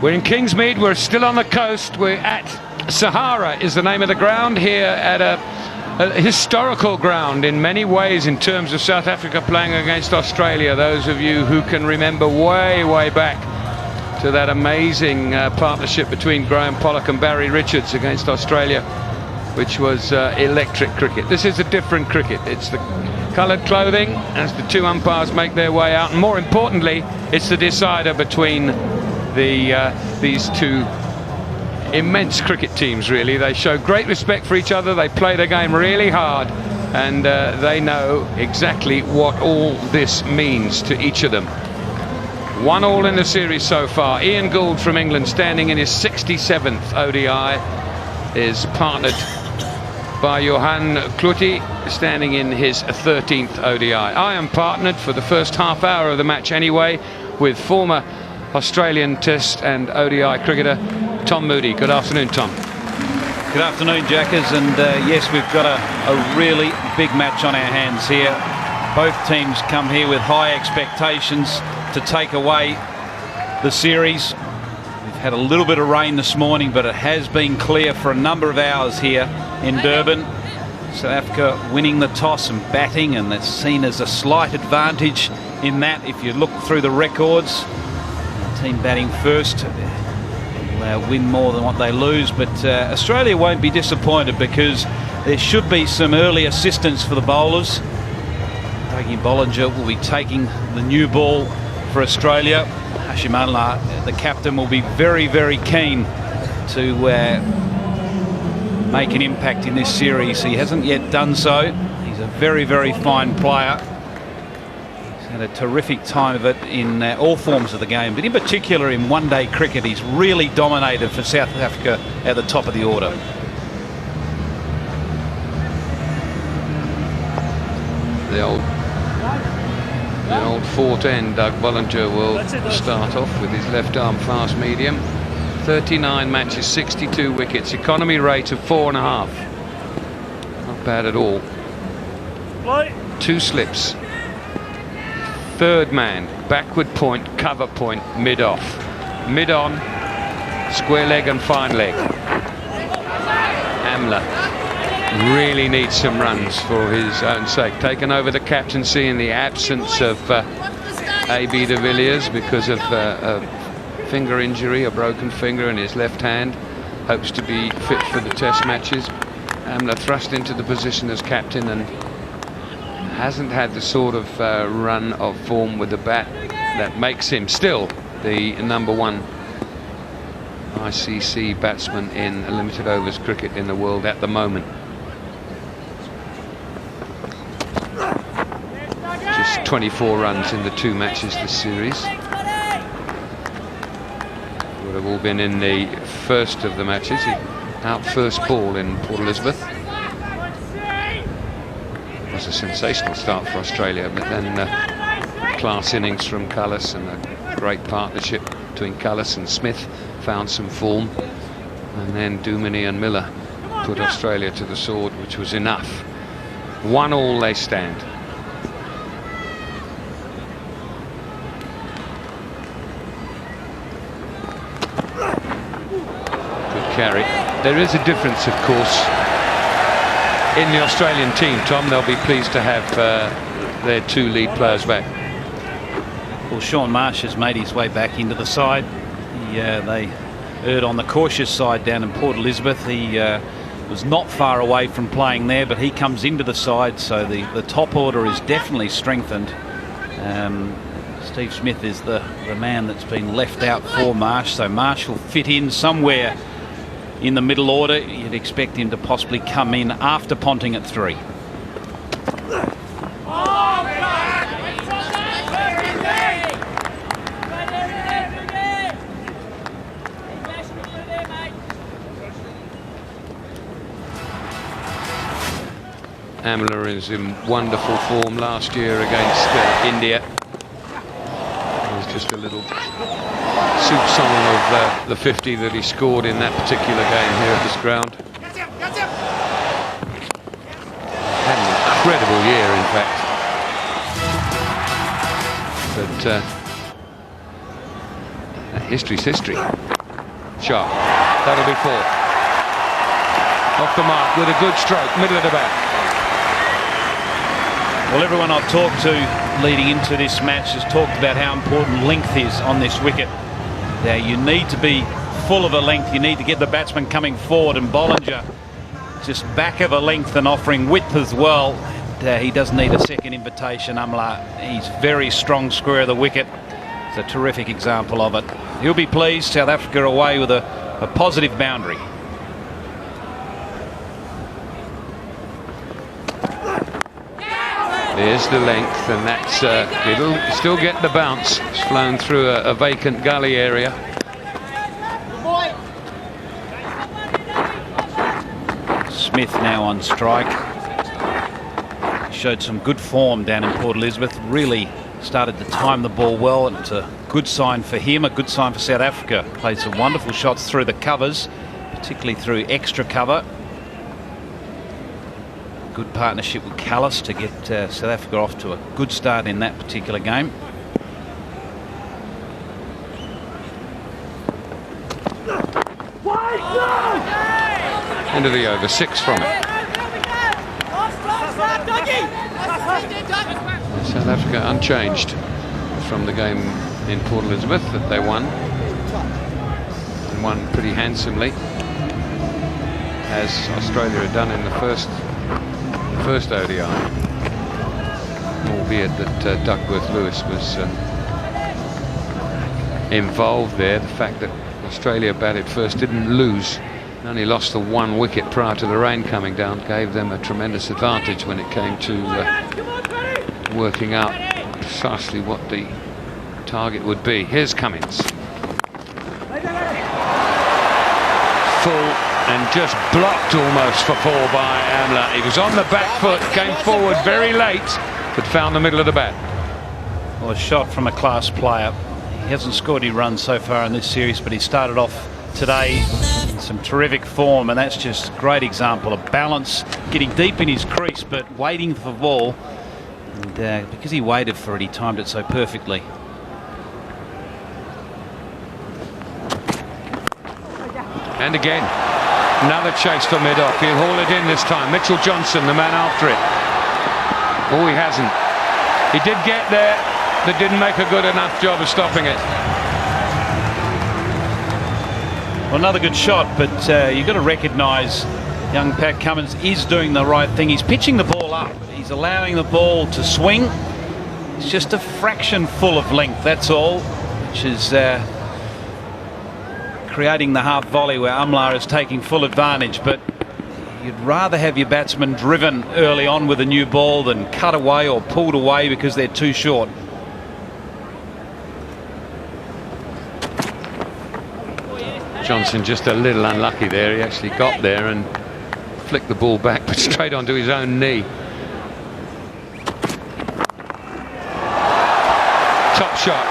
We're in Kingsmead, we're still on the coast, we're at Sahara is the name of the ground here at a historical ground in many ways in terms of South Africa playing against Australia. Those of you who can remember way back to that amazing partnership between Graham Pollock and Barry Richards against Australia, which was electric cricket. This is a different cricket. It's the coloured clothing as the two umpires make their way out, and more importantly, it's the decider between these two immense cricket teams. Really, they show great respect for each other, they play the game really hard, and they know exactly what all this means to each of them. 1-1 in the series so far. Ian Gould from England, standing in his 67th ODI, is partnered by Johan Kluti, standing in his 13th ODI. I am partnered for the first half hour of the match anyway with former Australian Test and ODI cricketer Tom Moody. Good afternoon, Tom. Good afternoon, Jackers, and yes, we've got a really big match on our hands here. Both teams come here with high expectations to take away the series. We've had a little bit of rain this morning, but it has been clear for a number of hours here in Durban. South Africa winning the toss and batting, and it's seen as a slight advantage in that if you look through the records. The team batting first will win more than what they lose, but Australia won't be disappointed because there should be some early assistance for the bowlers. Bollinger will be taking the new ball for Australia. Hashim, the captain, will be very keen to make an impact in this series. He hasn't yet done so. He's a very fine player. He's had a terrific time of it in all forms of the game, but in particular in one-day cricket he's really dominated for South Africa at the top of the order. The old fort end, Doug Bollinger will start off with his left arm fast medium. 39 matches, 62 wickets, economy rate of 4.5. Not bad at all. 2 slips. Third man, backward point, cover point, mid off. Mid on, square leg and fine leg. Amla really needs some runs for his own sake. Taken over the captaincy in the absence of A.B. de Villiers because of a finger injury, a broken finger in his left hand. Hopes to be fit for the test matches. Amla thrust into the position as captain and hasn't had the sort of run of form with the bat that makes him still the #1 ICC batsman in limited overs cricket in the world at the moment. Just 24 runs in the 2 matches this series. Would have all been in the first of the matches. He out first ball in Port Elizabeth. It was a sensational start for Australia, but then class innings from Kallis and a great partnership between Kallis and Smith found some form, and then Duminy and Miller put Australia to the sword, which was enough. 1-1 they stand. Carry. There is a difference, of course, in the Australian team, Tom. They'll be pleased to have their 2 lead players back. Well, Shaun Marsh has made his way back into the side. They erred on the cautious side down in Port Elizabeth. He was not far away from playing there, but he comes into the side, so the top order is definitely strengthened. Steve Smith is the man that's been left out for Marsh, so Marsh will fit in somewhere in the middle order. You'd expect him to possibly come in after Ponting at 3. Amla is in wonderful form last year against India. It was just a little soupçon of the 50 that he scored in that particular game here at this ground. Had an incredible year, in fact. But history's history. Sharp. That'll be 4. Off the mark with a good stroke, middle of the bat. Well, everyone I've talked to leading into this match has talked about how important length is on this wicket. Now, you need to be full of a length. You need to get the batsman coming forward, and Bollinger just back of a length and offering width as well. And, he doesn't need a second invitation, Amla. He's very strong square of the wicket. It's a terrific example of it. He'll be pleased. South Africa away with a positive boundary. There's the length, and that's it'll still get the bounce. It's flown through a vacant gully area. Smith now on strike. Showed some good form down in Port Elizabeth. Really started to time the ball well, and it's a good sign for him, a good sign for South Africa. Played some wonderful shots through the covers, particularly through extra cover. Good partnership with Kallis to get South Africa off to a good start in that particular game. End of the over, 6 from it. South Africa unchanged from the game in Port Elizabeth that they won, and won pretty handsomely, as Australia had done in the first ODI, albeit that Duckworth-Lewis was involved there. The fact that Australia batted first, didn't lose, only lost the 1 wicket prior to the rain coming down, gave them a tremendous advantage when it came to working out precisely what the target would be. Here's Cummins. Full, and just blocked almost for 4 by Amla. He was on the back foot, came forward very late, but found the middle of the bat. Well, a shot from a class player. He hasn't scored any runs so far in this series, but he started off today in some terrific form, and that's just a great example of balance, getting deep in his crease, but waiting for the ball. And because he waited for it, he timed it so perfectly. And again, another chase to mid-off. He'll haul it in this time. Mitchell Johnson, the man after it. Oh, he hasn't. He did get there, but didn't make a good enough job of stopping it. Well, another good shot, but you've got to recognise young Pat Cummins is doing the right thing. He's pitching the ball up. He's allowing the ball to swing. It's just a fraction full of length, that's all, which is creating the half volley where Amla is taking full advantage. But you'd rather have your batsmen driven early on with a new ball than cut away or pulled away because they're too short. Johnson just a little unlucky there. He actually got there and flicked the ball back, but straight onto his own knee. Top shot.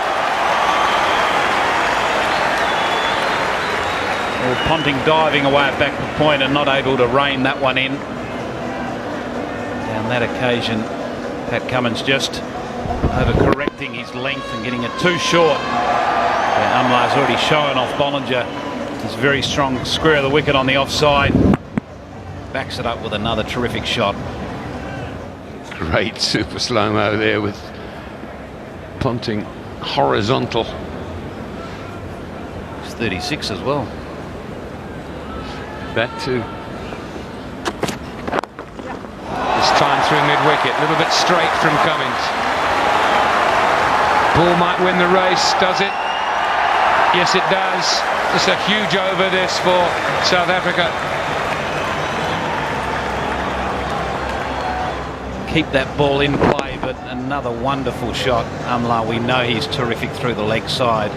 Well, Ponting diving away at back point and not able to rein that one in. On that occasion, Pat Cummins just over-correcting his length and getting it too short. Amla's already shown off Bollinger. He's very strong square of the wicket on the offside. Backs it up with another terrific shot. Great super slow-mo there with Ponting horizontal. It's 36 as well. That too. This time through mid-wicket, a little bit straight from Cummins. Ball might win the race, does it? Yes, it does. It's a huge over this for South Africa. Keep that ball in play, but another wonderful shot. Amla, we know he's terrific through the leg side.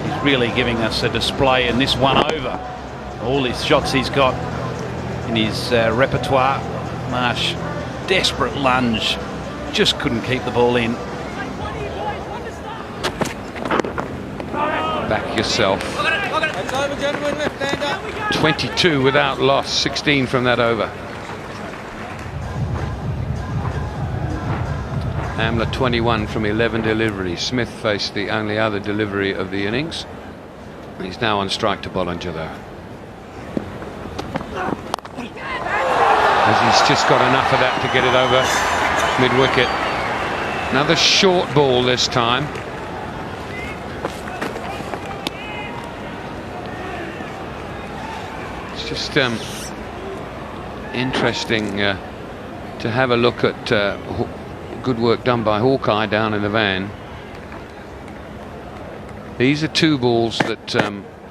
He's really giving us a display in this one over. All his shots he's got in his repertoire. Marsh, desperate lunge, just couldn't keep the ball in. Back yourself. 22 without loss, 16 from that over. Amla 21 from 11 deliveries. Smith faced the only other delivery of the innings. He's now on strike to Bollinger though. As he's just got enough of that to get it over mid-wicket. Another short ball this time. It's just interesting to have a look at good work done by Hawkeye down in the van. These are two balls that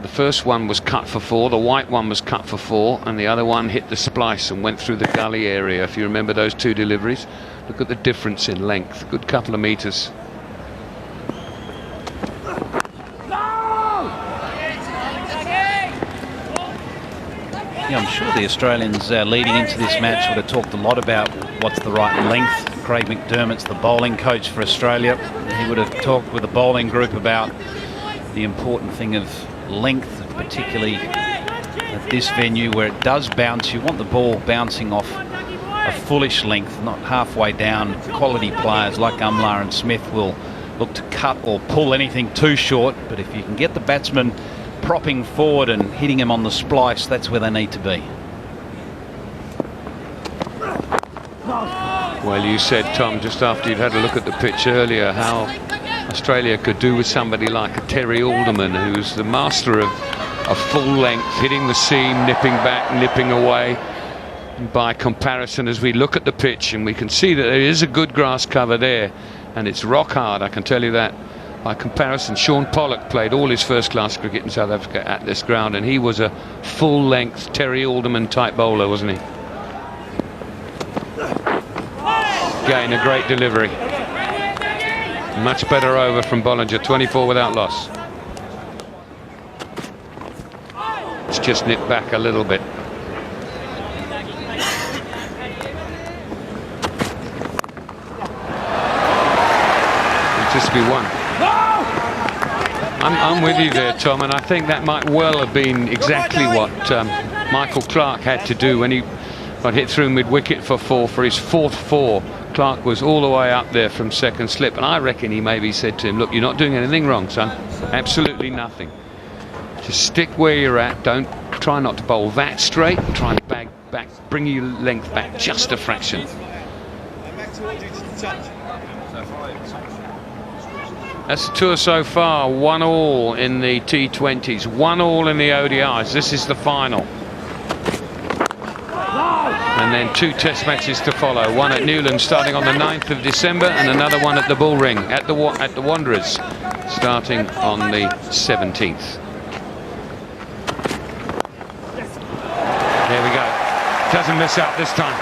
the first one was cut for 4, the white one was cut for 4, and the other one hit the splice and went through the gully area. If you remember those two deliveries, look at the difference in length, good couple of meters. Yeah, I'm sure the Australians leading into this match would have talked a lot about what's the right length. Craig McDermott's the bowling coach for Australia. He would have talked with the bowling group about the important thing of length, particularly at this venue where it does bounce. You want the ball bouncing off a fullish length, not halfway down. Quality players like Amla and Smith will look to cut or pull anything too short, but if you can get the batsman propping forward and hitting him on the splice, that's where they need to be. Well, you said, Tom, just after you'd had a look at the pitch earlier, how Australia could do with somebody like a Terry Alderman, who's the master of full length, hitting the seam, nipping back, nipping away. And by comparison, as we look at the pitch, and we can see that there is a good grass cover there, and it's rock hard, I can tell you that. By comparison, Sean Pollock played all his first-class cricket in South Africa at this ground, and he was a full-length Terry Alderman type bowler, wasn't he? Again, a great delivery. Much better over from Bollinger, 24 without loss. It's just nipped back a little bit. It'll just be one. I'm with you there, Tom, and I think that might well have been exactly what Michael Clarke had to do when he got hit through mid-wicket for 4 for his 4th 4. Clarke was all the way up there from second slip, and I reckon he maybe said to him, look, you're not doing anything wrong, son, absolutely nothing. Just stick where you're at, don't try not to bowl that straight, try and bag back, bring your length back just a fraction. That's the tour so far, 1-1 in the T20s, 1-1 in the ODIs. This is the final. And then 2 test matches to follow. One at Newland starting on the 9th of December, and another one at the Bull Ring at the Wanderers starting on the 17th. There we go. Doesn't miss out this time.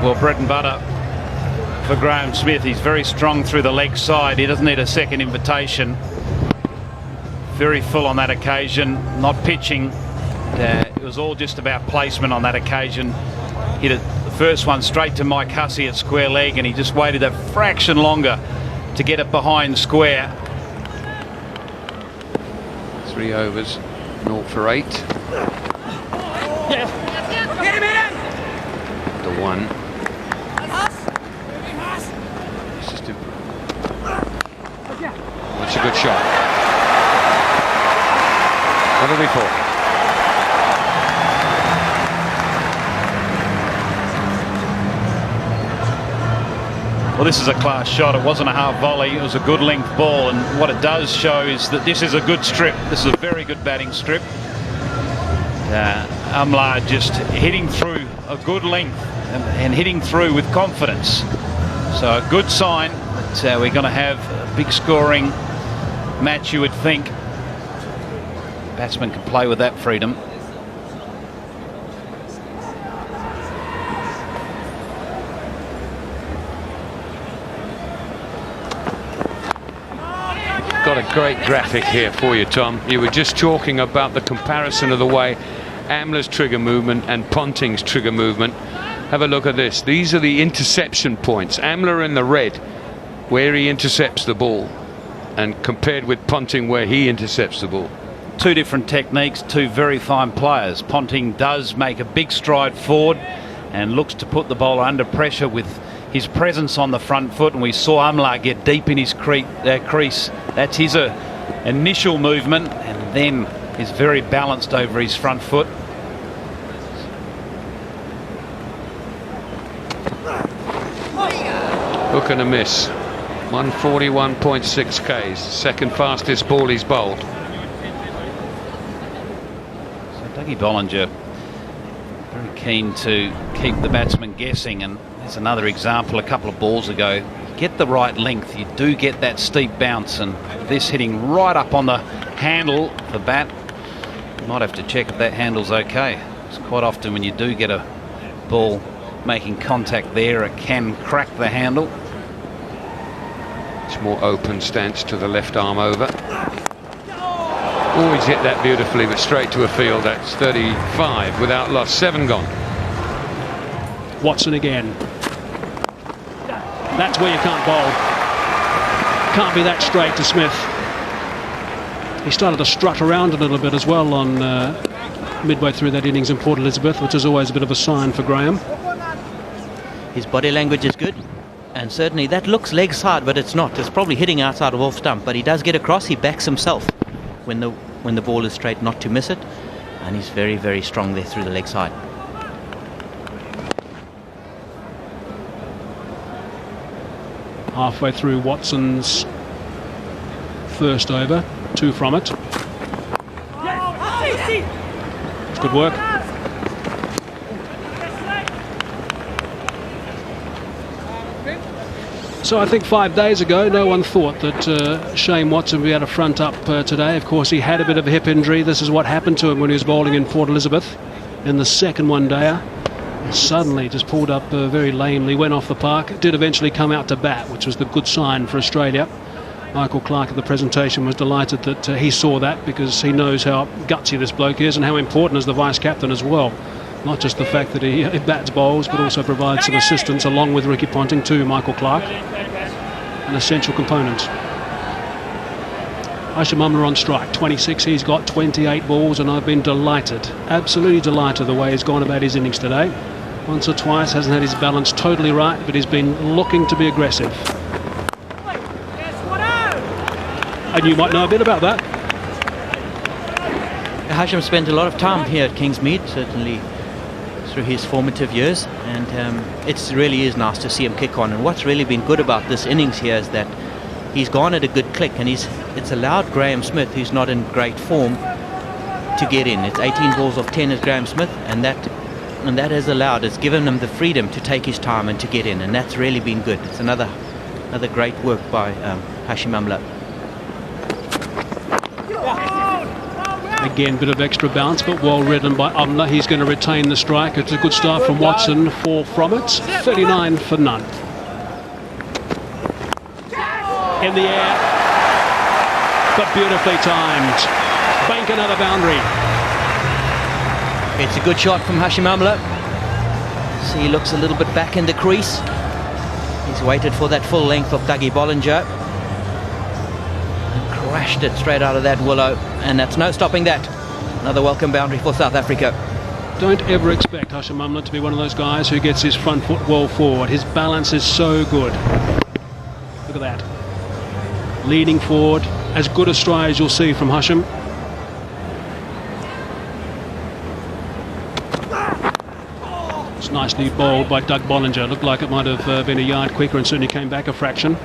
Well, bread and butter for Graham Smith. He's very strong through the leg side. He doesn't need a second invitation. Very full on that occasion, not pitching. It was all just about placement on that occasion. Hit it, the first one straight to Mike Hussey at square leg, and he just waited a fraction longer to get it behind square. 3 overs, 0 for 8. The 1. That's a good shot. What'll be for? Well, this is a class shot. It wasn't a half volley. It was a good length ball, and what it does show is that this is a good strip. This is a very good batting strip. Amla just hitting through a good length and hitting through with confidence. So a good sign that we're going to have a big scoring match, you would think. Batsman can play with that freedom. Got a great graphic here for you, Tom. You were just talking about the comparison of the way Amla's trigger movement and Ponting's trigger movement. Have a look at this. These are the interception points. Amla in the red, where he intercepts the ball, and compared with Ponting, where he intercepts the ball. 2 different techniques, 2 very fine players. Ponting does make a big stride forward and looks to put the bowler under pressure with his presence on the front foot, and we saw Amla get deep in his crease. That's his initial movement, and then is very balanced over his front foot. Hook and a miss. 141.6 Ks, second fastest ball he's bowled. So Dougie Bollinger very keen to keep the batsman guessing, and there's another example a couple of balls ago. Get the right length, you do get that steep bounce, and this hitting right up on the handle of the bat. You might have to check if that handle's okay. It's quite often when you do get a ball making contact there, it can crack the handle. It's more open stance to the left arm over. Always hit that beautifully, but straight to a field. That's 35 without loss. 7 gone. Watson again. That's where you can't bowl. Can't be that straight to Smith. He started to strut around a little bit as well on midway through that innings in Port Elizabeth, which is always a bit of a sign for Graham. His body language is good, and certainly that looks leg side, but it's not. It's probably hitting outside of off stump, but he does get across. He backs himself when the ball is straight, not to miss it, and he's very, very strong there through the leg side. Halfway through Watson's first over, 2 from it. It's good work. So I think 5 days ago, no one thought that Shane Watson would be able to front up today. Of course, he had a bit of a hip injury. This is what happened to him when he was bowling in Port Elizabeth in the second one-dayer. Suddenly just pulled up very lamely, went off the park, did eventually come out to bat, which was the good sign for Australia. Michael Clarke at the presentation was delighted that he saw that, because he knows how gutsy this bloke is and how important as the vice-captain as well. Not just the fact that he bats bowls, but also provides some assistance along with Ricky Ponting to Michael Clarke. An essential component. Hashim Amla on strike, 26. He's got 28 balls, and I've been delighted, absolutely delighted the way he's gone about his innings today. Once or twice hasn't had his balance totally right, but he's been looking to be aggressive. And you might know a bit about that. Hashim spent a lot of time here at Kingsmead, certainly through his formative years, and it really is nice to see him kick on. And what's really been good about this innings here is that he's gone at a good click, and it's allowed Graham Smith, who's not in great form, to get in. It's 18 balls off 10 as Graham Smith, and that it's given him the freedom to take his time and to get in, and that's really been good. It's another great work by Hashim Amla. Again, bit of extra bounce, but well ridden by Amla. He's going to retain the strike. It's a good start from Watson. 4 from it. 39 for none. In the air, but beautifully timed. Bank another boundary. It's a good shot from Hashim Amla. See, he looks a little bit back in the crease. He's waited for that full length of Dougie Bollinger. Crashed it straight out of that willow, and that's no stopping that. Another welcome boundary for South Africa. Don't ever expect Hashim Amla to be one of those guys who gets his front foot well forward. His balance is so good. Look at that. Leaning forward, as good a stride as you'll see from Hashim. It's nicely bowled by Doug Bollinger. Looked like it might have been a yard quicker, and certainly came back a fraction.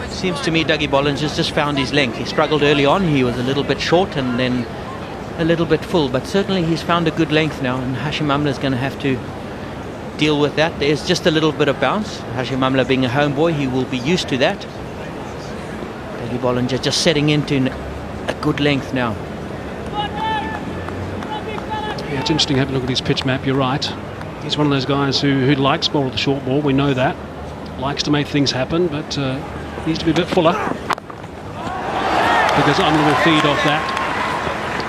Seems to me Dougie Bollinger's just found his length. He struggled early on. He was a little bit short and then a little bit full, but certainly he's found a good length now, and Hashim Amla is going to have to deal with that. There's just a little bit of bounce. Hashim Amla being a homeboy, he will be used to that. Dougie Bollinger just setting into a good length now. Yeah, it's interesting having a look at his pitch map. You're right. He's one of those guys who likes ball with the short ball. We know that. Likes to make things happen, but needs to be a bit fuller, because Amla will feed off that.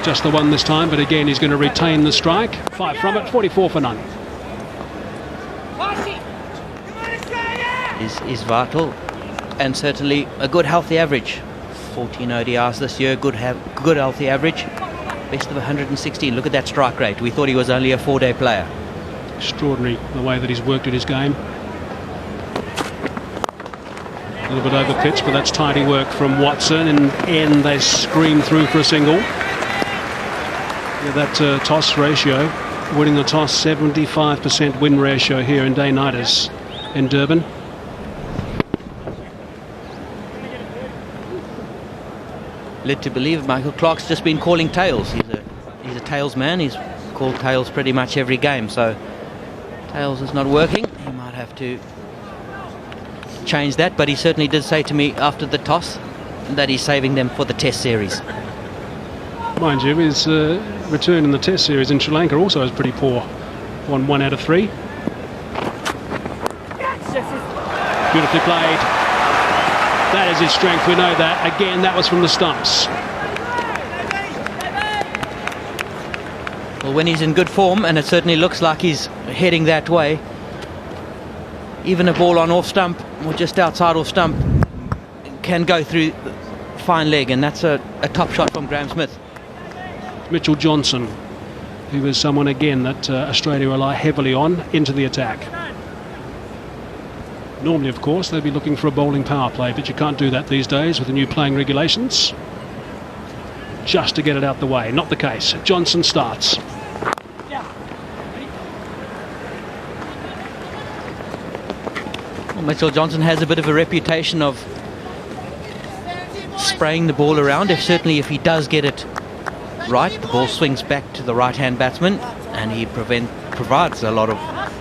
Just the one this time, but again he's going to retain the strike. 5 from it, 44 for none. Is vital, and certainly a good healthy average. 14 ODIs this year, good healthy average. Best of 116. Look at that strike rate. We thought he was only a 4-day player. Extraordinary the way that he's worked at his game. A little bit over pitch, but that's tidy work from Watson, and they scream through for a single. Yeah, that toss ratio, winning the toss, 75% win ratio here in day-nighters in Durban. Led to believe Michael Clark's just been calling tails. He's a tails man. He's called tails pretty much every game, so tails is not working. He might have to change that, but he certainly did say to me after the toss that he's saving them for the test series. Mind you, his return in the test series in Sri Lanka also is pretty poor. Won 1 out of 3. Beautifully played. That is his strength, we know that. Again, that was from the stumps. Well, when he's in good form, and it certainly looks like he's heading that way, even a ball on off stump or just outside off stump can go through fine leg, and that's a top shot from Graham Smith. Mitchell Johnson, who is someone again that Australia rely heavily on into the attack. Normally, of course, they'd be looking for a bowling power play, but you can't do that these days with the new playing regulations. Just to get it out the way, not the case. Johnson starts. Well, Mitchell Johnson has a bit of a reputation of spraying the ball around. Certainly if he does get it right, the ball swings back to the right-hand batsman, and he provides a lot of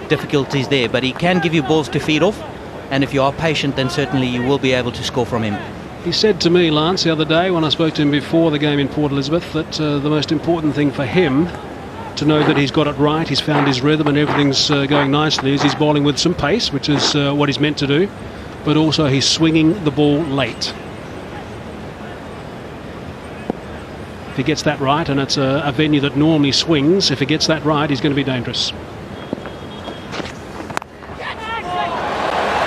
difficulties there, but he can give you balls to feed off, and if you are patient, then certainly you will be able to score from him. He said to me, Lance, the other day when I spoke to him before the game in Port Elizabeth, that the most important thing for him to know that he's got it right, he's found his rhythm and everything's going nicely, is he's bowling with some pace, which is what he's meant to do, but also he's swinging the ball late. If he gets that right, and it's a venue that normally swings, if he gets that right, he's going to be dangerous.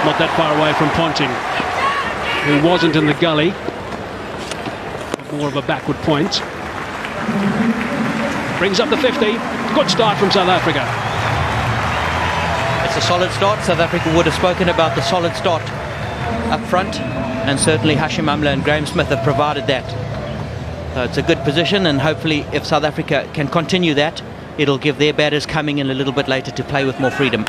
Not that far away from Ponting, who wasn't in the gully, more of a backward point. Brings up the 50. Good start from South Africa. It's a solid start. South Africa would have spoken about the solid start up front, and certainly Hashim, Amla and Graham Smith have provided that. So it's a good position, and hopefully if South Africa can continue that, it'll give their batters coming in a little bit later to play with more freedom.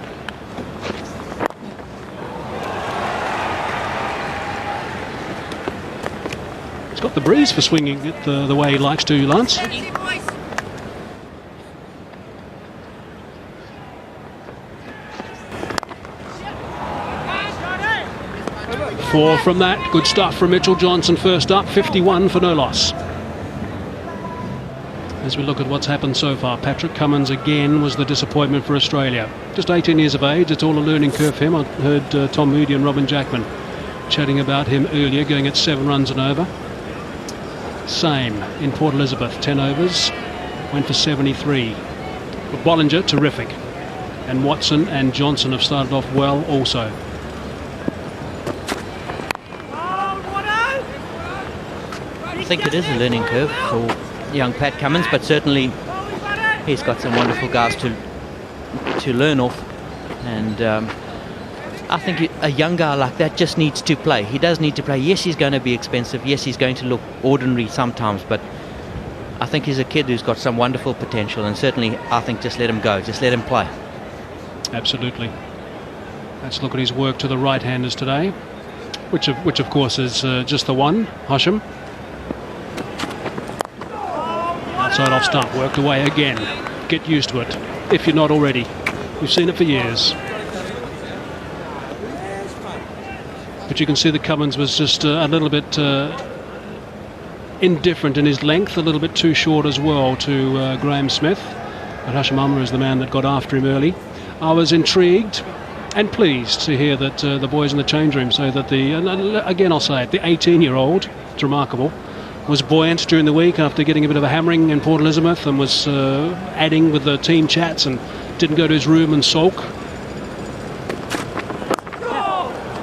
He's got the breeze for swinging it the way he likes to, Lance. Four from that. Good stuff from Mitchell Johnson first up. 51 for no loss. As we look at what's happened so far, Patrick Cummins again was the disappointment for Australia. Just 18 years of age, it's all a learning curve for him. I heard Tom Moody and Robin Jackman chatting about him earlier, going at 7 runs and over. Same in Port Elizabeth, 10 overs, went for 73. But Bollinger, terrific. And Watson and Johnson have started off well also. I think it is a learning curve for young Pat Cummins, but certainly he's got some wonderful guys to learn off, and I think a young guy like that just needs to play. He does need to play. Yes, he's going to be expensive. Yes, he's going to look ordinary sometimes, but I think he's a kid who's got some wonderful potential, and certainly I think just let him go, just let him play. Absolutely. Let's look at his work to the right-handers today, which of course is just the one, Hashim. Outside off stump, worked away again. Get used to it, if you're not already. We've seen it for years. But you can see that Cummins was just a little bit indifferent in his length, a little bit too short as well to Graham Smith. But Hashim Amla is the man that got after him early. I was intrigued and pleased to hear that the boys in the change room say that again I'll say it, the 18-year-old, it's remarkable, was buoyant during the week after getting a bit of a hammering in Port Elizabeth, and was adding with the team chats and didn't go to his room and sulk.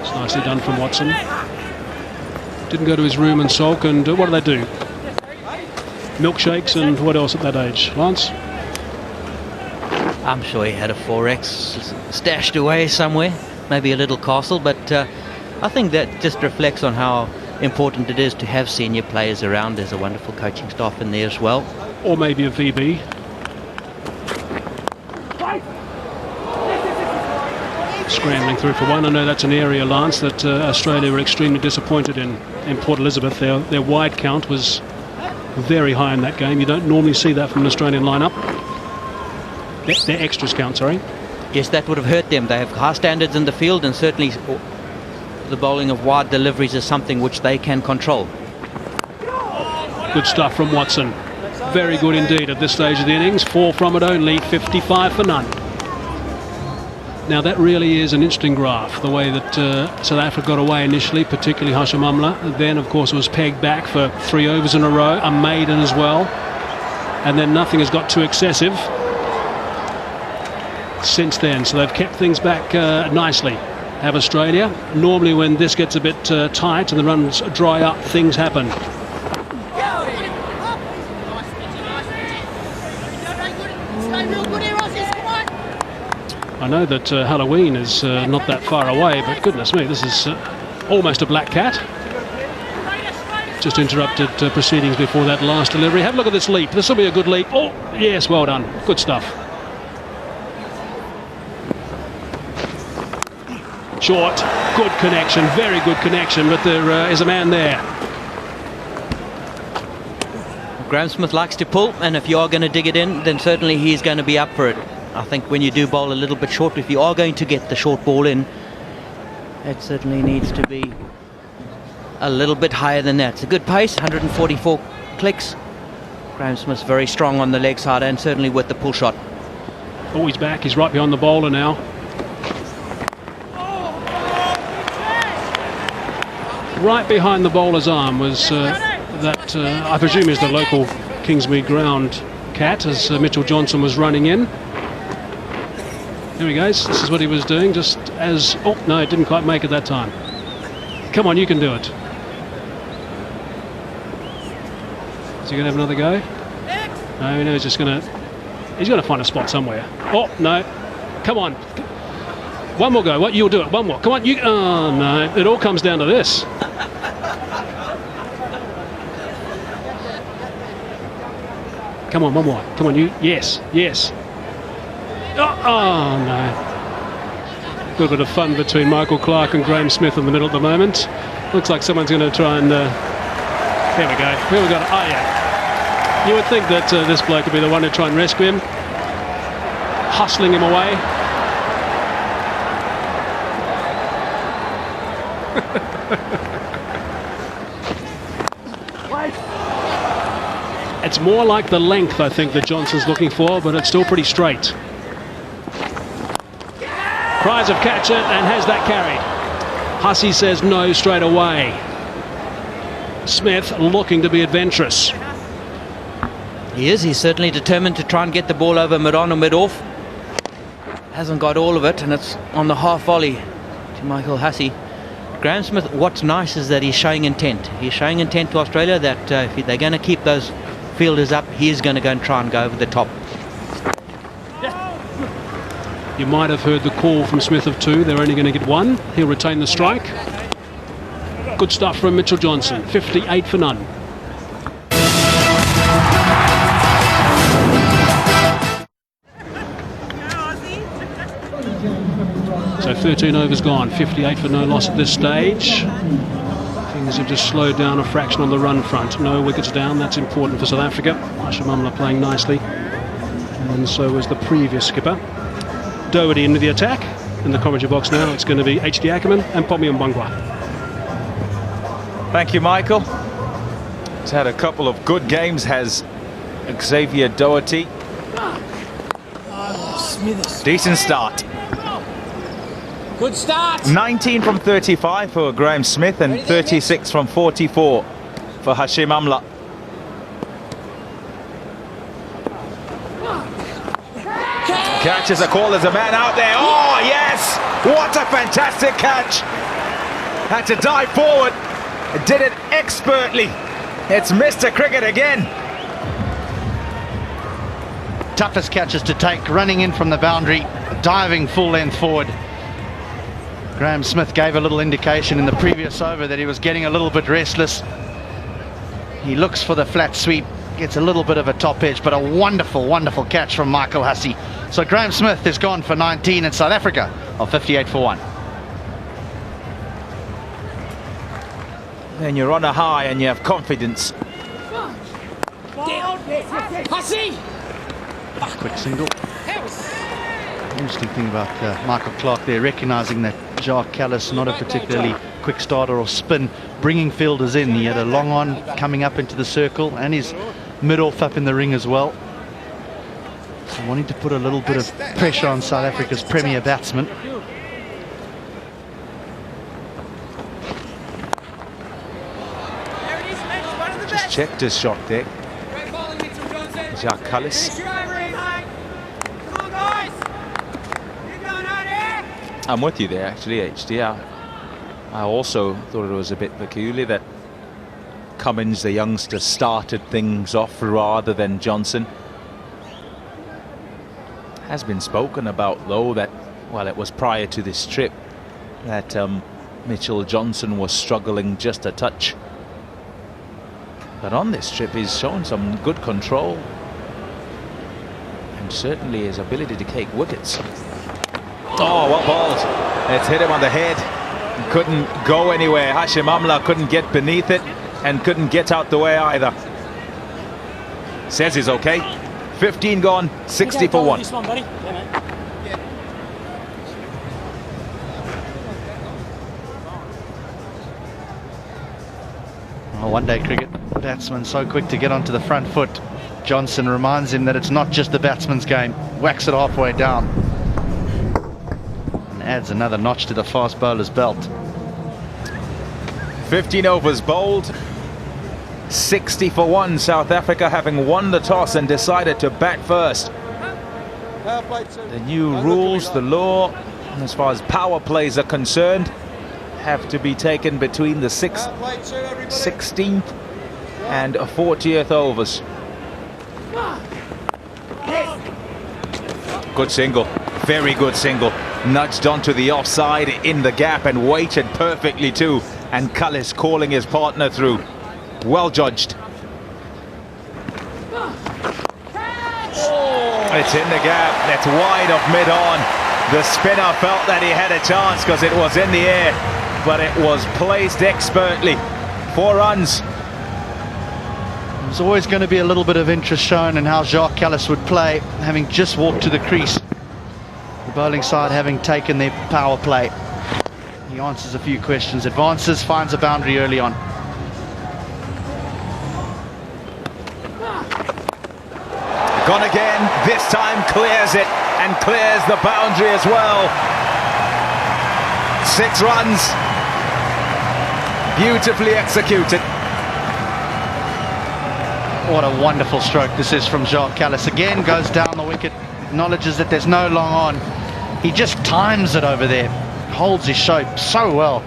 It's nicely done from Watson. Didn't go to his room and sulk, and what do they do? Milkshakes and what else at that age, Lance? I'm sure he had a 4X stashed away somewhere, maybe a little castle, but I think that just reflects on how important it is to have senior players around. There's a wonderful coaching staff in there as well. Or maybe a VB. Scrambling through for one. I know that's an area, Lance, that Australia were extremely disappointed in Port Elizabeth. Their wide count was very high in that game. You don't normally see that from an Australian lineup. Their extras count, sorry. Yes, that would have hurt them. They have high standards in the field, and certainly the bowling of wide deliveries is something which they can control. Good stuff from Watson. Very good indeed at this stage of the innings. 4 from it only, 55 for none. Now that really is an interesting graph, the way that South Africa got away initially, particularly Hashim Amla. Then, of course, it was pegged back for 3 overs in a row, a maiden as well. And then nothing has got too excessive since then. So they've kept things back nicely. Have Australia. Normally when this gets a bit tight and the runs dry up, things happen. I know that Halloween is not that far away, but goodness me, this is almost a black cat. Just interrupted proceedings before that last delivery. Have a look at this leap. This will be a good leap. Oh, yes, well done. Good stuff. Short, good connection, very good connection, but there is a man there. Graeme Smith likes to pull, and if you are going to dig it in, then certainly he's going to be up for it. I think when you do bowl a little bit short, if you are going to get the short ball in, it certainly needs to be a little bit higher than that. It's a good pace, 144 clicks. Graeme Smith's very strong on the leg side and certainly with the pull shot. Oh, he's back. He's right behind the bowler now. Right behind the bowler's arm was that, I presume, is the local Kingsmead ground cat, as Mitchell Johnson was running in. Here he goes. This is what he was doing, just as... Oh, no, it didn't quite make it that time. Come on, you can do it. Is he going to have another go? No, no, he's just going to... He's going to find a spot somewhere. Oh, no. Come on. One more go. What? You'll do it. One more. Come on. You. Oh, no. It all comes down to this. Come on, one more. Come on, you. Yes, yes. Oh, no. A little bit of fun between Michael Clark and Graeme Smith in the middle at the moment. Looks like someone's going to try and... Here we go. Here we go. Oh, yeah. You would think that this bloke would be the one to try and rescue him. Hustling him away. It's more like the length, I think, that Johnson's looking for, but it's still pretty straight. Cries of catch it and has that carried. Hussey says no straight away. Smith looking to be adventurous. He is. He's certainly determined to try and get the ball over mid-on or mid-off. Hasn't got all of it, and it's on the half volley to Michael Hussey. Graeme Smith, what's nice is that he's showing intent. He's showing intent to Australia that if they're going to keep those fielders up, he's going to go and try and go over the top. You might have heard the call from Smith of 2. They're only going to get 1. He'll retain the strike. Good stuff from Mitchell Johnson. 58 for none. So 13 overs gone. 58 for no loss at this stage. Things have just slowed down a fraction on the run front. No wickets down. That's important for South Africa. Hashim Amla playing nicely. And so was the previous skipper. Doherty into the attack. In the commentary box now, it's going to be H.D. Ackerman and Pommy Mbangwa. Thank you, Michael. He's had a couple of good games, has Xavier Doherty. Decent start. Good start. 19 from 35 for Graeme Smith and 36 from 44 for Hashim Amla. Catches a call, there's a man out there. Oh, yes! What a fantastic catch! Had to dive forward. Did it expertly. It's Mr. Cricket again. toughest catches to take, running in from the boundary, diving full length forward. Graham Smith gave a little indication in the previous over that he was getting a little bit restless. He looks for the flat sweep, gets a little bit of a top edge, but a wonderful, wonderful catch from Michael Hussey. So Graham Smith is gone for 19 and South Africa of 58 for 1. And you're on a high and you have confidence. Hussey! Quick single. Interesting thing about Michael Clarke there, recognising that Jacques Kallis, not a particularly quick starter or spin, bringing fielders in. He had a long on coming up into the circle and his mid-off up in the ring as well. So wanting to put a little bit of pressure on South Africa's premier batsman. Just checked his shot there. Jacques Kallis. I'm with you there, actually, HD. I also thought it was a bit peculiar that Cummins, the youngster, started things off rather than Johnson. Has been spoken about, though, that, well, it was prior to this trip that Mitchell Johnson was struggling just a touch. But on this trip, he's shown some good control and certainly his ability to take wickets. Oh, well balled. It's hit him on the head. Couldn't go anywhere. Hashim Amla couldn't get beneath it and couldn't get out the way either. Says he's okay. 15 gone, 60 for 1. Oh, one-day cricket batsman so quick to get onto the front foot. Johnson reminds him that it's not just the batsman's game. Whacks it halfway down. And adds another notch to the fast bowler's belt. 15 overs bowled. 60 for 1. South Africa having won the toss and decided to bat first. The new rules, the law, as far as power plays are concerned, have to be taken between the 16th and 40th overs. Good single, very good single. Nudged onto the offside in the gap and waited perfectly too. And Kallis calling his partner through. Well judged. It's in the gap. That's wide of mid-on. The spinner felt that he had a chance because it was in the air, but it was placed expertly. 4 runs. There's always going to be a little bit of interest shown in how Jacques Kallis would play, having just walked to the crease. The bowling side having taken their power play. He answers a few questions, advances, finds a boundary early on. Gone again, this time clears it and clears the boundary as well. 6 runs. Beautifully executed. What a wonderful stroke this is from Jacques Kallis. Again, goes down the wicket, acknowledges that there's no long on. He just times it over there, holds his shape so well.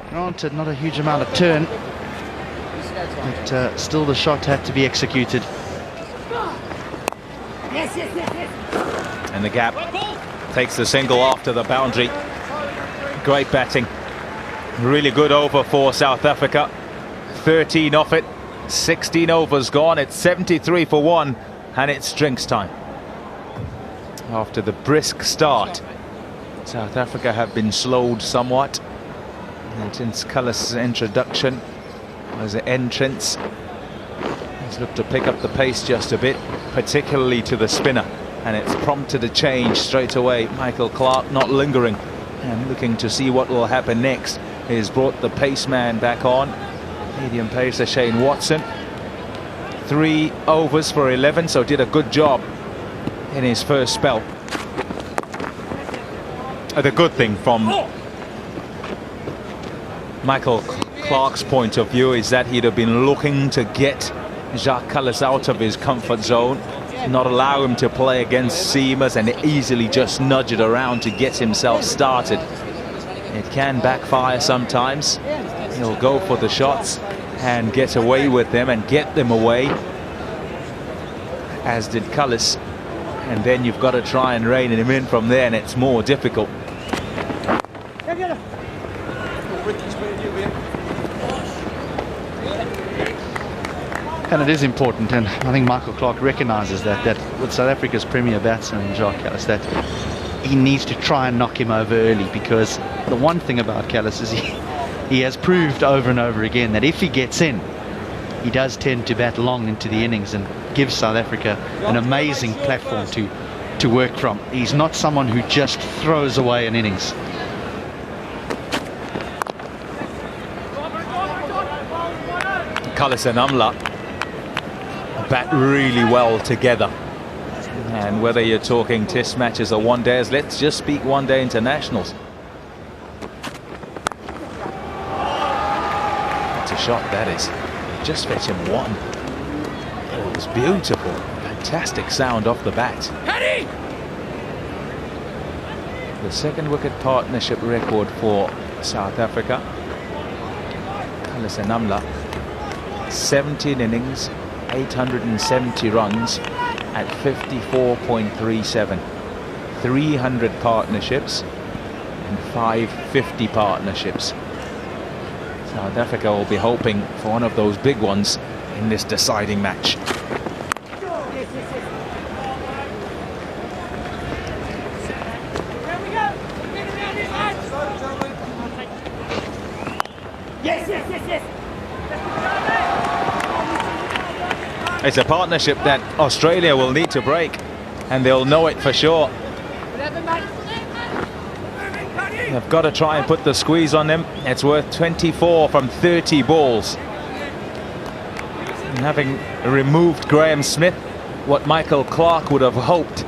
Granted, not a huge amount of turn, but still the shot had to be executed. And the gap takes the single after the boundary. Great batting. Really good over for South Africa. 13 off it. 16 overs gone. It's 73 for 1 and it's drinks time. After the brisk start, South Africa have been slowed somewhat. And since Kallis' introduction as an entrance, he's looked to pick up the pace just a bit, particularly to the spinner. And it's prompted a change straight away. Michael Clarke not lingering and looking to see what will happen next. He's brought the pace man back on. Medium pacer Shane Watson. 3 overs for 11, so did a good job in his first spell. The good thing from Michael Clarke's point of view is that he'd have been looking to get Jacques Kallis out of his comfort zone, not allow him to play against seamers and easily just nudge it around to get himself started. It can backfire sometimes. He'll go for the shots and get away with them and get them away. as did Kallis. And then you've got to try and rein him in from there, and it's more difficult. And it is important, and I think Michael Clarke recognises that with South Africa's premier batsman, Jacques Kallis, that he needs to try and knock him over early, because the one thing about Kallis is he has proved over and over again that if he gets in, he does tend to bat long into the innings and gives South Africa an amazing platform to work from. He's not someone who just throws away an innings. Kallis and Amla bat really well together. And whether you're talking test matches or one days, let's just speak one day internationals. It's a shot, that is. Just fetch him one. It was beautiful. Fantastic sound off the bat. The second wicket partnership record for South Africa. Kallis and Amla. 17 innings, 870 runs at 54.37. 300 partnerships and 550 partnerships. South Africa will be hoping for one of those big ones in this deciding match. It's a partnership that Australia will need to break, and they'll know it for sure. They've got to try and put the squeeze on them. It's worth 24 from 30 balls. And having removed Graeme Smith, what Michael Clarke would have hoped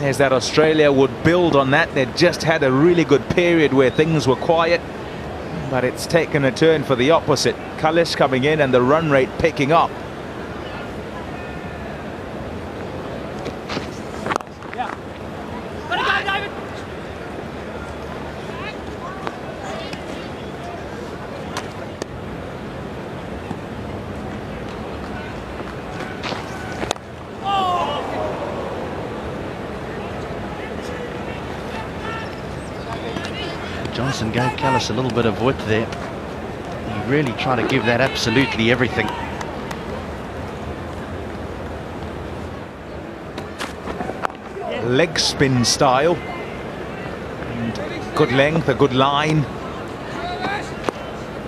is that Australia would build on that. They'd just had a really good period where things were quiet, but it's taken a turn for the opposite. Kallis coming in and the run rate picking up. Johnson gave Kallis a little bit of width there. He really tried to give that absolutely everything. Leg spin style. And good length, a good line.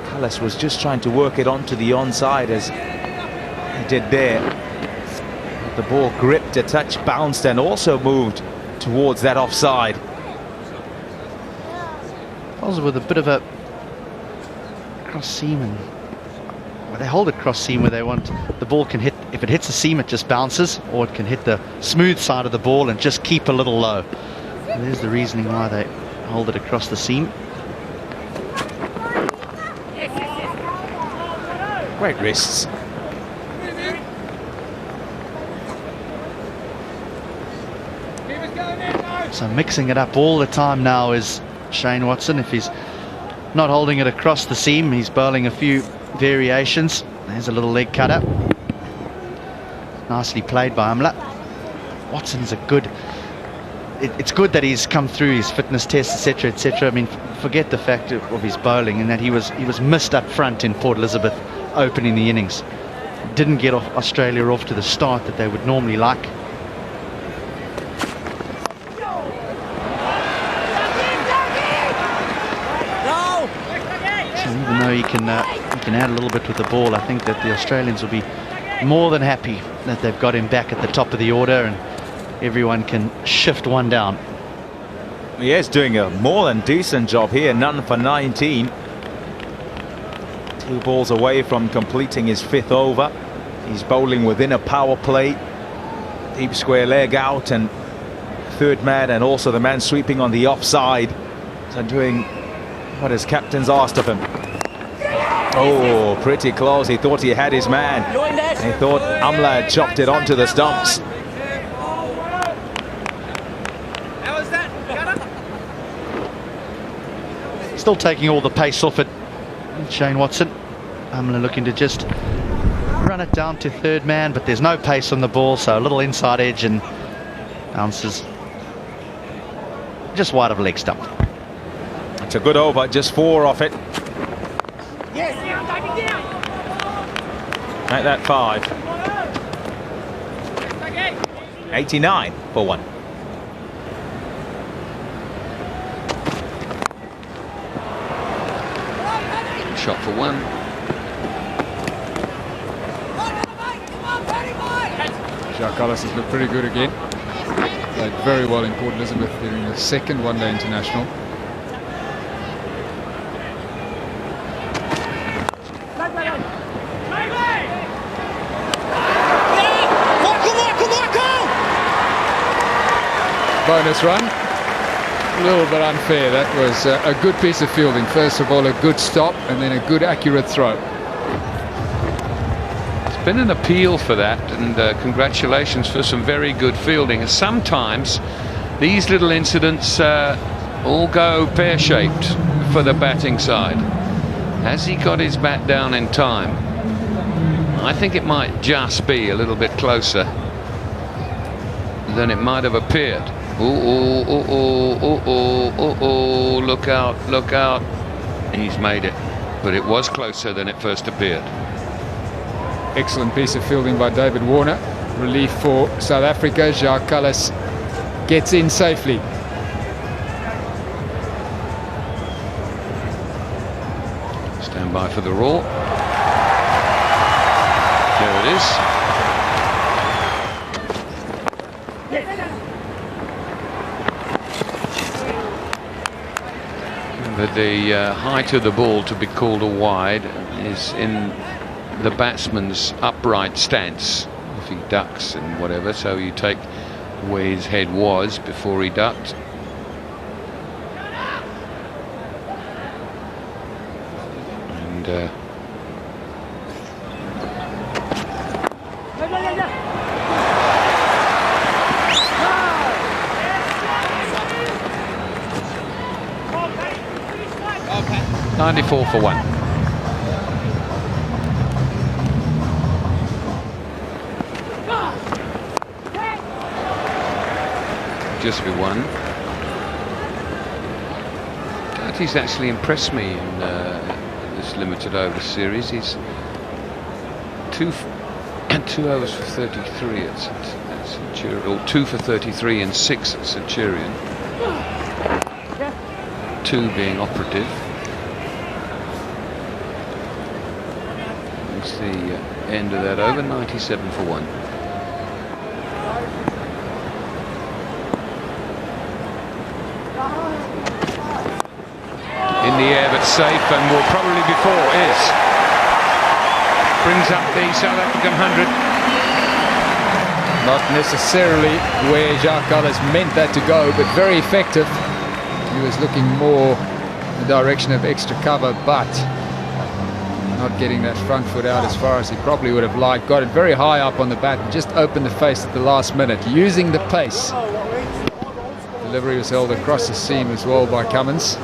Kallis was just trying to work it onto the onside as he did there. The ball gripped a touch, bounced and also moved towards that offside. Also with a bit of a cross seam, and well, they hold it cross seam where they want the ball can hit. If it hits the seam, it just bounces, or it can hit the smooth side of the ball and just keep a little low. And there's the reasoning why they hold it across the seam. Great wrists. So mixing it up all the time now is Shane Watson. If he's not holding it across the seam, he's bowling a few variations. There's a little leg cutter. Nicely played by Amla. Watson's a good... It's good that he's come through his fitness tests, etc., etc. I mean, forget the fact of his bowling and that he was missed up front in Port Elizabeth opening the innings. Didn't get Australia off to the start that they would normally like. Even though he can add a little bit with the ball, I think that the Australians will be more than happy that they've got him back at the top of the order and everyone can shift one down. He is doing a more than decent job here, none for 19. 2 balls away from completing his 5th over. He's bowling within a power play. Deep square leg out and 3rd man, and also the man sweeping on the offside. So doing what his captain's asked of him. Oh, pretty close. He thought he had his man. He thought Amla had chopped it onto the stumps. Still taking all the pace off it, Shane Watson. Amla looking to just run it down to third man, but there's no pace on the ball, so a little inside edge and bounces just wide of leg stump. It's a good over, just 4 off it. Make that 5. 89 for 1. Shot for 1. Jacques Kallis has looked pretty good again. Played very well in Port Elizabeth during the second one-day international. Bonus run. A little bit unfair. That was a good piece of fielding. First of all, a good stop, and then a good accurate throw. It's been an appeal for that, and congratulations for some very good fielding. Sometimes these little incidents all go pear-shaped for the batting side. Has he got his bat down in time? I think it might just be a little bit closer than it might have appeared. Oh, look out, look out. He's made it, but it was closer than it first appeared. Excellent piece of fielding by David Warner. Relief for South Africa. Jacques Kallis gets in safely. Stand by for the roar. There it is. But the height of the ball to be called a wide is in the batsman's upright stance if he ducks and whatever, so you take where his head was before he ducked. And 94 for 1. Just be 1. Doherty's actually impressed me in this limited over series. He's 2 overs for 33 at Centurion, or 2 for 33 and 6 at Centurion. 2 being operative. It's the end of that over. 97 for 1. In the air, but safe, and will probably be 4. Is brings up the South African 100. Not necessarily where Jacques Kallis meant that to go, but very effective. He was looking more in the direction of extra cover, but not getting that front foot out as far as he probably would have liked. Got it very high up on the bat and just opened the face at the last minute, using the pace. Delivery was held across the seam as well by Cummins.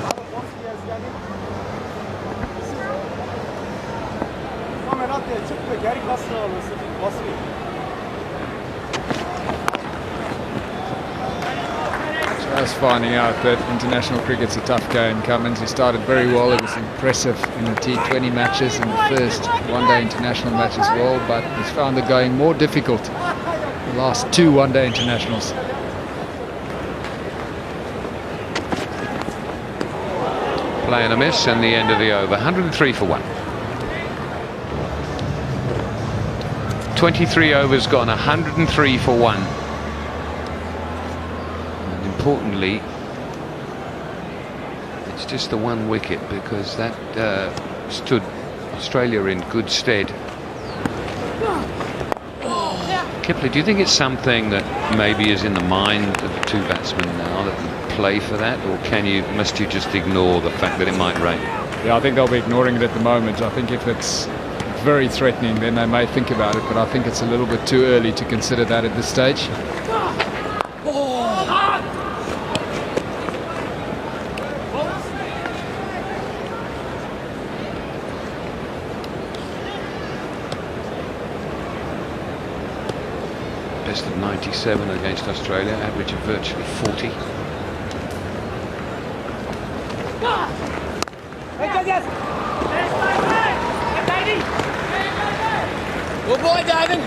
Just finding out that international cricket's a tough game. Cummins, he started very well. It was impressive in the T20 matches and the first one-day international match as well, but he's found the going more difficult the last 2 one-day internationals. Play and a miss, and the end of the over. 103 for 1. 23 overs gone. 103 for 1. Importantly, it's just the 1 wicket, because that stood Australia in good stead. Kipling, do you think it's something that maybe is in the mind of the 2 batsmen now that can play for that, or must you just ignore the fact that it might rain? Yeah, I think they'll be ignoring it at the moment. I think if it's very threatening, then they may think about it, but I think it's a little bit too early to consider that at this stage. best of 97 against Australia, average of virtually 40. Good boy, David.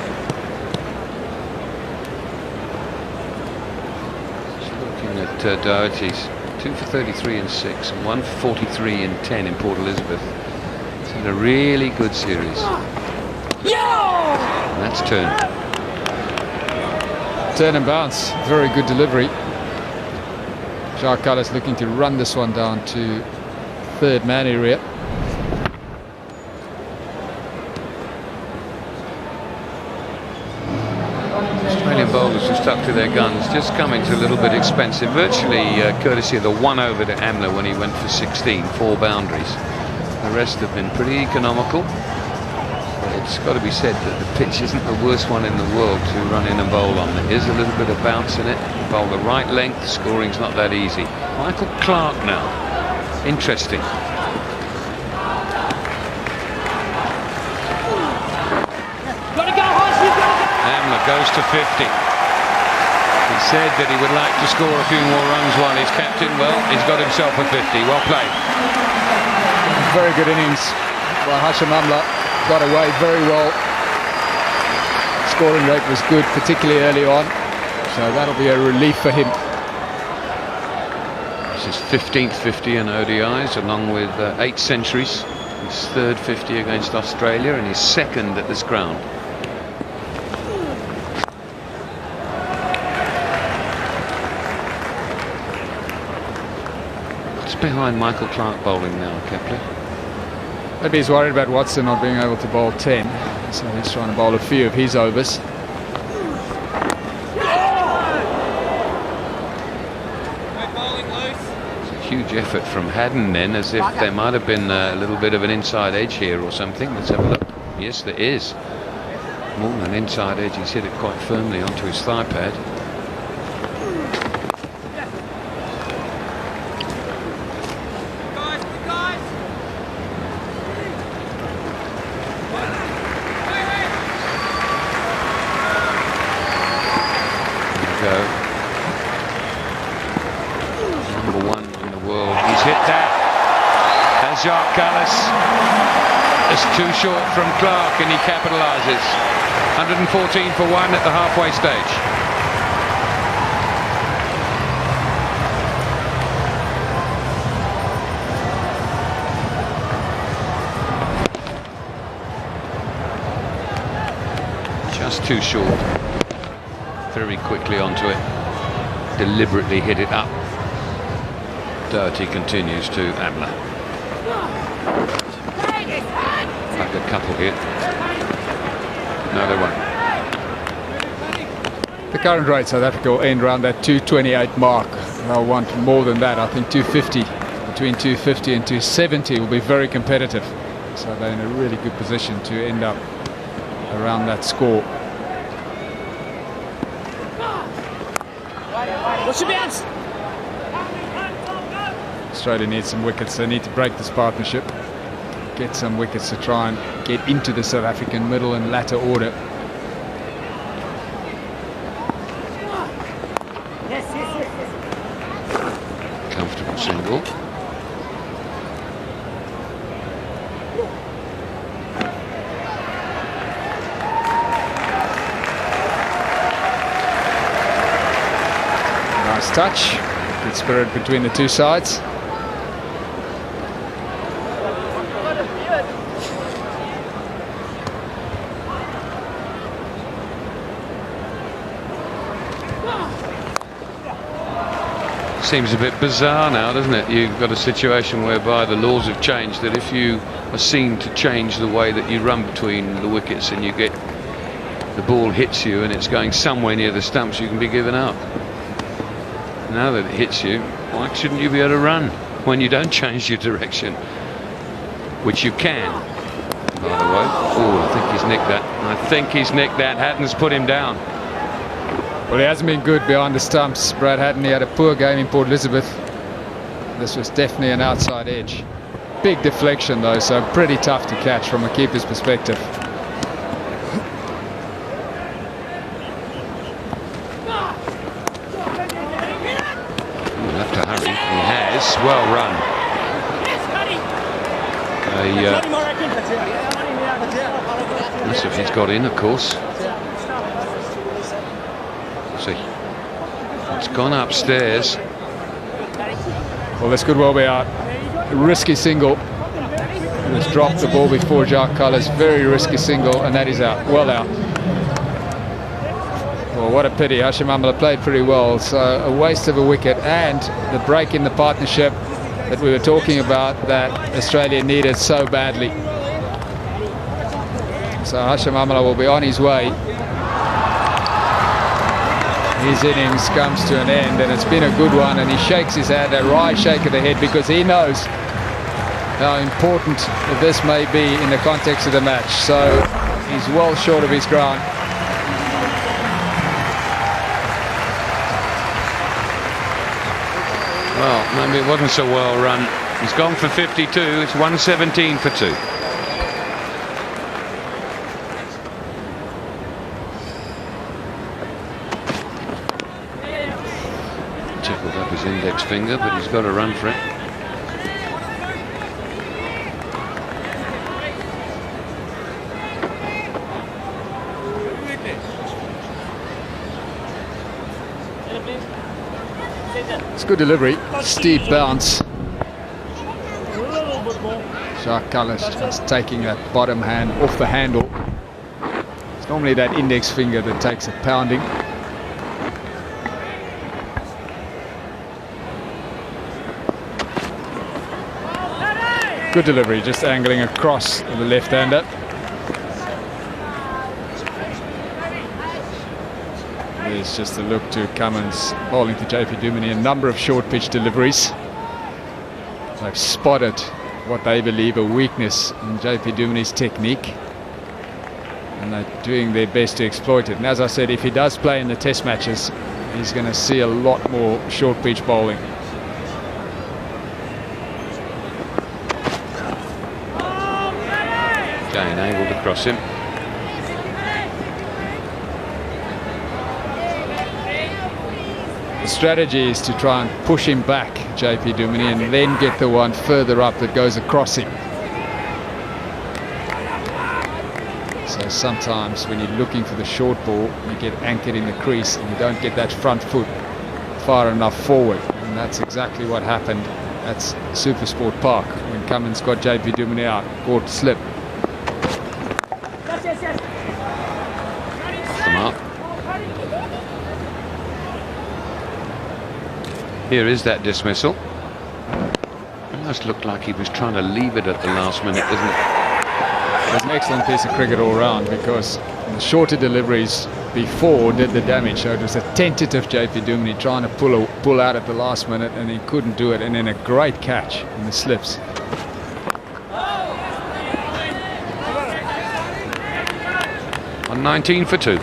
Just looking at Doherty's 2 for 33 in 6 and 1 for 43 in 10 in Port Elizabeth. It's been a really good series. And that's turned. Turn and bounce, very good delivery. Jacques Kallis looking to run this one down to third man area. Australian bowlers have stuck to their guns, just coming to a little bit expensive, virtually courtesy of the one over to Amla when he went for 16, 4 boundaries. The rest have been pretty economical. It's got to be said that the pitch isn't the worst one in the world to run in and bowl on. There is a little bit of bounce in it. Bowl the right length, scoring's not that easy. Michael Clarke now. Interesting. Amla goes to 50. He said that he would like to score a few more runs while he's captain. Well, he's got himself a 50. Well played. Very good innings by Hashim Amla. Got away very well. Scoring rate was good, particularly early on. So that'll be a relief for him. It's his 15th 50 in ODIs, along with 8 centuries. His third 50 against Australia and his second at this ground. What's behind Michael Clarke bowling now, Kepler? Maybe he's worried about Watson not being able to bowl 10, so he's trying to bowl a few of his overs. It's a huge effort from Haddon then, as if there might have been a little bit of an inside edge here or something. Let's have a look. Yes, there is. More than an inside edge, he's hit it quite firmly onto his thigh pad. Jacques Kallis. It's too short from Clarke and he capitalises. 114 for 1 at the halfway stage. Just too short. Very quickly onto it. Deliberately hit it up. Doherty continues to Amla. Like a couple here. No, they won't. The current rate, South Africa will end around that 228 mark. They'll want more than that. I think 250, between 250 and 270 will be very competitive. So they're in a really good position to end up around that score. What's your bounce? Australia needs some wickets. They need to break this partnership, get some wickets to try and get into the South African middle and latter order. Comfortable single. Nice touch. Good spirit between the two sides. Seems a bit bizarre now, doesn't it? You've got a situation whereby the laws have changed, that if you are seen to change the way that you run between the wickets and you get the ball hits you and it's going somewhere near the stumps, you can be given up. Now that it hits you, why shouldn't you be able to run when you don't change your direction? Which you can, by the way. Oh, I think he's nicked that. I think he's nicked that. Hatton's put him down. Well, he hasn't been good behind the stumps. Brad Hatton, he had a poor game in Port Elizabeth. This was definitely an outside edge. Big deflection though, so pretty tough to catch from a keeper's perspective. to hurry. He has. Well run. That's if he's got in, of course. See, it's gone upstairs. Well, this could well be out. Risky single. He has dropped the ball before Jacques Kallis. Very risky single, and that is out. Well out. Well, what a pity. Hashim Amla played pretty well. So a waste of a wicket, and the break in the partnership that we were talking about that Australia needed so badly. So Hashim Amla will be on his way. His innings comes to an end, and it's been a good one, and he shakes his head, a wry shake of the head, because he knows how important this may be in the context of the match. So he's well short of his ground. Well, maybe it wasn't so well run. He's gone for 52. It's 117 for 2. Chuckled up his index finger, but he's got to run for it. It's good delivery, steep bounce. Jacques Kallis just taking that bottom hand off the handle. It's normally that index finger that takes a pounding. Good delivery, just angling across the left-hander. There's just a look to Cummins bowling to JP Duminy. A number of short pitch deliveries. They've spotted what they believe a weakness in JP Duminy's technique, and they're doing their best to exploit it. And as I said, if he does play in the test matches, he's going to see a lot more short pitch bowling. Jane able to cross him. The strategy is to try and push him back, JP Duminy, and then get the one further up that goes across him. So sometimes when you're looking for the short ball, you get anchored in the crease and you don't get that front foot far enough forward. And that's exactly what happened at Supersport Park when Cummins got JP Duminy out, caught slip. Them up. Here is that dismissal. It must look like he was trying to leave it at the last minute, doesn't it? It was an excellent piece of cricket all round, because the shorter deliveries before did the damage. So it was a tentative JP Duminy trying to pull out at the last minute, and he couldn't do it. And then a great catch in the slips. On 19 for 2.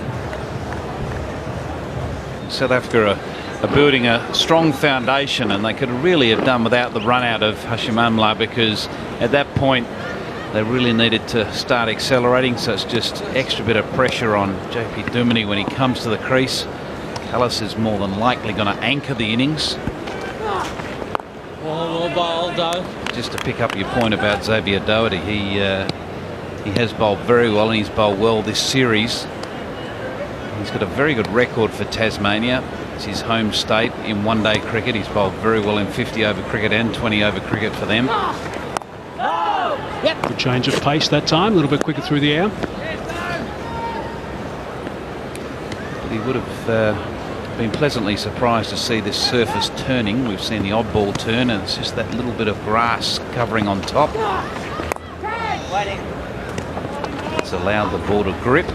South Africa are building a strong foundation, and they could really have done without the run out of Hashim Amla, because at that point they really needed to start accelerating. So it's just extra bit of pressure on JP Duminy when he comes to the crease. Kallis is more than likely going to anchor the innings. Just to pick up your point about Xavier Doherty, he has bowled very well, and he's bowled well this series. He's got a very good record for Tasmania. It's his home state in one-day cricket. He's bowled very well in 50-over cricket and 20-over cricket for them. Good change of pace that time, a little bit quicker through the air. But he would have been pleasantly surprised to see this surface turning. We've seen the odd ball turn, and it's just that little bit of grass covering on top. It's allowed the ball to grip.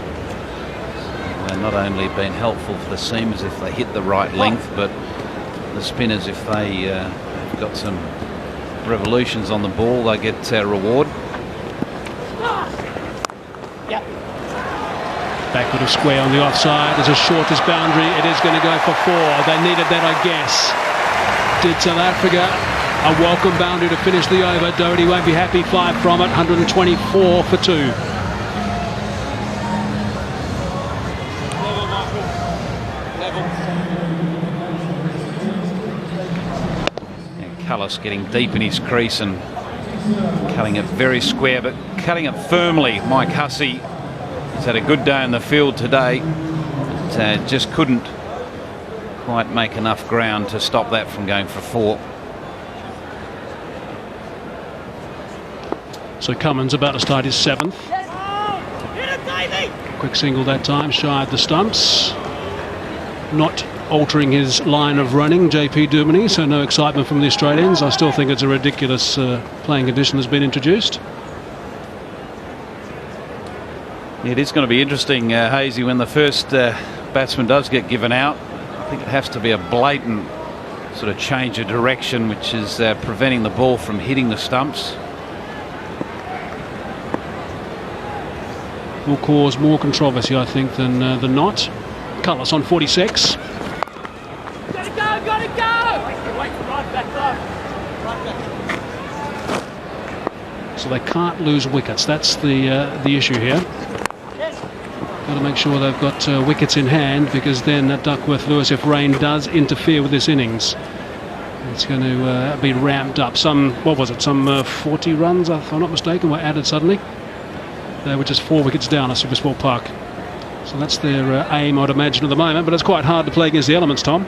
Not only been helpful for the seamers if they hit the right length, but the spinners, if they have got some revolutions on the ball, they get a reward. Backward of square on the offside. As a shortest boundary, it is going to go for 4. They needed that, I guess. Did South Africa. A welcome boundary to finish the over. Doherty won't be happy. 5 from it. 124 for 2. Kallis getting deep in his crease and cutting it very square, but cutting it firmly. Mike Hussey has had a good day in the field today, but just couldn't quite make enough ground to stop that from going for 4. So Cummins about to start his 7th. Quick single that time, shy of the stumps. Not altering his line of running, JP Duminy, so no excitement from the Australians. I still think it's a ridiculous playing condition that's been introduced. It is going to be interesting, Hazy, when the first batsman does get given out. I think it has to be a blatant sort of change of direction, which is preventing the ball from hitting the stumps. Will cause more controversy, I think, than not. Kallis on 46. So they can't lose wickets. That's the issue here. Got to make sure they've got wickets in hand, because then at Duckworth-Lewis, if rain does interfere with this innings, it's going to be ramped up. Some 40 runs, if I'm not mistaken, were added suddenly. They were just 4 wickets down at Supersport Park. So that's their aim, I'd imagine, at the moment. But it's quite hard to play against the elements, Tom.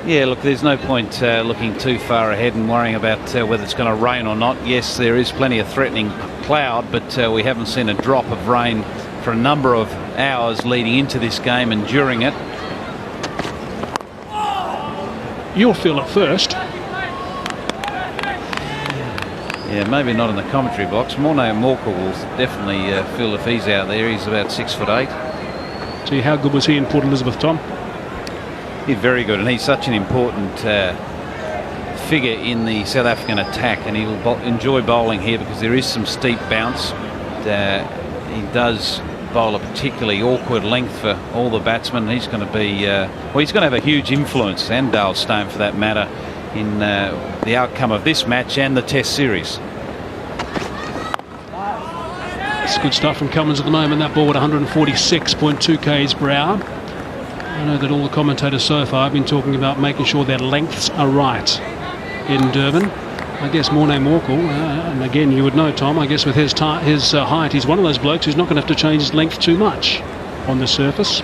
Yeah, look, there's no point looking too far ahead and worrying about whether it's going to rain or not. Yes, there is plenty of threatening cloud, but we haven't seen a drop of rain for a number of hours leading into this game and during it. You'll feel it first. Yeah, maybe not in the commentary box. Morné Morkel will definitely feel if he's out there. He's about 6'8". See, how good was he in Port Elizabeth, Tom? He's very good, and he's such an important figure in the South African attack, and he'll enjoy bowling here because there is some steep bounce. He does bowl a particularly awkward length for all the batsmen. He's going to be, well, he's going to have a huge influence, and Dale Stone for that matter, in the outcome of this match and the Test series. It's good stuff from Cummins at the moment. That ball at 146.2 k's per hour. I know that all the commentators so far have been talking about making sure their lengths are right in Durban. I guess Morné Morkel, and again you would know, Tom, I guess with his height, he's one of those blokes who's not going to have to change his length too much on the surface.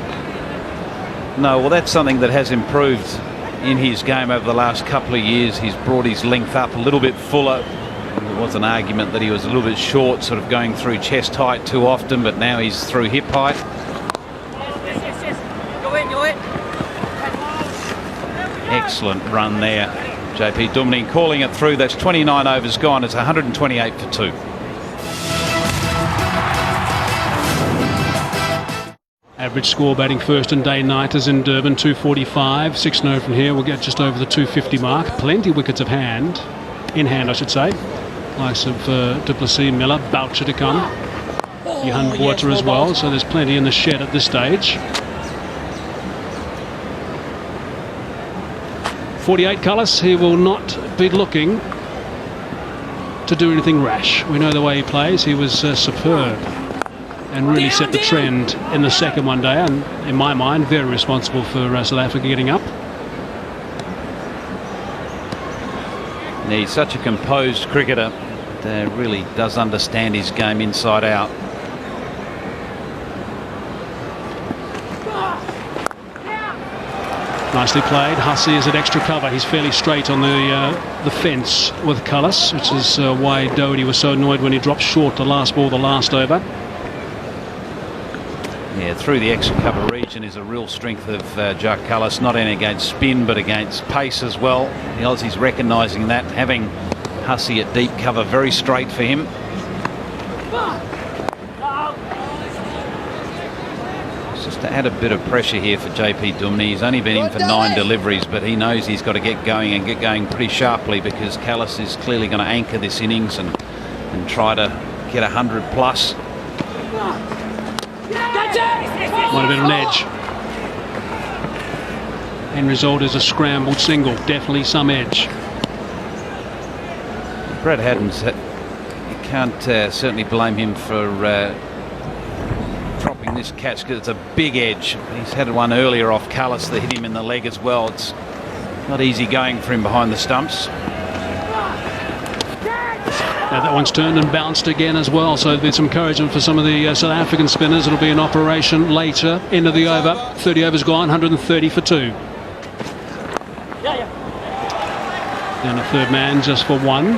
No, well, that's something that has improved in his game over the last couple of years. He's brought his length up a little bit fuller. There was an argument that he was a little bit short, sort of going through chest height too often, but now he's through hip height. Excellent run there. JP Duminy calling it through. That's 29 overs gone. It's 128 for 2. Average score batting first and day nighters in Durban, 245. 6-0 from here. We'll get just over the 250 mark. Plenty wickets in hand, I should say. Likes of Du Plessis, Miller, Boucher to come. Johan Porter as well. So there's plenty in the shed at this stage. 48 Kallis. He will not be looking to do anything rash. We know the way he plays. He was superb and really set the trend in the second one day, and in my mind very responsible for South Africa getting up. And he's such a composed cricketer that really does understand his game inside out. Nicely played. Hussey is at extra cover. He's fairly straight on the fence with Kallis, which is why Doherty was so annoyed when he dropped short the last ball, the last over. Yeah, through the extra cover region is a real strength of Jacques Kallis, not only against spin but against pace as well. The Aussies recognising that, having Hussey at deep cover very straight for him. Just to add a bit of pressure here for JP Duminy. He's only been in for 9 deliveries, but he knows he's got to get going and get going pretty sharply, because Kallis is clearly going to anchor this innings and try to get 100 plus. Might have been an edge. End result is a scrambled single. Definitely some edge. Brad Haddon's, you can't certainly blame him for dropping this catch, because it's a big edge. He's had one earlier off Kallis that hit him in the leg as well. It's Not easy going for him behind the stumps. Now that one's turned and bounced again as well, so there's some encouragement for some of the South African spinners. It'll be an operation later into the over. 30 overs gone, 130 for 2. And a third man just for 1.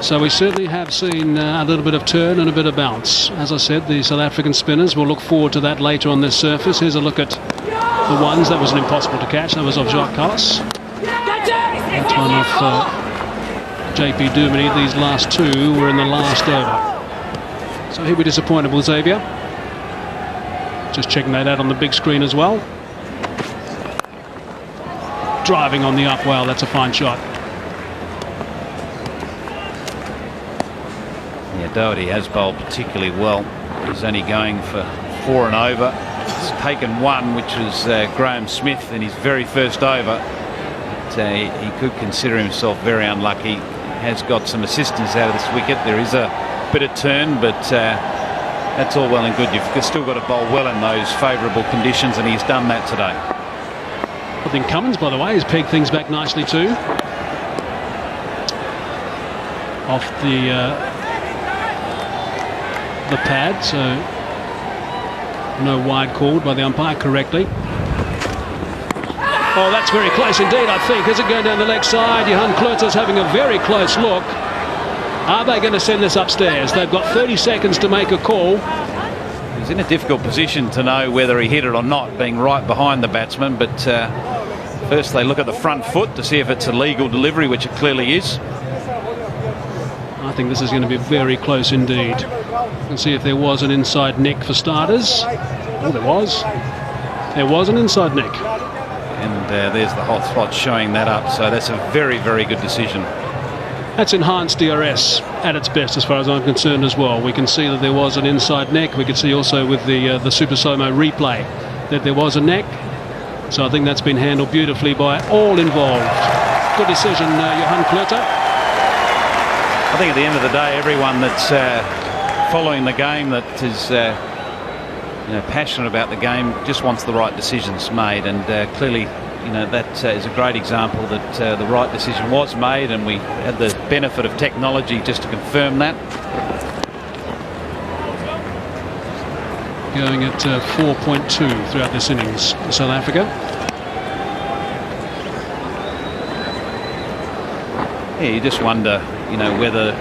So we certainly have seen a little bit of turn and a bit of bounce. As I said, the South African spinners will look forward to that later on this surface. Here's a look at the ones. That was an impossible to catch. That was off Jacques Kallis. That's one off JP Duminy. These last 2 were in the last over. So he'll be disappointed with Xavier. Just checking that out on the big screen as well. Driving on the up. Wow, that's a fine shot. Yeah, Doherty has bowled particularly well. He's only going for 4 and over. He's taken 1, which was Graham Smith in his very first over. But, he could consider himself very unlucky. Has got some assistance out of this wicket. There is a bit of turn, but that's all well and good. You've still got to bowl well in those favourable conditions, and he's done that today. I think Cummins, by the way, has pegged things back nicely too. Off the pad, so no wide called by the umpire correctly. Oh, that's very close indeed, I think. Is it going down the leg side? Johan Kluter's having a very close look. Are they going to send this upstairs? They've got 30 seconds to make a call. He's in a difficult position to know whether he hit it or not, being right behind the batsman. But first they look at the front foot to see if it's a legal delivery, which it clearly is. I think this is going to be very close indeed. And see if there was an inside nick for starters. Oh, there was. There was an inside nick. And there's the hot spot showing that up. So that's a very, very good decision. That's enhanced DRS at its best as far as I'm concerned as well. We can see that there was an inside neck. We could see also with the Super Somo replay that there was a neck. So I think that's been handled beautifully by all involved. Good decision, Johan Kluter. I think at the end of the day, everyone that's following the game, that is passionate about the game, just wants the right decisions made. And clearly, that is a great example that the right decision was made, and we had the benefit of technology just to confirm that. Going at 4.2 throughout this innings for South Africa. Yeah, you just wonder, whether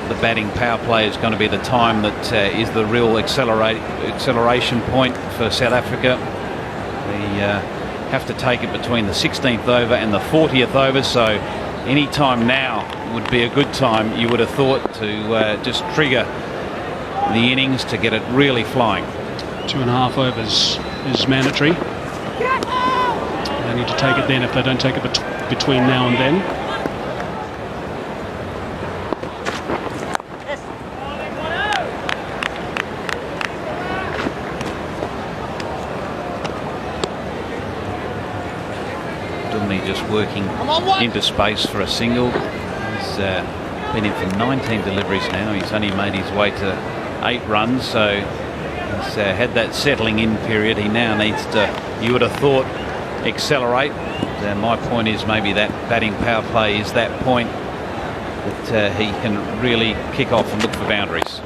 the batting power play is going to be the time that is the real acceleration point for South Africa. They have to take it between the 16th over and the 40th over, so any time now would be a good time, you would have thought, to just trigger the innings to get it really flying. 2.5 overs is mandatory. They need to take it then if they don't take it between now and then. Duminy just working into space for a single. He's been in for 19 deliveries now. He's only made his way to 8 runs, so he's had that settling in period. He now needs to, you would have thought, accelerate. My point is maybe that batting power play is that point that he can really kick off and look for boundaries.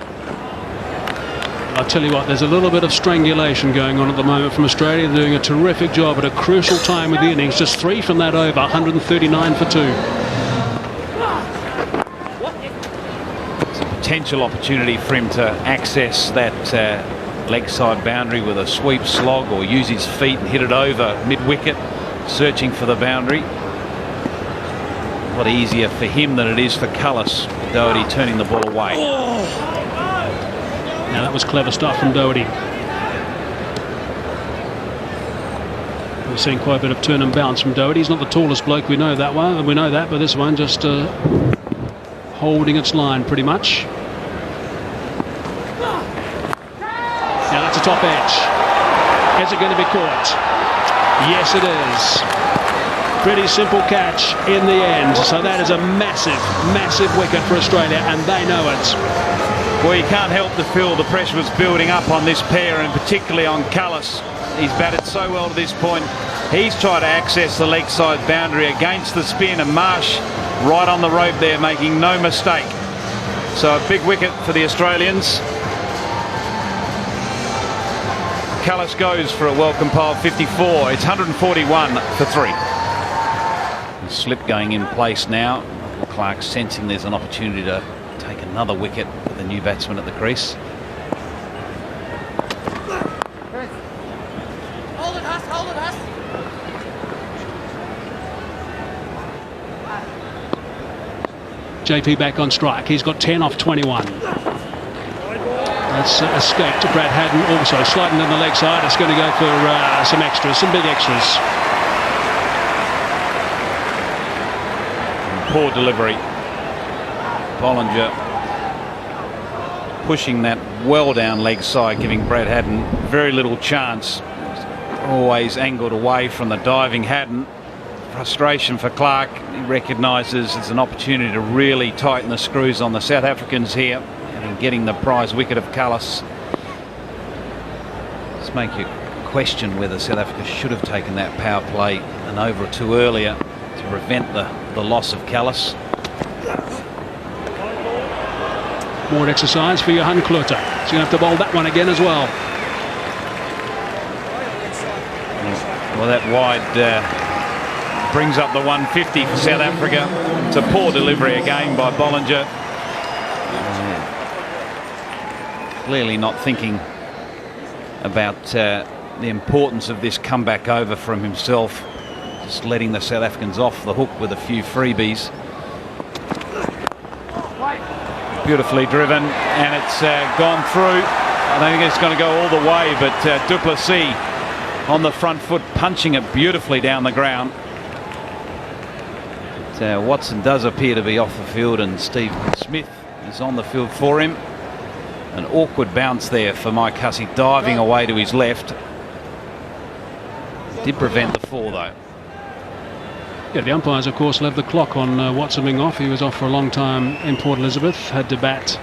I'll tell you what, there's a little bit of strangulation going on at the moment from Australia. They're doing a terrific job at a crucial time with the innings. Just 3 from that over, 139 for 2. It's a potential opportunity for him to access that leg side boundary with a sweep slog, or use his feet and hit it over mid-wicket, searching for the boundary. A lot easier for him than it is for Kallis. Doherty turning the ball away. Now that was clever stuff from Doherty. We're seeing quite a bit of turn and bounce from Doherty. He's not the tallest bloke, we know that one. We know that, but this one just holding its line pretty much. Now that's a top edge. Is it going to be caught? Yes, it is. Pretty simple catch in the end. So that is a massive, massive wicket for Australia, and they know it. Well, you can't help to feel the pressure was building up on this pair, and particularly on Kallis. He's batted so well to this point. He's tried to access the leg side boundary against the spin, and Marsh right on the rope there, making no mistake. So a big wicket for the Australians. Kallis goes for a well-compiled 54. It's 141 for 3. The slip going in place now. Clark sensing there's an opportunity to take another wicket with the new batsman at the crease. Hold it, Huss, hold it, Huss. JP back on strike. He's got 10 off 21. That's escaped. Brad Haddon also sliding in the leg side. It's going to go for some extras, some big extras. Poor delivery. Bollinger pushing that well down leg side, giving Brad Haddon very little chance. Always angled away from the diving Haddon. Frustration for Clark. He recognises it's an opportunity to really tighten the screws on the South Africans here, and getting the prize wicket of Kallis. Just make you question whether South Africa should have taken that power play an over or two earlier to prevent the loss of Kallis. More exercise for Johan Kluter. He's going to have to bowl that one again as well. Well, that wide brings up the 150 for South Africa. It's a poor delivery again by Bollinger. Clearly not thinking about the importance of this comeback over from himself. Just letting the South Africans off the hook with a few freebies. Beautifully driven, and it's gone through. I don't think it's going to go all the way, but du Plessis on the front foot, punching it beautifully down the ground. But, Watson does appear to be off the field, and Steve Smith is on the field for him. An awkward bounce there for Mike Hussey, diving away to his left. Did prevent the 4 though. Yeah, the umpires, of course, left the clock on Watson being off. He was off for a long time in Port Elizabeth. Had to bat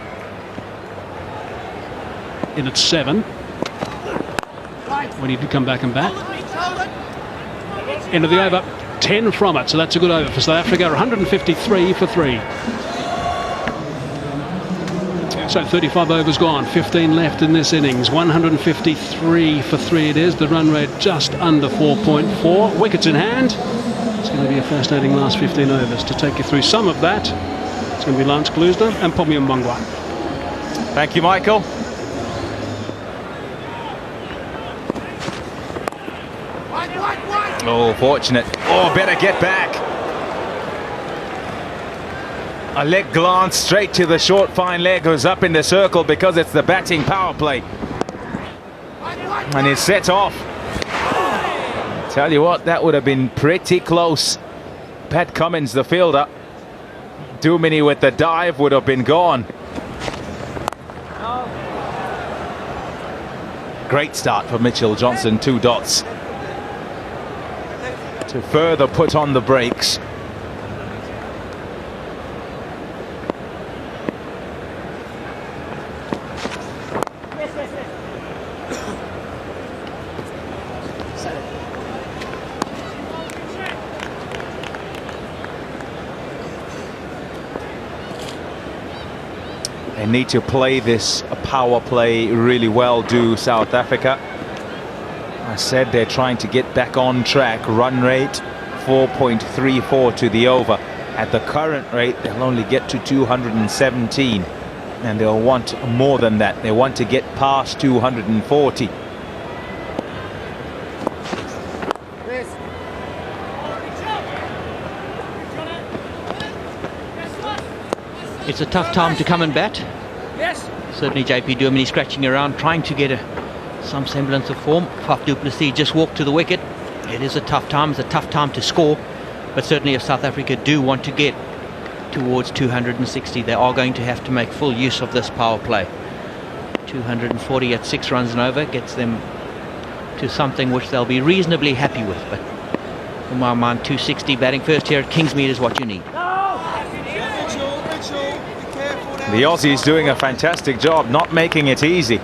in at 7 when he did come back and bat. End of the over, 10 from it. So that's a good over for South Africa. 153 for 3. So 35 overs gone, 15 left in this innings. 153 for 3 it is. The run rate just under 4.4. Wickets in hand. It's going to be a fascinating last 15 overs. To take you through some of that, it's going to be Lance Glusner and Pommy Mbangwa. Thank you, Michael. Oh, fortunate. Oh, better get back. A leg glance straight to the short fine leg, who's up in the circle because it's the batting power play. And he's set off. Tell you what, that would have been pretty close. Pat Cummins, the fielder. Duminy with the dive would have been gone. Great start for Mitchell Johnson, 2 dots. To further put on the brakes. They need to play this power play really well, do South Africa. I said they're trying to get back on track. Run rate 4.34 to the over. At the current rate, they'll only get to 217, and they'll want more than that. They want to get past 240. It's a tough time to come and bat. Yes. Certainly JP Duminy scratching around, trying to get some semblance of form. Faf du Plessis just walked to the wicket. It is a tough time. It's a tough time to score. But certainly if South Africa do want to get towards 260, they are going to have to make full use of this power play. 240 at 6 runs and over gets them to something which they'll be reasonably happy with. But in my mind, 260 batting first here at Kingsmead is what you need. The Aussies doing a fantastic job, not making it easy.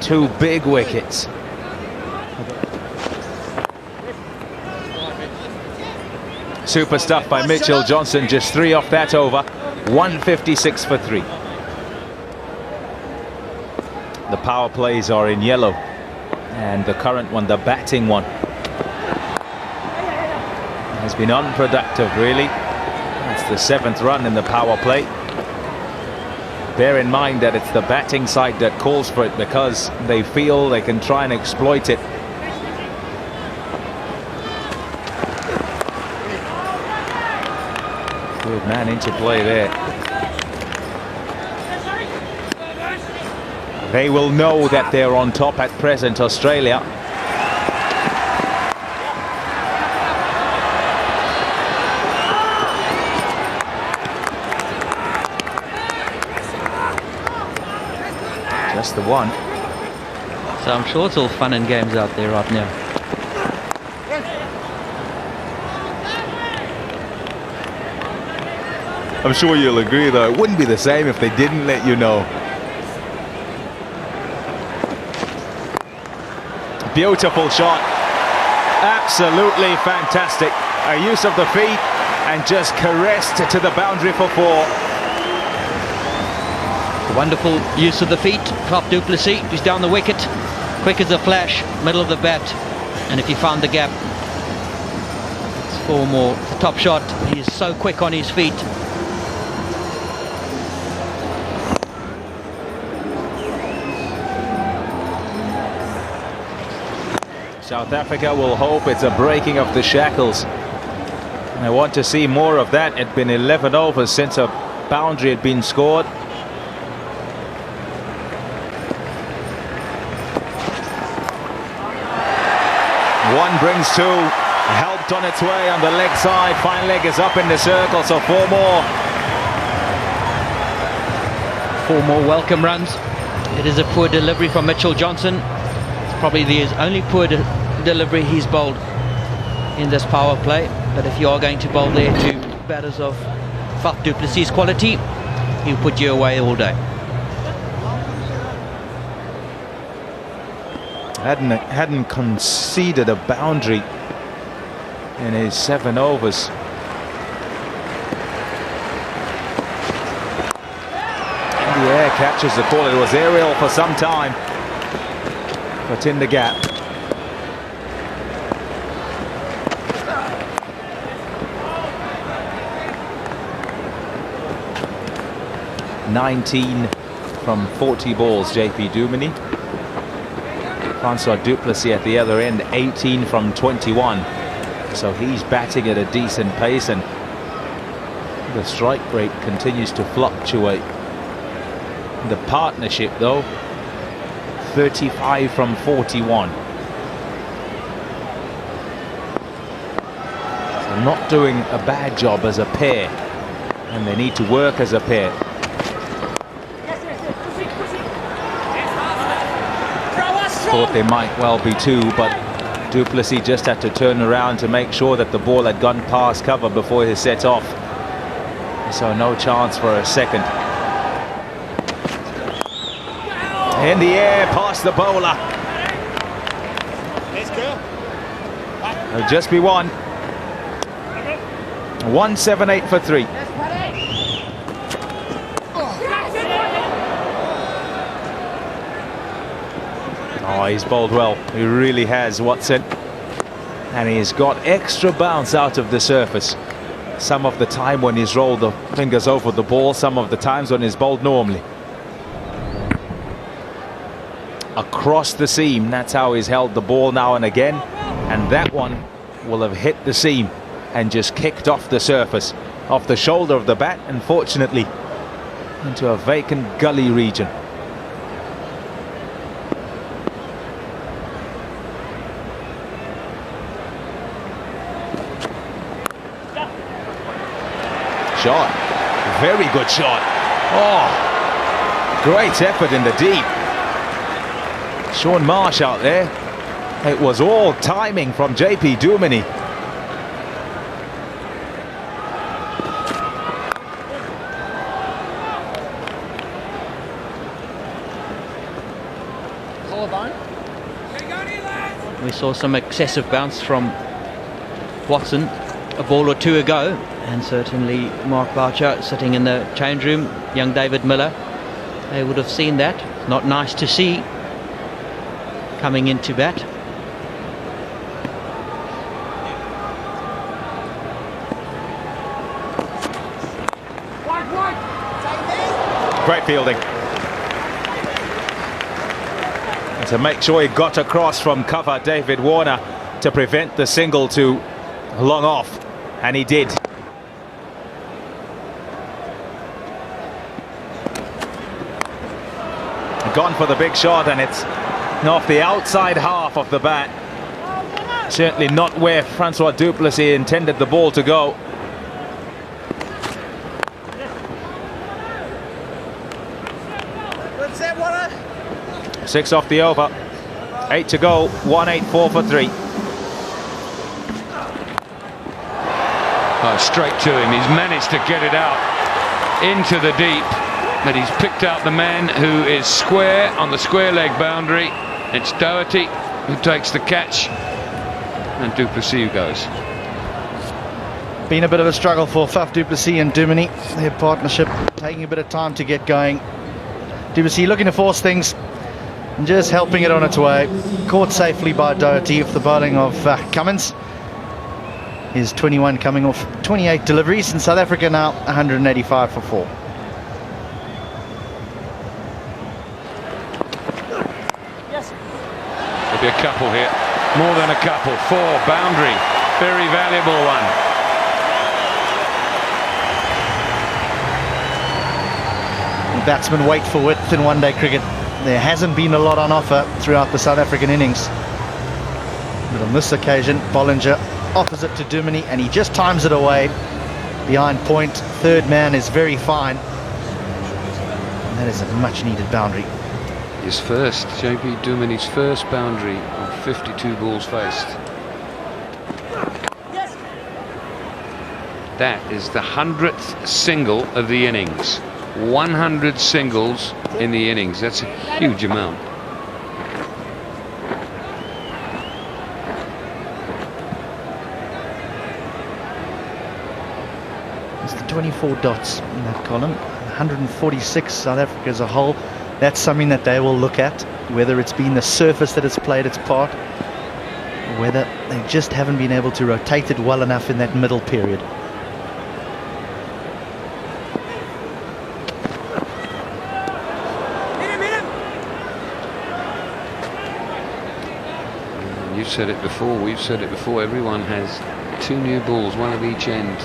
2 big wickets. Super stuff by Mitchell Johnson, just 3 off that over. 156 for 3. The power plays are in yellow, and the current one, the batting one, has been unproductive really. It's the 7th run in the power play. Bear in mind that it's the batting side that calls for it because they feel they can try and exploit it. Good man into play there. They will know that they're on top at present, Australia. Just the one. So I'm sure it's all fun and games out there right now. I'm sure you'll agree though, it wouldn't be the same if they didn't let you know. Beautiful shot. Absolutely fantastic. A use of the feet and just caressed to the boundary for 4. Wonderful use of the feet. Faf du Plessis, who's down the wicket. Quick as a flash, middle of the bat. And if you found the gap, it's 4 more. The top shot. He's so quick on his feet. South Africa will hope it's a breaking of the shackles. I want to see more of that. It's been 11 overs since a boundary had been scored. One brings 2, helped on its way on the leg side. Fine leg is up in the circle, so 4 more. 4 more welcome runs. It is a poor delivery from Mitchell Johnson. It's probably the only poor delivery he's bowled in this power play. But if you are going to bowl there to batters of Faf du Plessis' quality, he'll put you away all day. Hadn't conceded a boundary in his 7 overs. In the air, catches the ball. It was aerial for some time, but in the gap. (19 from 40 balls, JP Duminy. Francois du Plessis at the other end, 18 from 21. So he's batting at a decent pace, and the strike rate continues to fluctuate. The partnership, though, 35 from 41. So not doing a bad job as a pair, and they need to work as a pair. Thought they might well be 2, but du Plessis just had to turn around to make sure that the ball had gone past cover before he set off. So no chance for a second. In the air, past the bowler. It'll just be 1. 178 for 3. Oh, he's bowled well. He really has, Watson. And he's got extra bounce out of the surface. Some of the time when he's rolled the fingers over the ball, some of the times when he's bowled normally. Across the seam, that's how he's held the ball now and again. And that one will have hit the seam and just kicked off the surface, off the shoulder of the bat, unfortunately, into a vacant gully region. Shot, very good shot. Oh, great effort in the deep. Sean Marsh out there. It was all timing from JP Duminy. We saw some excessive bounce from Watson a ball or two ago, and certainly Mark Boucher sitting in the change room, young David Miller, they would have seen that. Not nice to see coming into bat. Great fielding. And to make sure he got across from cover, David Warner, to prevent the single to long off, and he did. Gone for the big shot, and it's off the outside half of the bat. Certainly not where Francois du Plessis intended the ball to go. Six off the over, 8 to go, 184 for 3. Oh, straight to him. He's managed to get it out into the deep, but he's picked out the man who is square on the square leg boundary. It's Doherty who takes the catch, and du Plessis goes. Been a bit of a struggle for Faf du Plessis and Duminy. Their partnership taking a bit of time to get going. Du Plessis looking to force things, and just helping it on its way. Caught safely by Doherty off the bowling of Cummins. His 21 coming off 28 deliveries, and South Africa now 185 for 4. There'll be a couple here, more than a couple. 4, boundary, very valuable one. Batsmen wait for width in one-day cricket. There hasn't been a lot on offer throughout the South African innings, but on this occasion Bollinger offers it to Duminy, and he just times it away behind point. Third man is very fine, and that is a much needed boundary. His first, JP Duminy's first boundary on 52 balls faced. That is the 100th single of the innings. 100 singles in the innings. That's a huge amount. It's the 24 dots in that column. 146 South Africa as a whole. That's something that they will look at, whether it's been the surface that has played its part, or whether they just haven't been able to rotate it well enough in that middle period. You've said it before, we've said it before, everyone has 2 new balls, one of each end.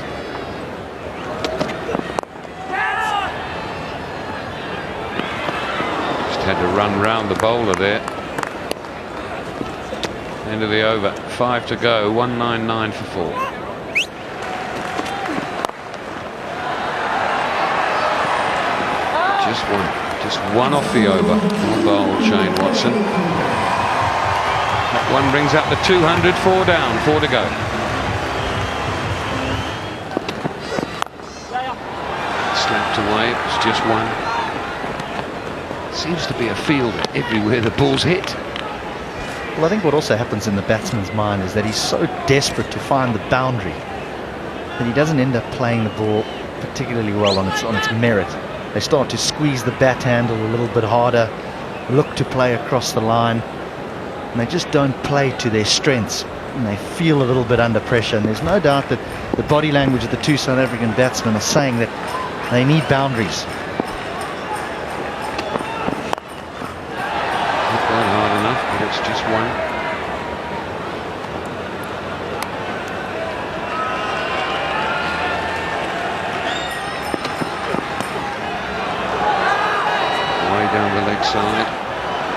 Just had to run round the bowler there. End of the over, 5 to go, 199 for 4. Just one off the over. Well bowled, Shane Watson. That one brings up the 200, 4 down, 4 to go. Slapped away, it's just one. Seems to be a fielder everywhere the ball's hit. Well, I think what also happens in the batsman's mind is that he's so desperate to find the boundary that he doesn't end up playing the ball particularly well on its merit. They start to squeeze the bat handle a little bit harder, look to play across the line, and they just don't play to their strengths, and they feel a little bit under pressure. And there's no doubt that the body language of the 2 South African batsmen are saying that they need boundaries. Not going hard enough, but it's just one. Way down the leg side,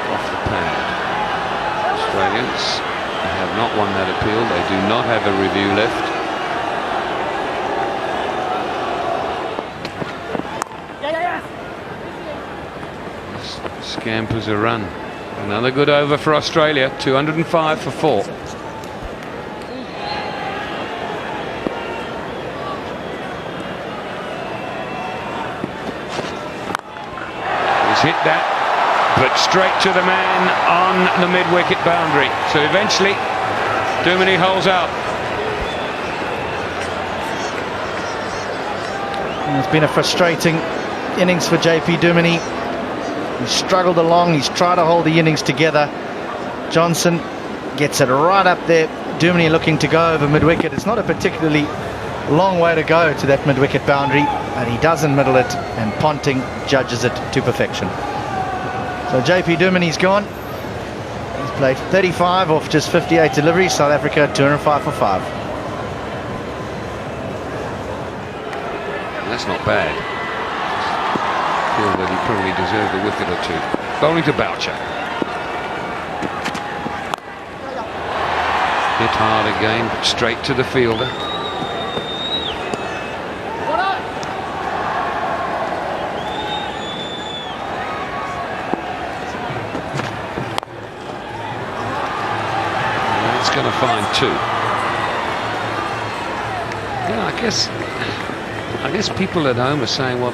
off the pad. Australians have not won that appeal. They do not have a review left. Scampers a run. Another good over for Australia. 205 for 4. He's hit that but straight to the man on the mid-wicket boundary. So eventually, Duminy holds out. It's been a frustrating innings for JP Duminy. He's struggled along, he's tried to hold the innings together. Johnson gets it right up there. Duminy looking to go over mid-wicket. It's not a particularly long way to go to that mid-wicket boundary, and he doesn't middle it, and Ponting judges it to perfection. So JP Duminy's gone. He's played 35 off just 58 deliveries. South Africa 205 for 5. That's not bad. Feel that he probably deserved a wicket or two. Bowling to Boucher. Hit hard again, but straight to the fielder. That's going to find 2. Yeah, I guess people at home are saying, well,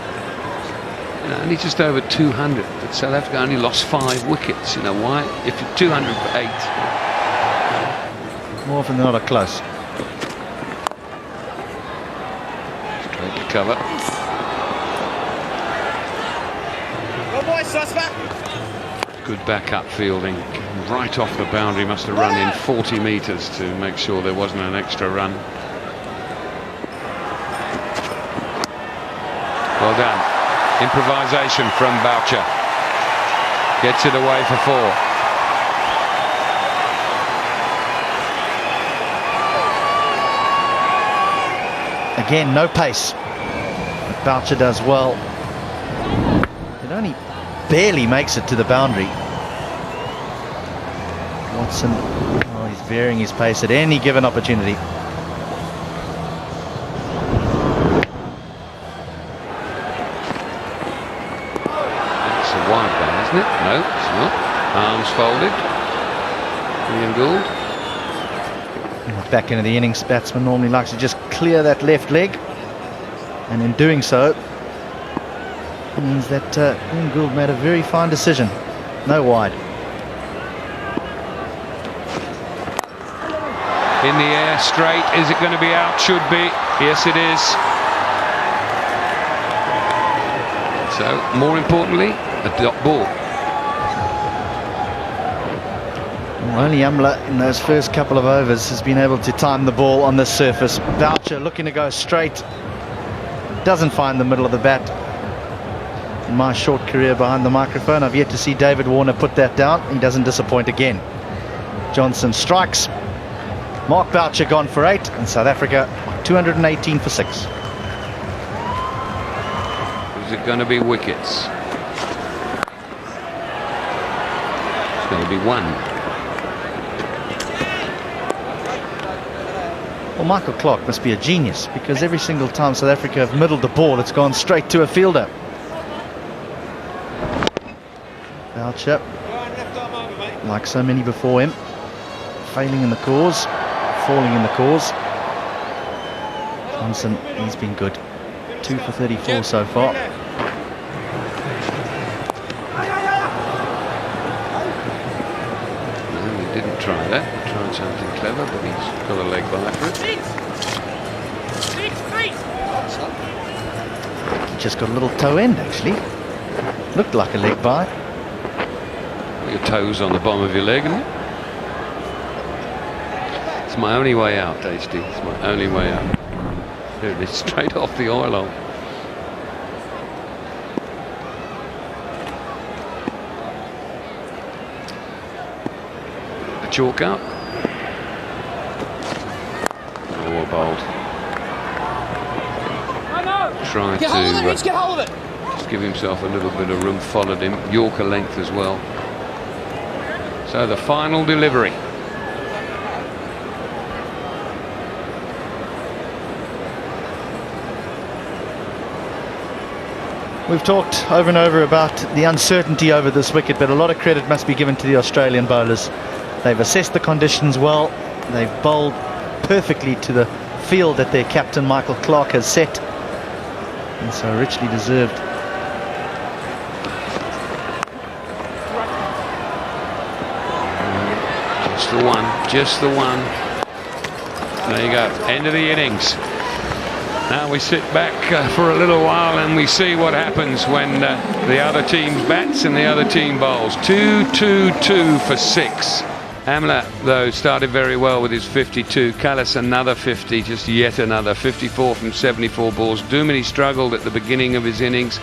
you know, only just over 200, but South Africa only lost 5 wickets. You know why? If you're 200 for 8. More often than not, are close. Straight to cover. Good backup fielding. Right off the boundary, must have run in 40 metres to make sure there wasn't an extra run. Well done. Improvisation from Boucher. Gets it away for 4. Again, no pace. But Boucher does well. It only barely makes it to the boundary. Watson, oh, he's varying his pace at any given opportunity. It's a wide one, isn't it? No, it's not. Arms folded. William Gould. Back into the innings, batsman normally likes to just clear that left leg, and in doing so, it means that William Gould made a very fine decision. No wide. In the air, straight. Is it going to be out? Should be. Yes, it is. So, more importantly, a dot ball. Well, only Amla in those first couple of overs has been able to time the ball on this surface. Boucher looking to go straight. Doesn't find the middle of the bat. In my short career behind the microphone, I've yet to see David Warner put that down. He doesn't disappoint again. Johnson strikes. Mark Boucher gone for 8, and South Africa 218 for 6. Is it going to be wickets? It's going to be 1. Well, Michael Clarke must be a genius, because every single time South Africa have middled the ball, it's gone straight to a fielder. Boucher, like so many before him, failing in the cause, falling in the cause. Johnson, he's been good. 2 for 34 so far. No, he didn't try that. He tried something clever, but he's got a leg by for it. Just got a little toe end, actually. Looked like a leg by. Your toes on the bottom of your leg, isn't it? It's my only way out, Tasty. It's my only way out. There it is, straight off the oil hole. A chalk out. Oh, well bowled. Trying to Get hold of it. just give himself a little bit of room. Followed him. Yorker length as well. So the final delivery. We've talked over and over about the uncertainty over this wicket, but a lot of credit must be given to the Australian bowlers. They've assessed the conditions well. They've bowled perfectly to the field that their captain Michael Clarke has set, and so richly deserved. The one, just the one. There you go, end of the innings. Now we sit back for a little while and we see what happens when the other team bats and the other team bowls. 2-2-2 for 6. Amla, though, started very well with his 52. Kallis another 50, just yet another 54 from 74 balls. Duminy struggled at the beginning of his innings,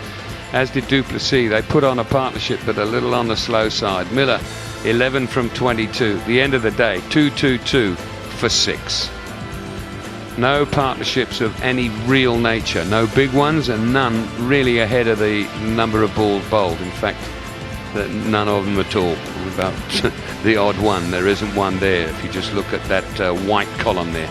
as did Duplessis. They put on a partnership, but a little on the slow side. Miller, 11 from 22. The end of the day, 2-2-2 for 6. No partnerships of any real nature. No big ones and none really ahead of the number of balls bowled. In fact, none of them at all. About the odd one. There isn't one there if you just look at that white column there.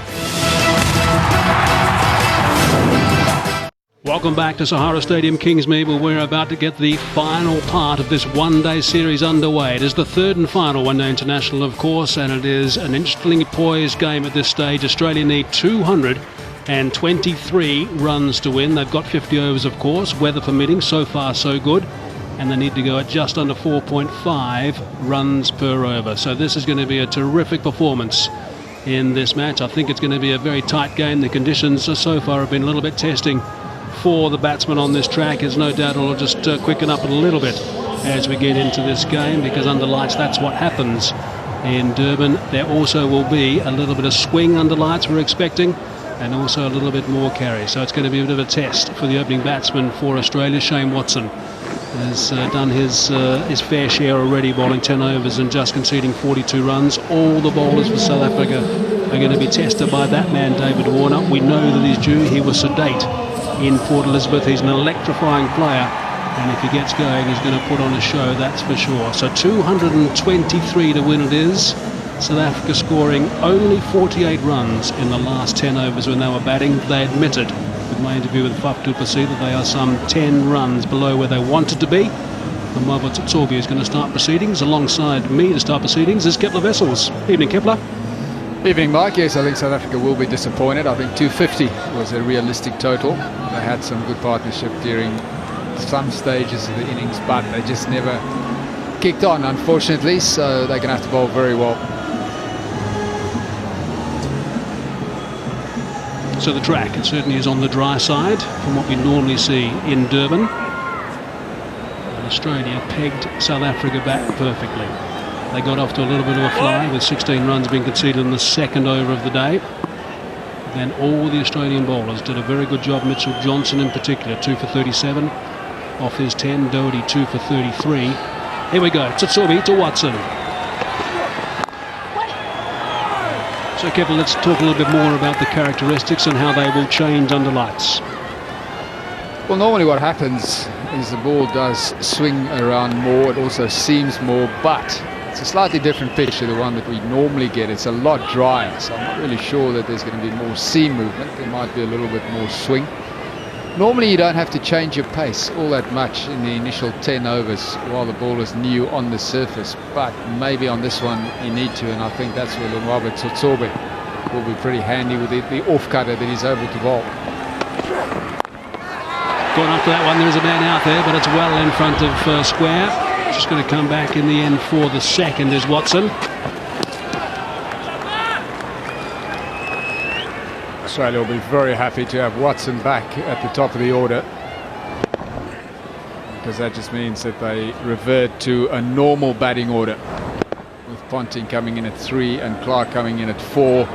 Welcome back to Sahara Stadium, Kingsmead, where we're about to get the final part of this one-day series underway. It is the third and final one-day international, of course, and it is an interestingly poised game at this stage. Australia need 223 runs to win. They've got 50 overs, of course, weather permitting. So far, so good. And they need to go at just under 4.5 runs per over. So this is going to be a terrific performance in this match. I think it's going to be a very tight game. The conditions so far have been a little bit testing for the batsmen on this track. There's no doubt it'll just quicken up a little bit as we get into this game, because under lights that's what happens in Durban. There also will be a little bit of swing under lights we're expecting, and also a little bit more carry. So it's going to be a bit of a test for the opening batsman for Australia. Shane Watson has done his fair share already, bowling 10 overs and just conceding 42 runs. All the bowlers for South Africa are going to be tested by that man, David Warner. We know that he's due. He was sedate in Port Elizabeth. He's an electrifying player, and if he gets going, he's going to put on a show, that's for sure. So 223 to win it is. South Africa scoring only 48 runs in the last 10 overs when they were batting. They admitted with my interview with Faf Duplessis that they are some 10 runs below where they wanted to be. And Mavo Tsorbi is going to start proceedings. Alongside me to start proceedings is Kepler Wessels. Evening, Kepler. Evening, Mike. Yes, I think South Africa will be disappointed. I think 250 was a realistic total. They had some good partnership during some stages of the innings, but they just never kicked on, unfortunately, so they're going to have to bowl very well. So the track, it certainly is on the dry side from what we normally see in Durban. And Australia pegged South Africa back perfectly. They got off to a little bit of a fly with 16 runs being conceded in the second over of the day. Then all the Australian bowlers did a very good job. Mitchell Johnson in particular, 2 for 37 off his 10. Doherty 2 for 33. Here we go, Tsorbi to Watson. So Kevin, let's talk a little bit more about the characteristics and how they will change under lights. Well, normally what happens is the ball does swing around more. It also seems more, but it's a slightly different pitch to the one that we normally get. It's a lot drier, so I'm not really sure that there's going to be more seam movement. There might be a little bit more swing. Normally you don't have to change your pace all that much in the initial 10 overs while the ball is new on the surface, but maybe on this one you need to, and I think that's where Lumwaba Tsorbi will be pretty handy with the off-cutter that he's able to bowl. Going after that one, there's a man out there, but it's well in front of square. Just going to come back in the end for the second is Watson. Australia will be very happy to have Watson back at the top of the order, because that just means that they revert to a normal batting order, with Ponting coming in at 3 and Clark coming in at 4,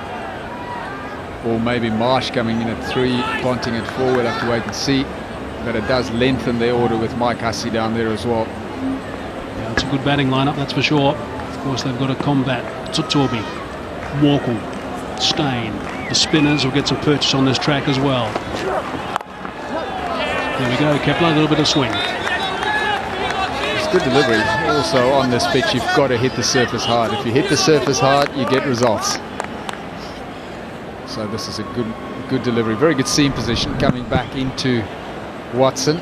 or maybe Marsh coming in at 3, Ponting at 4. We'll have to wait and see, but it does lengthen their order with Mike Hussey down there as well. Yeah, it's a good batting lineup, that's for sure. Of course, they've got to combat Tsorbi, Walkle, Steyn. The spinners will get some purchase on this track as well. There we go, Kepler, a little bit of swing. It's good delivery. Also on this pitch, you've got to hit the surface hard. If you hit the surface hard, you get results. So this is a good delivery. Very good seam position coming back into Watson.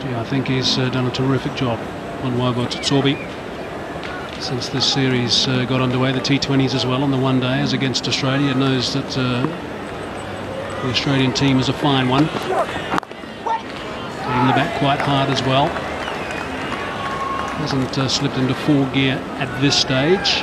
Gee, I think he's done a terrific job on Mavo Tsorbi since this series got underway. The T20s as well on the one day as against Australia. It knows that the Australian team is a fine one. Hitting the bat quite hard as well. Hasn't slipped into 4 gear at this stage.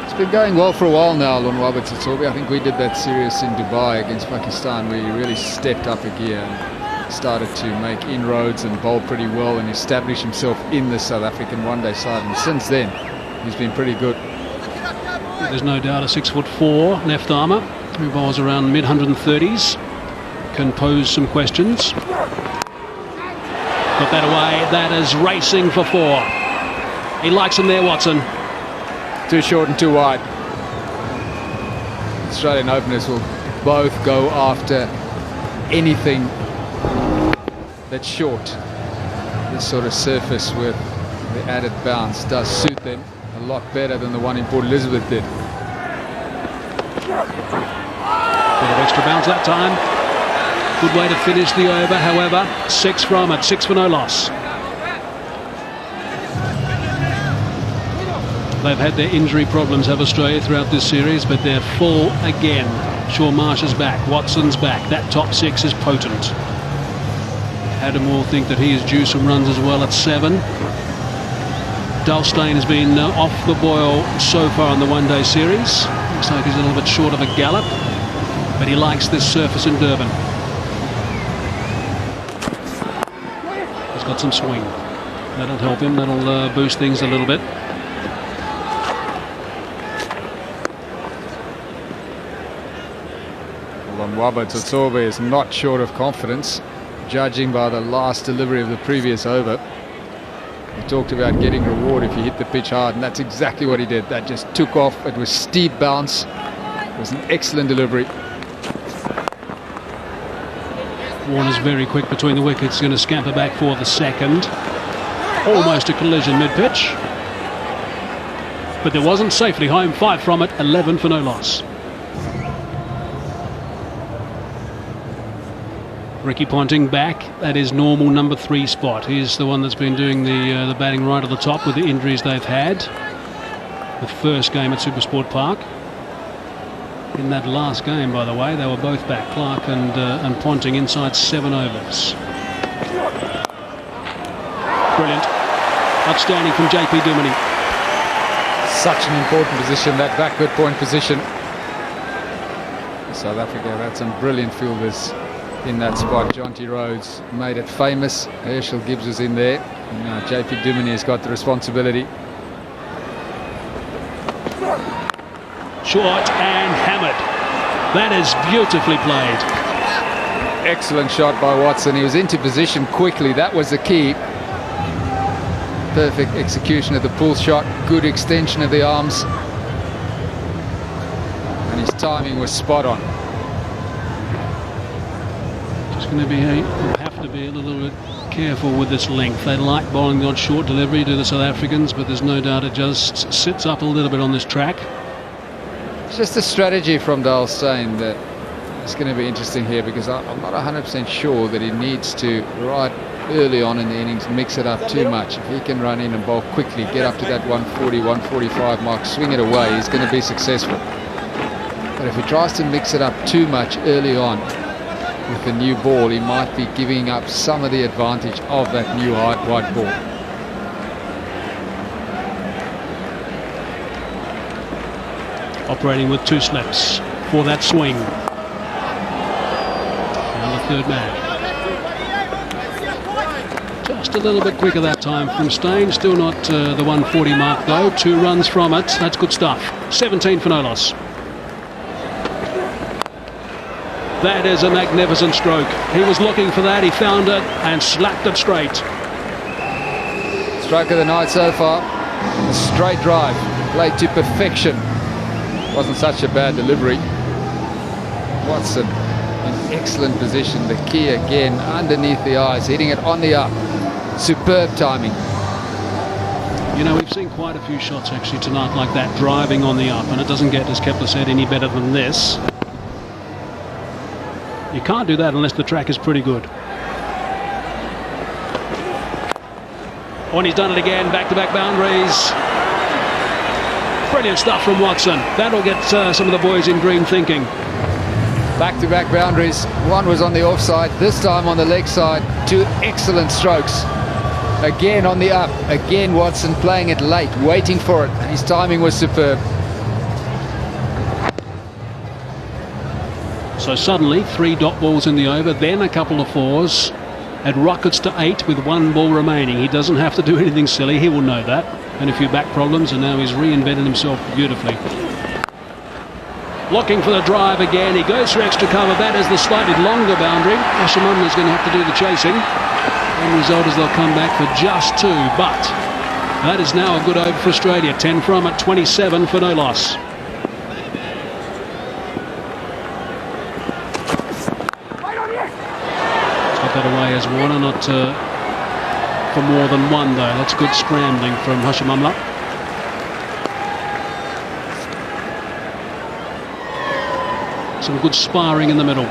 It's been going well for a while now, Lonwaba Tsotsobe. I think we did that series in Dubai against Pakistan where he really stepped up a gear and started to make inroads and bowl pretty well and establish himself in the South African one-day side. And since then, he's been pretty good. There's no doubt a 6'4" left armour who bowls around mid-130s can pose some questions. Put that away. That is racing for 4. He likes him there, Watson. Too short and too wide. Australian openers will both go after anything that's short. This sort of surface with the added bounce does suit them a lot better than the one in Port Elizabeth did. Bit of extra bounce that time. Good way to finish the over, however. 6 from it, 6 for no loss. They've had their injury problems, have Australia, throughout this series, but they're full again. Shaun Marsh is back, Watson's back. That top 6 is potent. Adam will think that he is due some runs as well at 7. Dulstein has been off the boil so far in the one-day series. Looks like he's a little bit short of a gallop, but he likes this surface in Durban. He's got some swing. That'll help him, that'll boost things a little bit. Lonwaba Tsotsobe is not short of confidence, judging by the last delivery of the previous over. He talked about getting reward if you hit the pitch hard, and that's exactly what he did. That just took off. It was steep bounce. It was an excellent delivery. Warner's very quick between the wickets, going to scamper back for the second. Almost a collision mid-pitch. But there wasn't. Safely home, 5 from it, 11 for no loss. Ricky Ponting back at his normal number 3 spot. He's the one that's been doing the batting right at the top with the injuries they've had. The first game at Supersport Park. In that last game, by the way, they were both back, Clark and Ponting, inside 7 overs. Brilliant. Outstanding from JP Duminy. Such an important position, that backward point position. South Africa have had some brilliant fielders in that spot. Jonty Rhodes made it famous. Herschel Gibbs was in there. And now JP Duminy has got the responsibility. Short and hammered. That is beautifully played. Excellent shot by Watson. He was into position quickly. That was the key. Perfect execution of the pull shot. Good extension of the arms. And his timing was spot on. Going to have to be a little bit careful with this length. They like bowling the odd short delivery to the South Africans, but there's no doubt it just sits up a little bit on this track. It's just a strategy from Dulstein that is going to be interesting here, because I'm not 100% sure that he needs to, right early on in the innings, mix it up too much. If he can run in and bowl quickly, get up to that 140, 145 mark, swing it away, he's going to be successful. But if he tries to mix it up too much early on with the new ball, he might be giving up some of the advantage of that new white ball. Operating with 2 slips for that swing. Now the third man. Just a little bit quicker that time from Steyn. Still not the 140 mark though. 2 runs from it. That's good stuff. 17 for no loss. That is a magnificent stroke. He was looking for that, he found it and slapped it straight. Stroke of the night so far. A straight drive, played to perfection. Wasn't such a bad delivery. Watson in excellent position. The key again underneath the eyes, hitting it on the up. Superb timing. You know, we've seen quite a few shots actually tonight like that, driving on the up, and it doesn't get, as Kepler said, any better than this. You can't do that unless the track is pretty good. Oh, and he's done it again, back-to-back boundaries. Brilliant stuff from Watson. That'll get some of the boys in green thinking. Back-to-back boundaries. One was on the offside, this time on the leg side. 2 excellent strokes. Again on the up. Again Watson playing it late, waiting for it. And his timing was superb. So suddenly 3 dot balls in the over, then a couple of 4s. It rockets to 8 with 1 ball remaining. He doesn't have to do anything silly, he will know that. And a few back problems, and now he's reinvented himself beautifully. Looking for the drive again, he goes for extra cover. That is the slightly longer boundary. Hashim is going to have to do the chasing. And the result is they'll come back for just 2, but that is now a good over for Australia. 10 from at 27 for no loss. That away as Warner, not for more than 1 though. That's good scrambling from Hashim Amla. Some good sparring in the middle.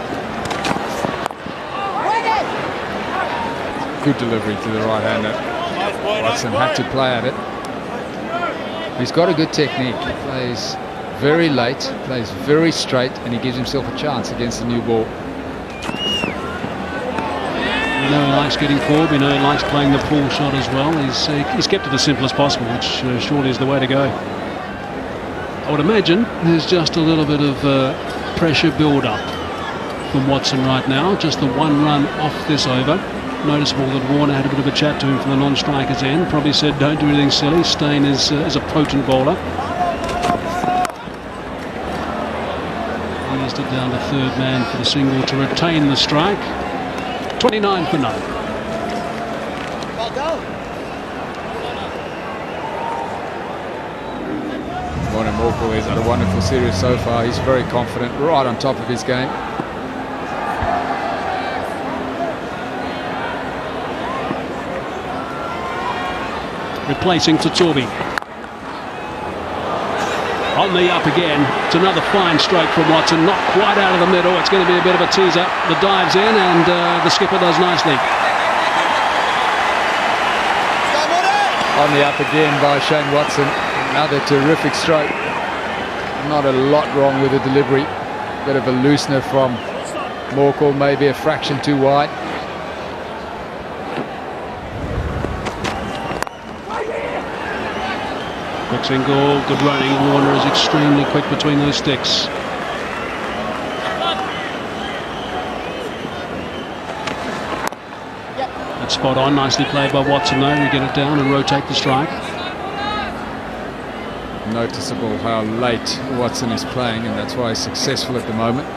Good delivery to the right-hander. Watson had to play at it. He's got a good technique. He plays very late, plays very straight, and he gives himself a chance against the new ball. We know he likes getting forward. We know he likes playing the pull shot as well. He's kept it as simple as possible, which surely is the way to go. I would imagine there's just a little bit of pressure build-up from Watson right now. Just the 1 run off this over. Noticeable that Warner had a bit of a chat to him from the non-striker's end. Probably said, don't do anything silly. Steyn is a potent bowler. He stood down to 3rd man for the single to retain the strike. 29 for none. Warner Morkel has had a wonderful series so far. He's very confident, right on top of his game. Replacing Tuturbi. On the up again. It's another fine stroke from Watson. Not quite out of the middle. It's going to be a bit of a teaser. The dive's in and the skipper does nicely. On the up again by Shane Watson. Another terrific stroke. Not a lot wrong with the delivery. Bit of a loosener from Morkel, maybe a fraction too wide. Quick single, good running. Warner is extremely quick between those sticks. That's spot on, nicely played by Watson though. We get it down and rotate the strike. Noticeable how late Watson is playing, and that's why he's successful at the moment.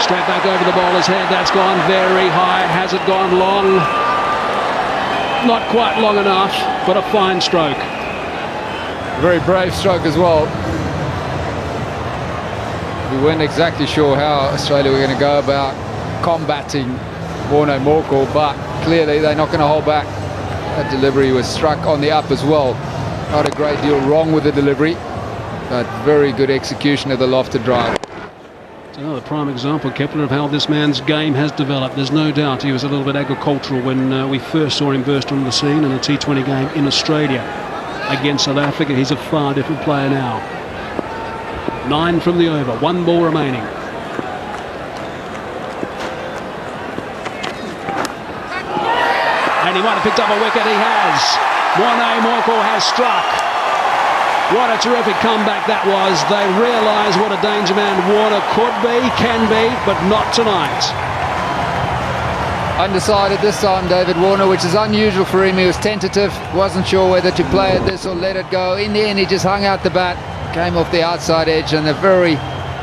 Straight back over the bowler's head. That's gone very high. Has it gone long? Not quite long enough, but a fine stroke. Very brave stroke as well. We weren't exactly sure how Australia were going to go about combating Warner Morkel, but clearly they're not going to hold back. That delivery was struck on the up as well. Not a great deal wrong with the delivery, but very good execution of the lofted drive. It's another prime example, Kepler, of how this man's game has developed. There's no doubt he was a little bit agricultural when we first saw him burst onto the scene in a T20 game in Australia against South Africa. He's a far different player now. 9 from the over, 1 ball remaining. And he might have picked up a wicket. He has. Warner Morkel has struck. What a terrific comeback that was. They realise what a danger man Warner could be, can be, but not tonight. Undecided this time, David Warner, which is unusual for him. He was tentative, wasn't sure whether to play at this or let it go. In the end, he just hung out the bat, came off the outside edge, and a very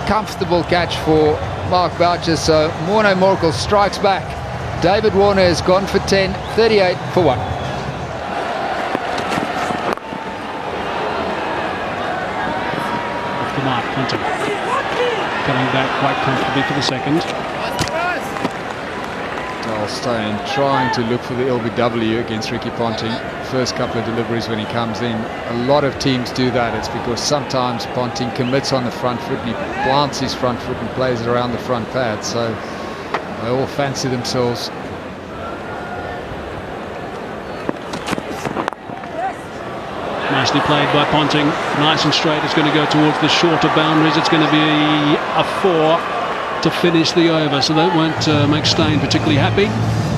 comfortable catch for Mark Boucher. So Warner Morkel strikes back. David Warner has gone for 10, 38 for 1. Off the mark, Ponting. Coming back quite comfortably for the second. Steyn trying to look for the LBW against Ricky Ponting. First couple of deliveries when he comes in. A lot of teams do that. It's because sometimes Ponting commits on the front foot and he plants his front foot and plays it around the front pad. So they all fancy themselves. Nicely played by Ponting. Nice and straight. It's going to go towards the shorter boundaries. It's going to be a 4 to finish the over. So that won't make Steyn particularly happy.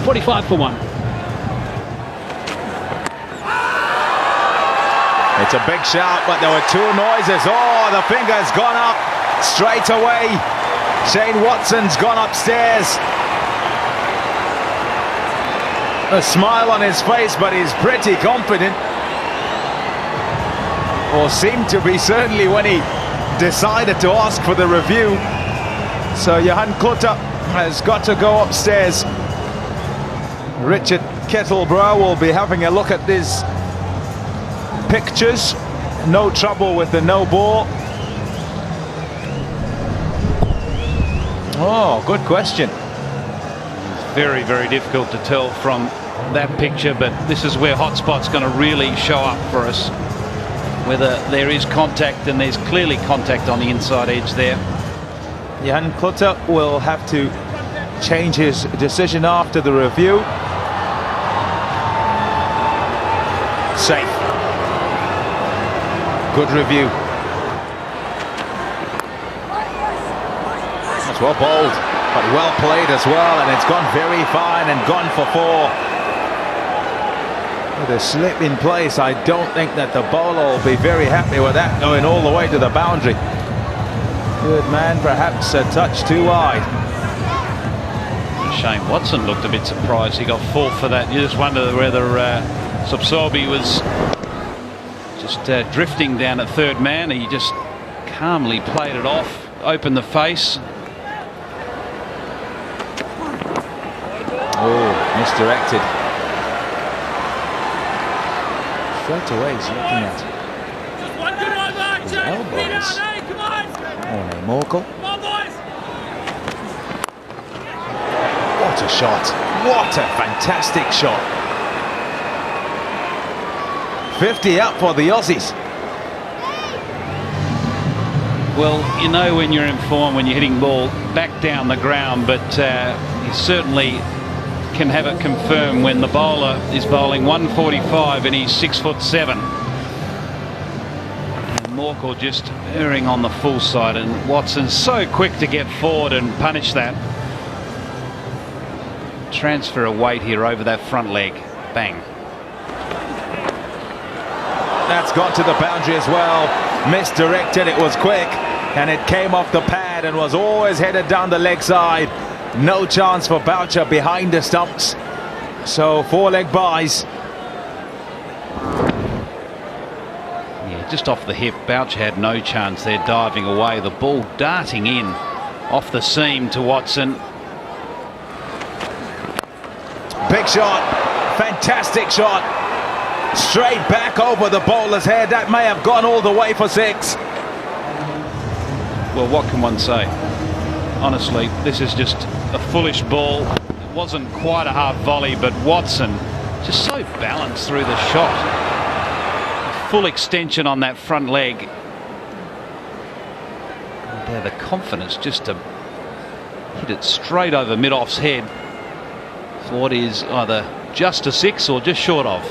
45 for 1. It's a big shout, but there were two noises. Oh, the finger's gone up straight away. Shane Watson's gone upstairs. A smile on his face, but he's pretty confident. Or seemed to be, certainly when he decided to ask for the review. So Johan Klutter has got to go upstairs. Richard Kettlebrough will be having a look at these pictures. No trouble with the no ball. Oh, good question. It's very, very difficult to tell from that picture, but this is where hotspot's going to really show up for us. Whether there is contact, and there's clearly contact on the inside edge there. Johan Klutter will have to change his decision after the review. Safe. Good review. That's well bowled, but well played as well, and it's gone very fine and gone for 4. With a slip in place, I don't think that the bowler will be very happy with that going all the way to the boundary. Good man, perhaps a touch too wide. Shane Watson looked a bit surprised he got 4 for that. You just wonder whether Subsolbi was just drifting down at third man. He just calmly played it off, opened the face. Oh, misdirected. Straight away he's looking at his elbows. Morning, Morkel. What a shot. What a fantastic shot. 50 up for the Aussies. Well, you know when you're in form, when you're hitting ball back down the ground, but you certainly can have it confirmed when the bowler is bowling 145 and he's 6'7". And Morkel just erring on the full side, and Watson's so quick to get forward and punish that. Transfer of weight here over that front leg. Bang. That's gone to the boundary as well. Misdirected, it was quick, and it came off the pad and was always headed down the leg side. No chance for Boucher behind the stumps. So 4-leg buys. Yeah, just off the hip. Boucher had no chance there, diving away. The ball darting in off the seam to Watson. Big shot. Fantastic shot. Straight back over the bowler's head. That may have gone all the way for 6. Well, what can one say? Honestly, this is just a foolish ball. It wasn't quite a hard volley, but Watson just so balanced through the shot. A full extension on that front leg. And the confidence just to hit it straight over mid-off's head for what is either just a 6 or just short of.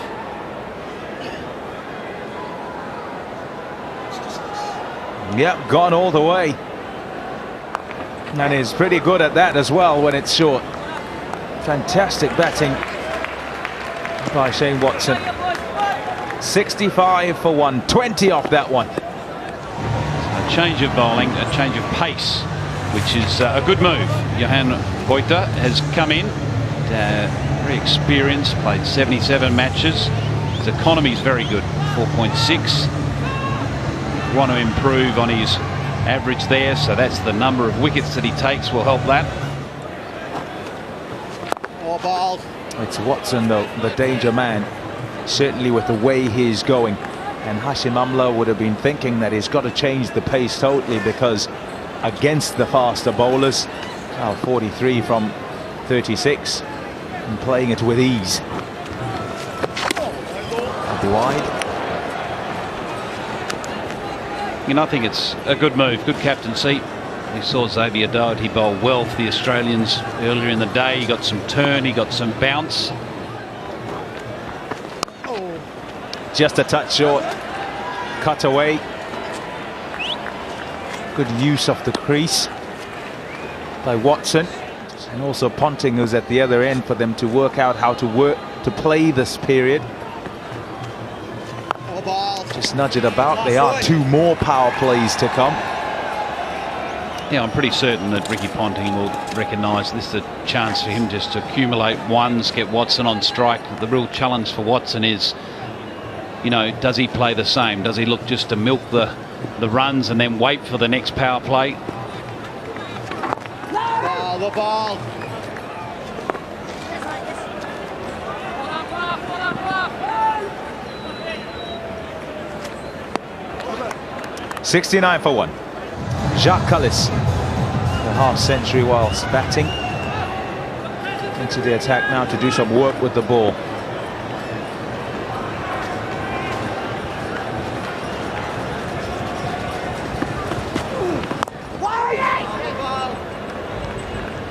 Yep, gone all the way. And he's pretty good at that as well when it's short. Fantastic batting by Shane Watson. 65 for 1, 20 off that one. A change of bowling, a change of pace, which is a good move. Johan Poita has come in, very experienced, played 77 matches. His economy is very good, 4.6. Want to improve on his average there, so that's the number of wickets that he takes will help that. It's Watson though, the danger man, certainly with the way he's going. And Hashim Amla would have been thinking that he's got to change the pace totally, because against the faster bowlers, 43 from 36, and playing it with ease. I'll be wide. You know, I think it's a good move, good captaincy. We saw Xavier Doherty bowl well for the Australians earlier in the day. He got some turn, he got some bounce. Just a touch short. Cut away. Good use of the crease by Watson. and also Ponting, who's at the other end, for them to work out how to play this period. Just nudge it about. There are 2 more power plays to come. Yeah, I'm pretty certain that Ricky Ponting will recognise this is a chance for him just to accumulate ones, get Watson on strike. The real challenge for Watson is, you know, does he play the same? Does he look just to milk the runs and then wait for the next power play? The ball. $69 for 1. Jacques Kallis, the half-century whilst batting. Into the attack now to do some work with the ball.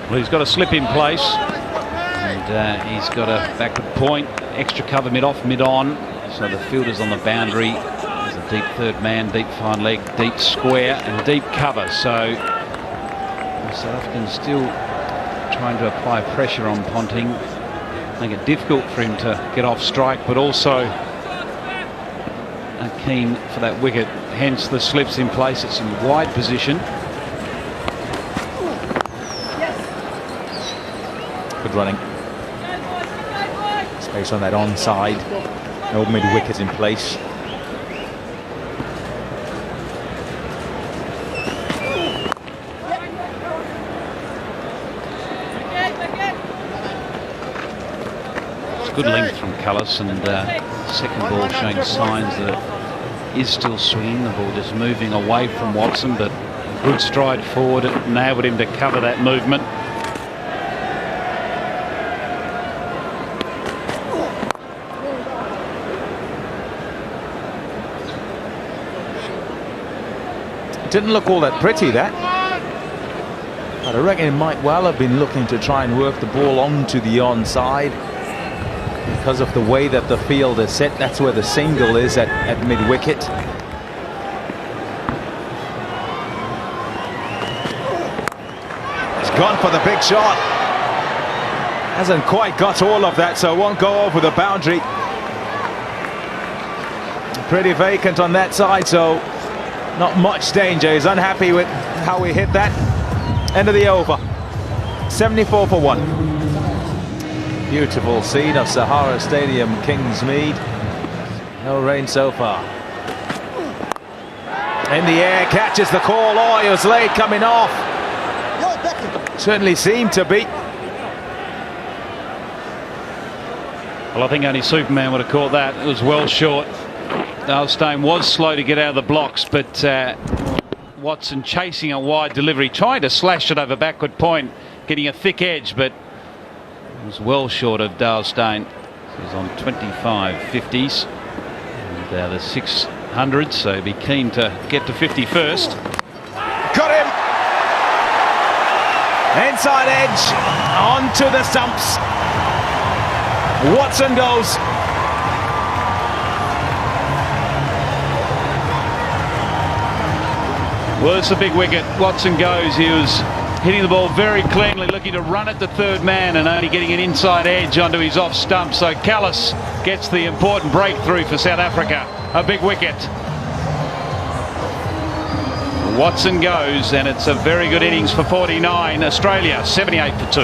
Well, he's got a slip in place, and he's got a backward point, extra cover mid-off, mid-on, so the fielder's on the boundary. There's a deep third man, deep fine leg, deep square and deep cover, so the South Africans still trying to apply pressure on Ponting, make it difficult for him to get off strike, but also keen for that wicket, hence the slips in place. It's in wide position. Good running. Space on that onside. No mid-wicket in place. It's good length from Kallis, and second ball showing signs that it is still swinging. The ball just moving away from Watson, but a good stride forward. It enabled him to cover that movement. Didn't look all that pretty, that. But I reckon it might well have been looking to try and work the ball onto the onside. Because of the way that the field is set, that's where the single is at mid-wicket. It's gone for the big shot. Hasn't quite got all of that, so won't go over the boundary. Pretty vacant on that side, so not much danger. He's unhappy with how he hit that. End of the over. 74 for 1. Beautiful scene of Sahara Stadium, Kingsmead. No rain so far. In the air, catches the call. Oh, he was late coming off. Certainly seemed to be. Well, I think only Superman would have caught that. It was well short. Dalstein was slow to get out of the blocks, but Watson chasing a wide delivery, trying to slash it over backward point, getting a thick edge, but it was well short of Dalstein. He's on 25 50s and the 600s, so be keen to get to 50 first. Got him! Inside edge, onto the stumps. Watson goes. Well, it's a big wicket. Watson goes. He was hitting the ball very cleanly, looking to run at the third man and only getting an inside edge onto his off stump. So Kallis gets the important breakthrough for South Africa. A big wicket. Watson goes, and it's a very good innings for 49. Australia 78 for 2.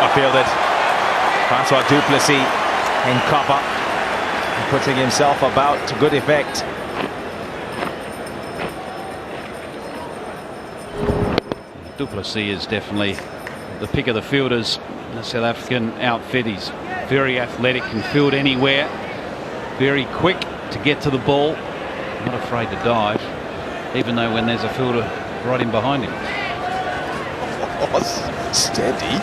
I feel it. Francois du Plessis in cover, putting himself about to good effect. Du Plessis is definitely the pick of the fielders in the South African outfit. He's very athletic, can field anywhere, very quick to get to the ball, not afraid to dive, even though when there's a fielder right in behind him. Oh, steady.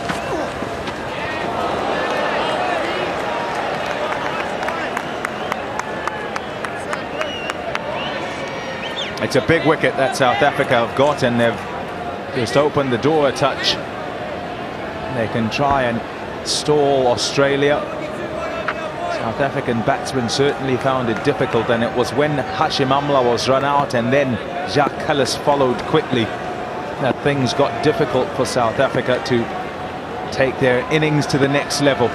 It's a big wicket that South Africa have got, and they've just opened the door a touch. They can try and stall Australia. South African batsmen certainly found it difficult, and it was when Hashim Amla was run out and then Jacques Kallis followed quickly that things got difficult for South Africa to take their innings to the next level. A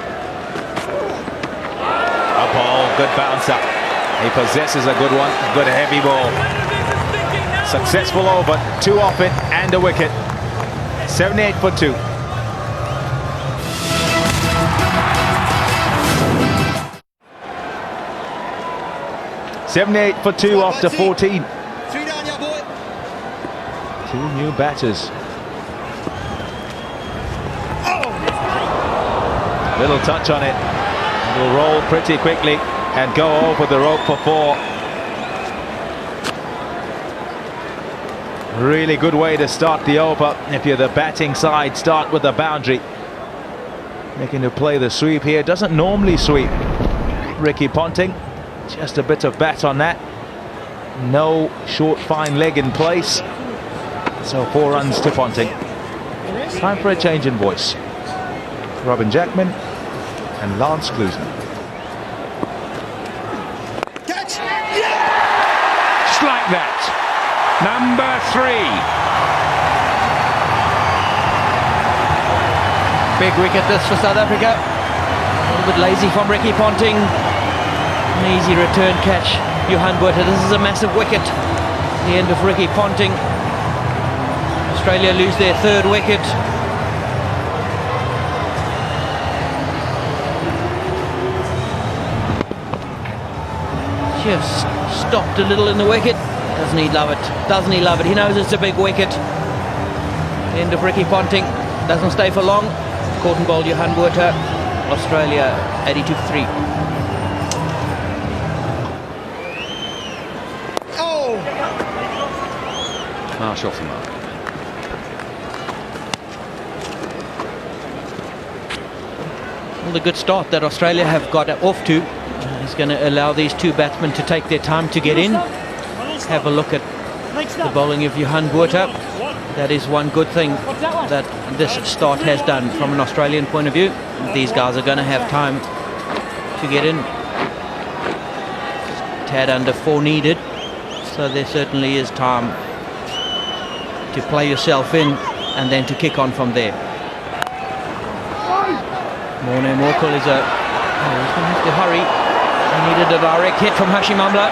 ball, good bouncer. He possesses a good one, a good heavy ball. Successful over, 2 off it and a wicket. 78 for 2. .78 for 2 after 14. 2 new batters. Little touch on it. It'll roll pretty quickly and go over the rope for 4. Really good way to start the over. If you're the batting side, start with the boundary. Making to play the sweep here. Doesn't normally sweep. Ricky Ponting. Just a bit of bat on that. No short fine leg in place. So 4 runs to Ponting. Time for a change in voice. Robin Jackman and Lance Klusener. Catch! Yeah! Just like that. Number 3. Big wicket this for South Africa. A little bit lazy from Ricky Ponting. An easy return catch. Johan Buerta. This is a massive wicket. The end of Ricky Ponting. Australia lose their 3rd wicket. Just stopped a little in the wicket. Doesn't he love it? Doesn't he love it? He knows it's a big wicket. The end of Ricky Ponting. Doesn't stay for long. Caught and bowled Johan Buerta. Australia 82 for 3. Marsh off the mark. Well, the good start that Australia have got off to is going to allow these 2 batsmen to take their time to get in. Have a look at the bowling of Johan Buerta. That is one good thing that this start has done from an Australian point of view. These guys are going to have time to get in. Tad under 4 needed, so there certainly is time to play yourself in and then to kick on from there. Morne Morkel is he's going to have to hurry. He needed a direct hit from Hashim Amla.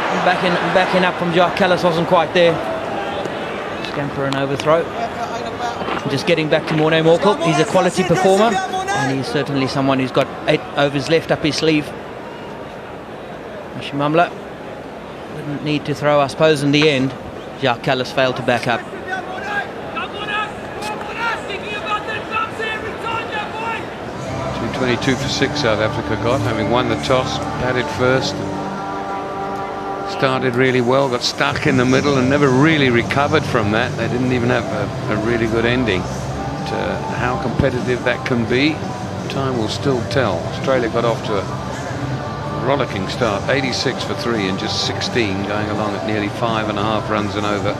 Backing up from Jacques Kallis wasn't quite there. Scamper and overthrow. Just getting back to Morne Morkel. He's a quality performer and he's certainly someone who's got 8 overs left up his sleeve. Hashim Amla didn't need to throw, I suppose, in the end. Jacques Kallis failed to back up. 22 for 6 South Africa got, having won the toss, batted first. Started really well, got stuck in the middle and never really recovered from that. They didn't even have a really good ending. But, how competitive that can be, time will still tell. Australia got off to a rollicking start, 86 for 3 and just 16, going along at nearly 5.5 runs and over.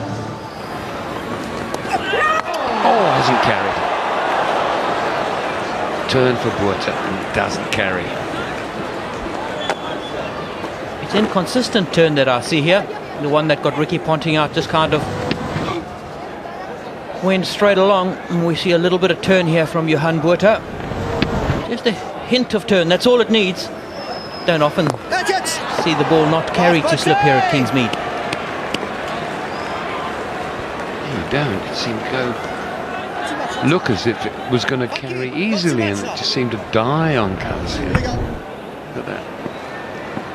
Oh, hasn't carried. Turn for Buerta and doesn't carry. It's inconsistent turn that I see here. The one that got Ricky Ponting out just kind of went straight along, and we see a little bit of turn here from Johan Buerta. Just a hint of turn, that's all it needs. Don't often see the ball not carry to slip here at Kingsmead. You don't. It seemed to go look as if it was going to carry easily, and it just seemed to die on Kallis here. Look at that.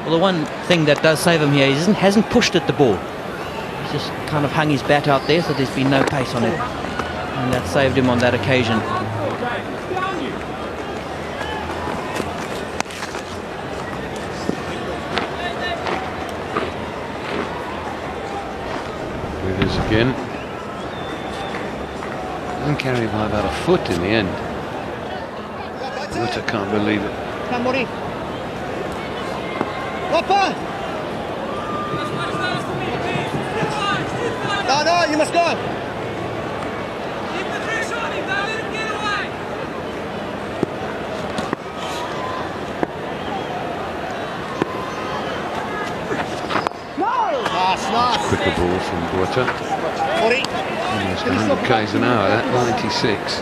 Well, the one thing that does save him here, he hasn't pushed at the ball. He's just kind of hung his bat out there, so there's been no pace on it, and that saved him on that occasion. Withers again. Doesn't carry by about a foot in the end. But I can't believe it. No, you must go. Quicker ball from Buerta. Almost 100 k's an hour, that 96.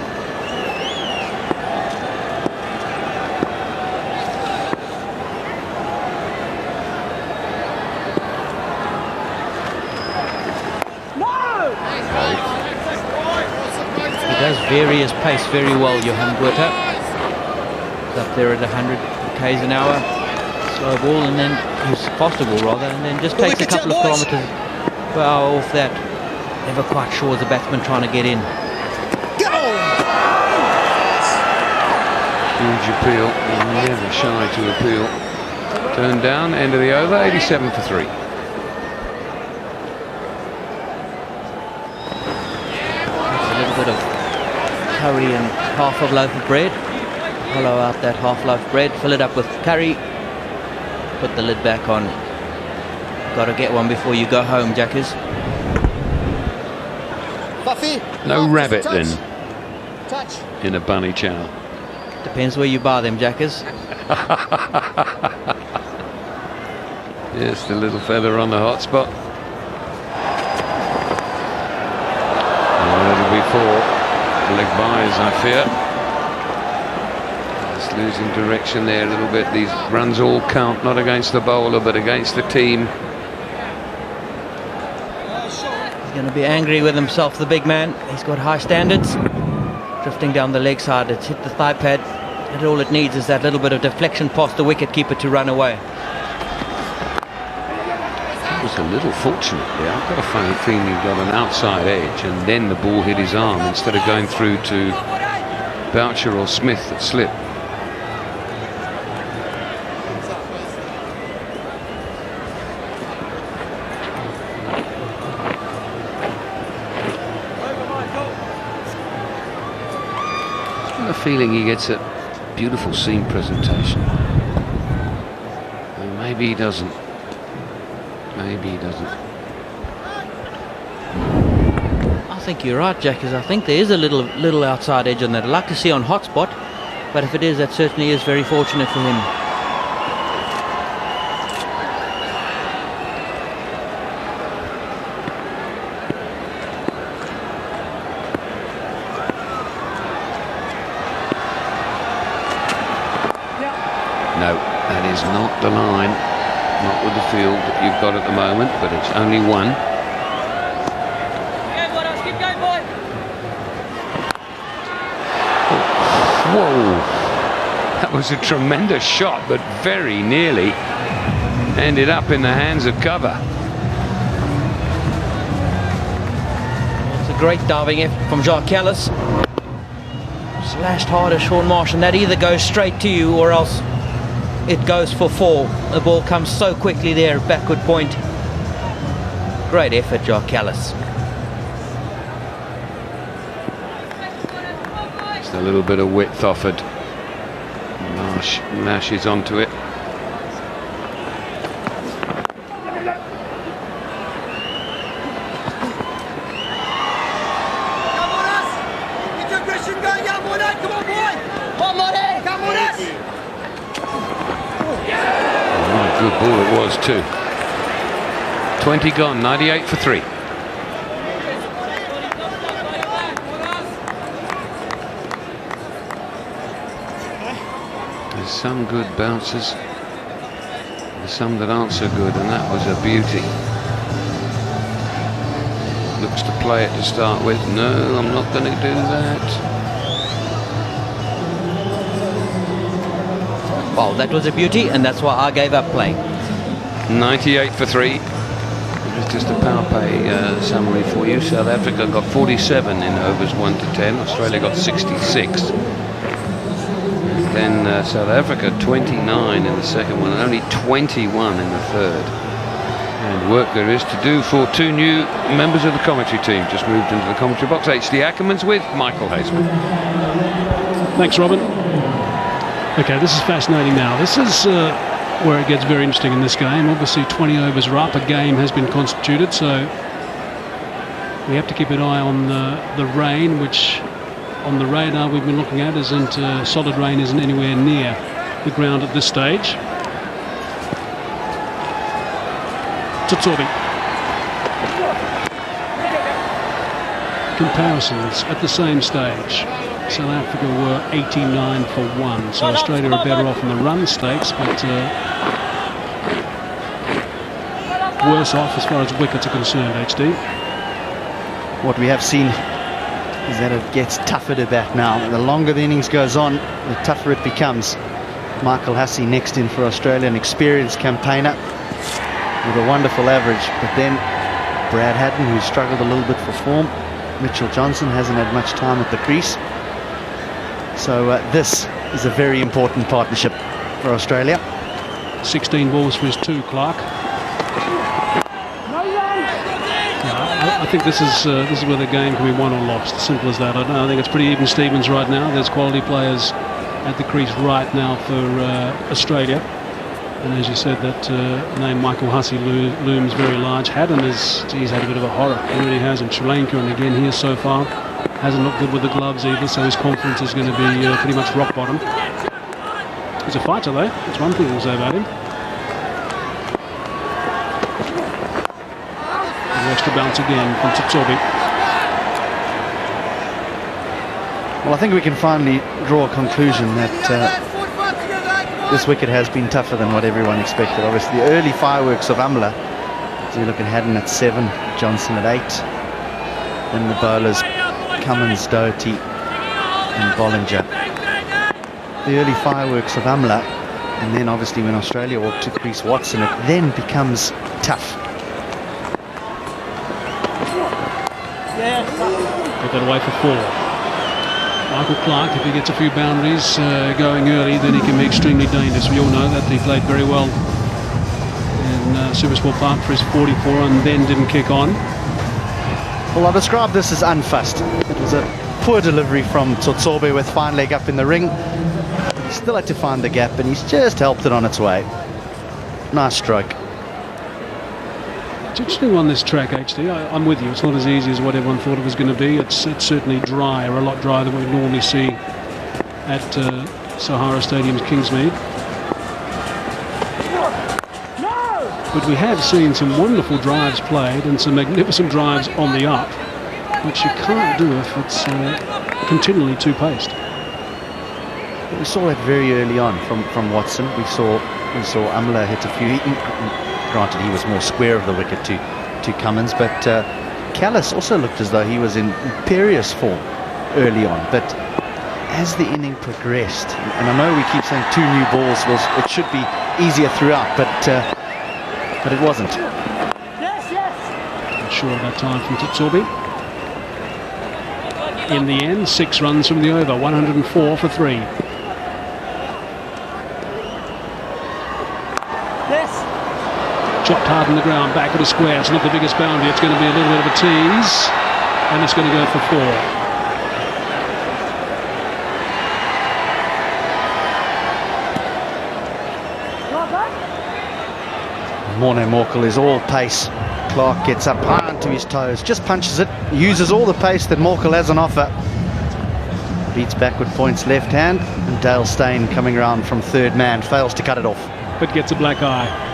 He does vary his pace very well, Johan Buerta. He's up there at 100 k's an hour. Slow ball, and then he's faster ball rather, and then just takes a couple of kilometres per hour off that. Never quite sure as a batsman trying to get in. Huge appeal, never shy to appeal. Turned down, end of the over, 87 for 3. A little bit of curry and half a loaf of bread. Hollow out that half loaf of bread, fill it up with curry, put the lid back on. Got to get one before you go home, Jackers. No rabbit then in a bunny chow. Depends where you buy them, Jackers. Yes, the little feather on the hot spot. That'll be 4 leg byes, I fear. Just losing direction there a little bit. These runs all count, not against the bowler but against the team. He's going to be angry with himself, the big man. He's got high standards. Drifting down the leg side, it's hit the thigh pad, and all it needs is that little bit of deflection past the wicket keeper to run away. It was a little fortunate there. I've got a funny feeling he got an outside edge and then the ball hit his arm instead of going through to Boucher or Smith that slipped. A feeling he gets a beautiful seam presentation. Well, maybe he doesn't. Maybe he doesn't. I think you're right, Jackers. I think there is a little outside edge on that. I'd like to see on hotspot, but if it is, that certainly is very fortunate for him. No, that is not the line, not with the field that you've got at the moment, but it's only 1. Whoa, that was a tremendous shot, but very nearly ended up in the hands of cover. It's a great diving effort from Jacques Kallis. Slashed hard as Sean Marsh, and that either goes straight to you or else it goes for 4. The ball comes so quickly there, backward point. Great effort, Jacques Kallis. Just a little bit of width offered. Marsh lashes onto it. Good ball it was too. 20 gone, 98 for 3. There's some good bounces, there's some that aren't so good, and that was a beauty. Looks to play it to start with. No, I'm not going to do that. Well, that was a beauty, and that's why I gave up playing. 98 for 3. It's just a power play summary for you. South Africa got 47 in overs 1 to 10. Australia got 66. Then South Africa 29 in the second one, and only 21 in the third. And work there is to do for 2 new members of the commentary team. Just moved into the commentary box. H.D. Ackermans with Michael Hazeman. Thanks, Robin. Okay, this is fascinating now. This is where it gets very interesting in this game. Obviously 20 overs are up, a game has been constituted, so we have to keep an eye on the rain, which on the radar we've been looking at isn't solid rain, isn't anywhere near the ground at this stage. Tutsobi comparisons at the same stage. South Africa were 89 for 1, so Australia are better off in the run stakes, but worse off as far as wickets are concerned, HD. What we have seen is that it gets tougher to bat now. The longer the innings goes on, the tougher it becomes. Michael Hussey next in for Australia, an experienced campaigner with a wonderful average, but then Brad Hatton, who struggled a little bit for form. Mitchell Johnson hasn't had much time at the crease. So this is a very important partnership for Australia. 16 balls for his 2, Clark. I think this is where the game can be won or lost. Simple as that. I think it's pretty even Stevens right now. There's quality players at the crease right now for Australia. And as you said, that name Michael Hussey looms very large. Haddon he's had a bit of a horror. He really has in Sri Lanka, and again here so far. Hasn't looked good with the gloves either, so his confidence is going to be pretty much rock bottom. He's a fighter though, that's one thing we'll say about him. An extra bounce again from Tsotsobe. Well, I think we can finally draw a conclusion that this wicket has been tougher than what everyone expected. Obviously, the early fireworks of Amla. So you look at Haddon at 7, Johnson at 8. Then the bowlers, Cummins, Doherty and Bollinger. The early fireworks of Amla, and then obviously when Australia walked to crease Watson, it then becomes tough. Put that away for 4. Michael Clark, if he gets a few boundaries going early, then he can be extremely dangerous. We all know that. He played very well in Supersport Park for his 44 and then didn't kick on. Well, I'll describe this as unfussed. It was a poor delivery from Tsotsobe with fine leg up in the ring. He still had to find the gap, and he's just helped it on its way. Nice stroke. It's interesting on this track, HD. I'm with you. It's not as easy as what everyone thought it was going to be. It's certainly drier, a lot drier than we normally see at Sahara Stadium's Kingsmead. But we have seen some wonderful drives played and some magnificent drives on the up, which you can't do if it's continually two-paced. We saw that very early on from Watson. We saw Amla hit a few. Granted, he was more square of the wicket to Cummins, but Kallis also looked as though he was in imperious form early on. But as the inning progressed, and I know we keep saying 2 new balls it should be easier throughout, but it wasn't. Not sure of that time from Tsotsobe. In the end, 6 runs from the over, 104 for 3. Chopped hard in the ground, back at a square. It's not the biggest boundary. It's going to be a little bit of a tease, and it's going to go for 4. Morne Morkel is all pace. Clark gets up high onto his toes, just punches it, uses all the pace that Morkel has on offer. Beats backward points left hand, and Dale Steyn coming around from third man fails to cut it off. But gets a black eye.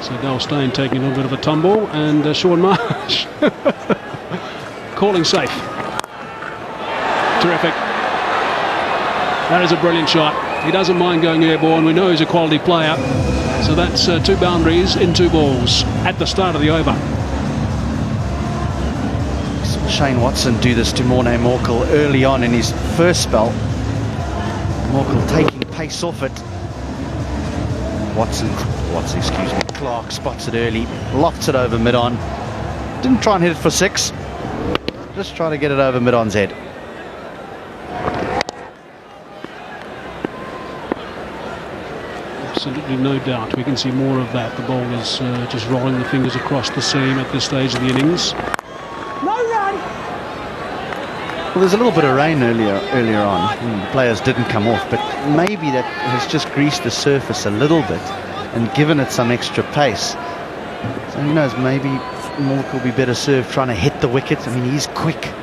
So Dale Steyn taking a little bit of a tumble, and Sean Marsh calling safe. Terrific. That is a brilliant shot. He doesn't mind going airborne. We know he's a quality player. So that's 2 boundaries in 2 balls at the start of the over. Saw Shane Watson do this to Morne Morkel early on in his first spell. Morkel taking pace off it. Watson, excuse me. Clark spots it early, lofts it over mid-on. Didn't try and hit it for 6. Just try to get it over mid-on's head. Absolutely no doubt. We can see more of that. The bowlers just rolling the fingers across the seam at this stage of the innings. Well, there's a little bit of rain earlier on. The players didn't come off, but maybe that has just greased the surface a little bit and given it some extra pace. So who knows, maybe Mork will be better served trying to hit the wicket. I mean, he's quick.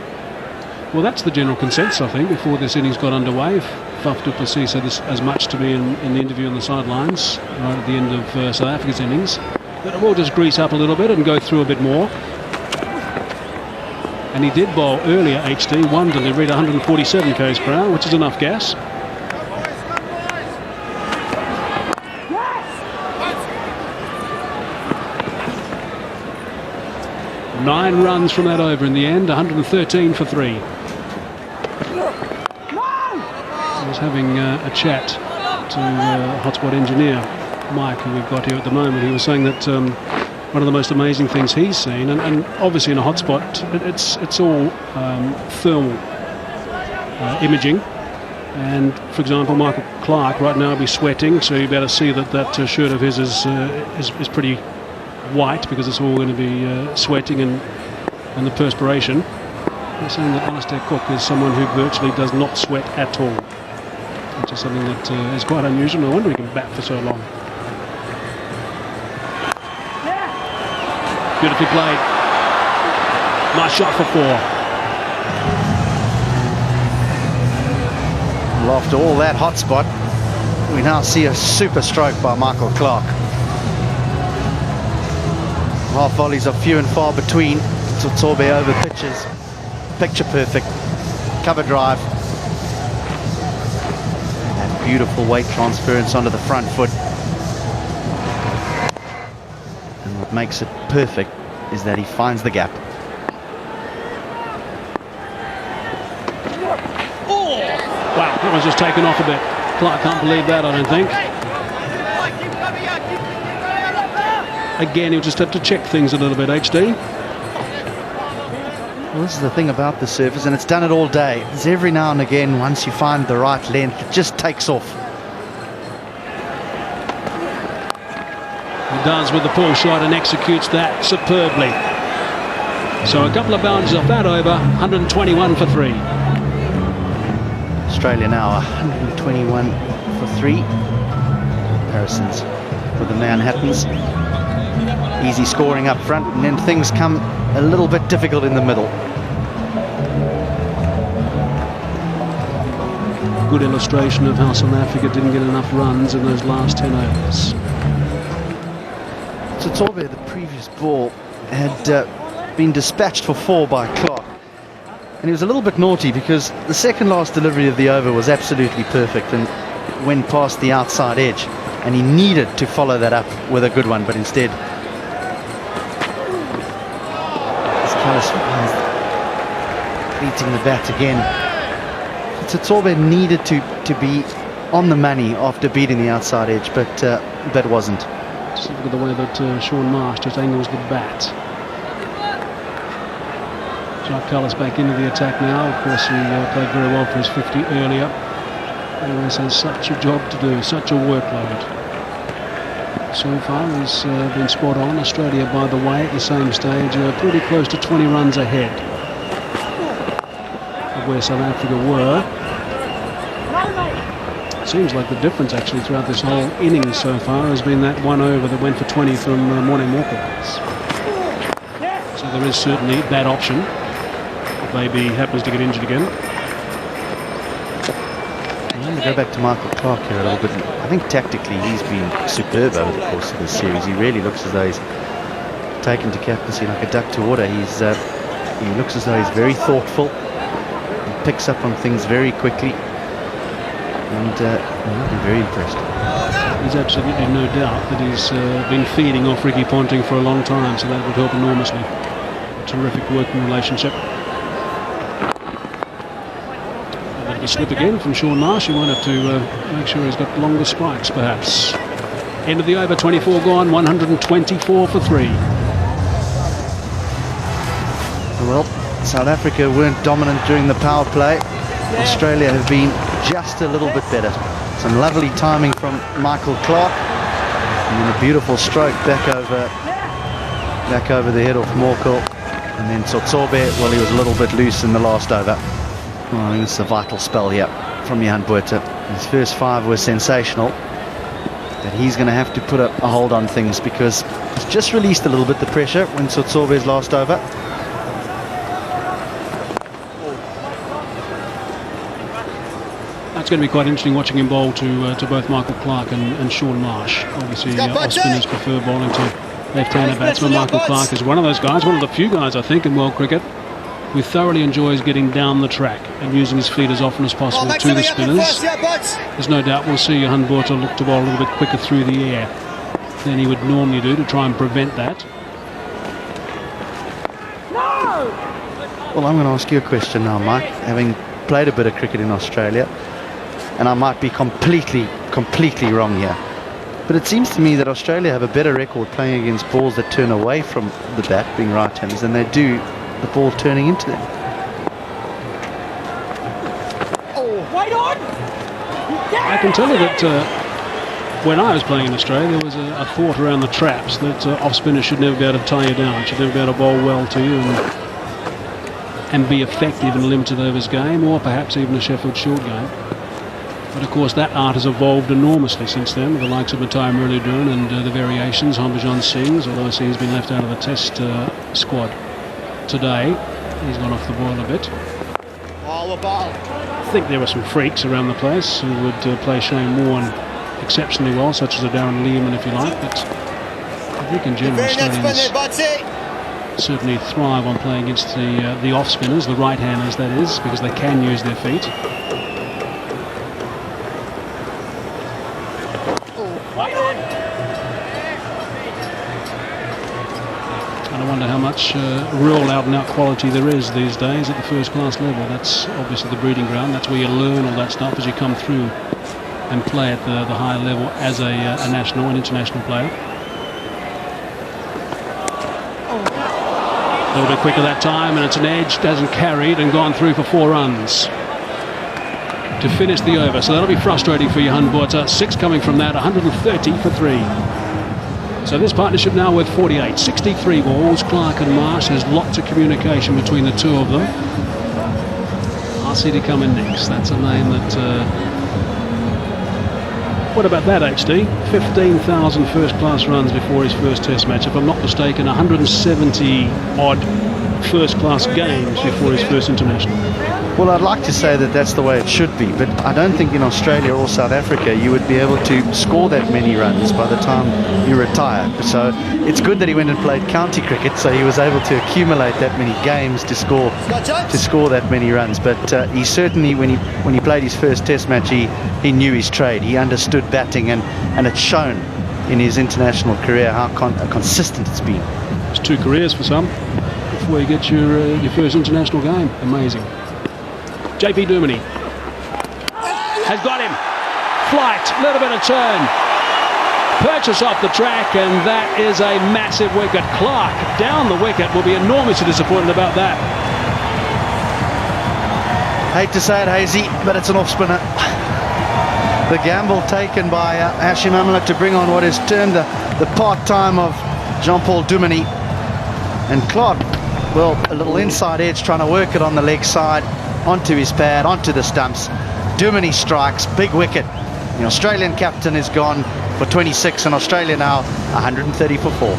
Well, that's the general consensus, I think, before this innings got underway. Faf du Plessis said this as much to me in the interview on the sidelines right at the end of South Africa's innings, that it will just grease up a little bit and go through a bit more. And he did bowl earlier, HD, one delivery at 147 k's per hour, which is enough gas. Nine runs from that over in the end, 113 for 3. I was having a chat to hotspot engineer Mike, who we've got here at the moment. He was saying that one of the most amazing things he's seen, and obviously in a hotspot, it's all thermal imaging. And for example, Michael Clark right now will be sweating, so you better see that shirt of his is pretty white, because it's all going to be sweating and the perspiration. They're saying that Alistair Cook is someone who virtually does not sweat at all, which is something that is quite unusual. No wonder he can bat for so long. Beautifully played. Nice shot for 4. Well, after all that hot spot, we now see a super stroke by Michael Clark. Half volleys are few and far between. Tsobe over pitches. Picture perfect. Cover drive. And that beautiful weight transference onto the front foot. And what makes it perfect is that he finds the gap. Wow, that was just taken off a bit. Clark can't believe that, I don't think. Again, he'll just have to check things a little bit, HD. Well, this is the thing about the surface, and it's done it all day. It's every now and again, once you find the right length, it just takes off. He does with the pull shot and executes that superbly. So a couple of bounces off that over, 121 for 3. Australia now 121 for 3. Comparisons for the Manhattans. Easy scoring up front, and then things come a little bit difficult in the middle. Good illustration of how South Africa didn't get enough runs in those last 10 overs. Tsobe, the previous ball, had been dispatched for 4 by Clark. And he was a little bit naughty because the second last delivery of the over was absolutely perfect and went past the outside edge. And he needed to follow that up with a good one, but instead Kallis beating the bat again. Tsobe needed to be on the money after beating the outside edge, but that wasn't. Just look at the way that Shaun Marsh just angles the bat. Jacques Kallis back into the attack now. Of course, he played very well for his 50 earlier. He always has such a job to do, such a workload. So far he's been spot on. Australia, by the way, at the same stage, pretty close to 20 runs ahead of where South Africa were. It seems like the difference actually throughout this whole innings so far has been that one over that went for 20 from Morne Morkowitz. So there is certainly that option if maybe happens to get injured again. Go back to Michael Clark here a little bit. I think tactically he's been superb over the course of this series. He really looks as though he's taken to captaincy like a duck to water. He looks as though he's very thoughtful. He picks up on things very quickly. And I've been very impressed. There's absolutely no doubt that he's been feeding off Ricky Ponting for a long time, so that would help enormously. A terrific working relationship. A slip again from Shaun Marsh. He won't have to make sure he's got longer strikes, perhaps. End of the over, 24 gone, 124 for 3. Well, South Africa weren't dominant during the power play. Australia have been just a little bit better. Some lovely timing from Michael Clark, and then a beautiful stroke back over the head off Morkel, and then Tsobe. Well, he was a little bit loose in the last over. Well, I think it's a vital spell here from Jan Buerta. His first 5 were sensational, but he's going to have to put a hold on things because he's just released a little bit the pressure when Tsobe's last over. It's going to be quite interesting watching him bowl to both Michael Clarke and Sean Marsh. Obviously, off spinners prefer bowling to left-hander batsmen. Michael Clarke is one of those guys, one of the few guys I think in world cricket who thoroughly enjoys getting down the track and using his feet as often as possible to the spinners. There's no doubt we'll see Johan Botha look to bowl a little bit quicker through the air than he would normally do to try and prevent that. Well, I'm going to ask you a question now, Mike. Having played a bit of cricket in Australia, and I might be completely wrong here, but it seems to me that Australia have a better record playing against balls that turn away from the bat, being right-handers, than they do the ball turning into them. I can tell you that when I was playing in Australia, there was a thought around the traps that off-spinners should never be able to tie you down, should never be able to bowl well to you and be effective in a limited overs game, or perhaps even a Sheffield Shield game. But of course that art has evolved enormously since then, with the likes of Matai Muralidharan and the variations, Harbhajan Singh's, although I see he's been left out of the test squad today. He's gone off the boil a bit. I think there were some freaks around the place who would play Shane Warne exceptionally well, such as a Darren Lehman if you like, but I think in general Australians certainly thrive on playing against the off-spinners, the right-handers that is, because they can use their feet. And I wonder how much real out-and-out quality there is these days at the first-class level. That's obviously the breeding ground. That's where you learn all that stuff as you come through and play at the higher level as a national and international player. A little bit quicker that time, and it's an edge, hasn't carried and gone through for 4 runs to finish the over. So that'll be frustrating for Johan Botha. 6 coming from that, 130 for 3. So this partnership now with 48, 63 balls. Clarke and Marsh, there's lots of communication between the two of them. Hussey to come in next. That's a name that... what about that, HD? 15,000 first-class runs before his first test match. If I'm not mistaken, 170-odd first-class games before his first international. Well, I'd like to say that that's the way it should be, but I don't think in Australia or South Africa you would be able to score that many runs by the time you retire. So it's good that he went and played county cricket, so he was able to accumulate that many games to score that many runs. But he certainly, when he played his first test match, he knew his trade. He understood batting, and it's shown in his international career how consistent it's been. It's 2 careers for some before you get your first international game. Amazing. JP Duminy has got him. Flight, little bit of turn. Purchase off the track, and that is a massive wicket. Clarke down the wicket. Will be enormously disappointed about that. Hate to say it, Hazy, but it's an off-spinner. The gamble taken by Hashim Amla to bring on what is termed the part-time of Jean-Paul Duminy. And Clarke, well, a little inside edge, trying to work it on the leg side, onto his pad, onto the stumps. Duminy strikes, big wicket. The Australian captain is gone for 26, and Australia now 130 for 4.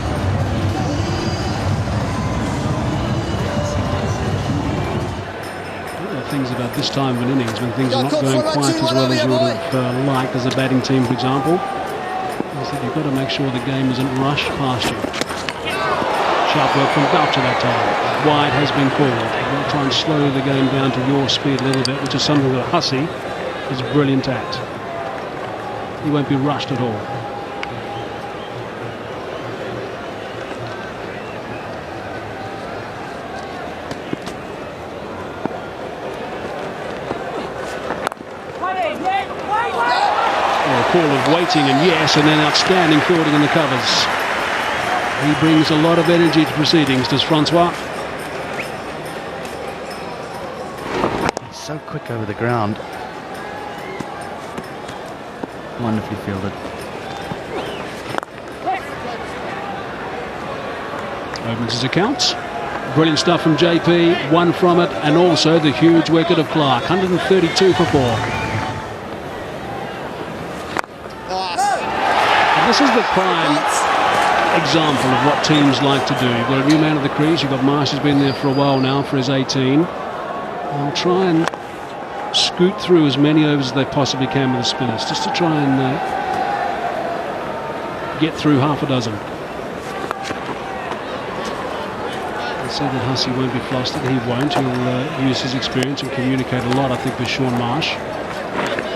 Things about this time of an innings when things are not going quite as well as you would have liked as a batting team, for example, is that you've got to make sure the game isn't rushed past you. Sharp work from Boucher that time. Wide has been called. You've got to try and slow the game down to your speed a little bit, which is something that Hussey is brilliant at. He won't be rushed at all. A call of waiting and yes, and then outstanding fielding in the covers. He brings a lot of energy to proceedings, does Francois. He's so quick over the ground. Wonderfully fielded. Opens his accounts. Brilliant stuff from JP, 1 from it, and also the huge wicket of Clarke, 132 for 4. And this is the prime example of what teams like to do. You've got a new man at the crease. You've got Marsh, who's been there for a while now for his 18. I'll try and scoot through as many overs as they possibly can with the spinners, just to try and get through half a dozen. I said that Hussey won't be flustered. He won't. He'll use his experience and communicate a lot, I think, with Sean Marsh,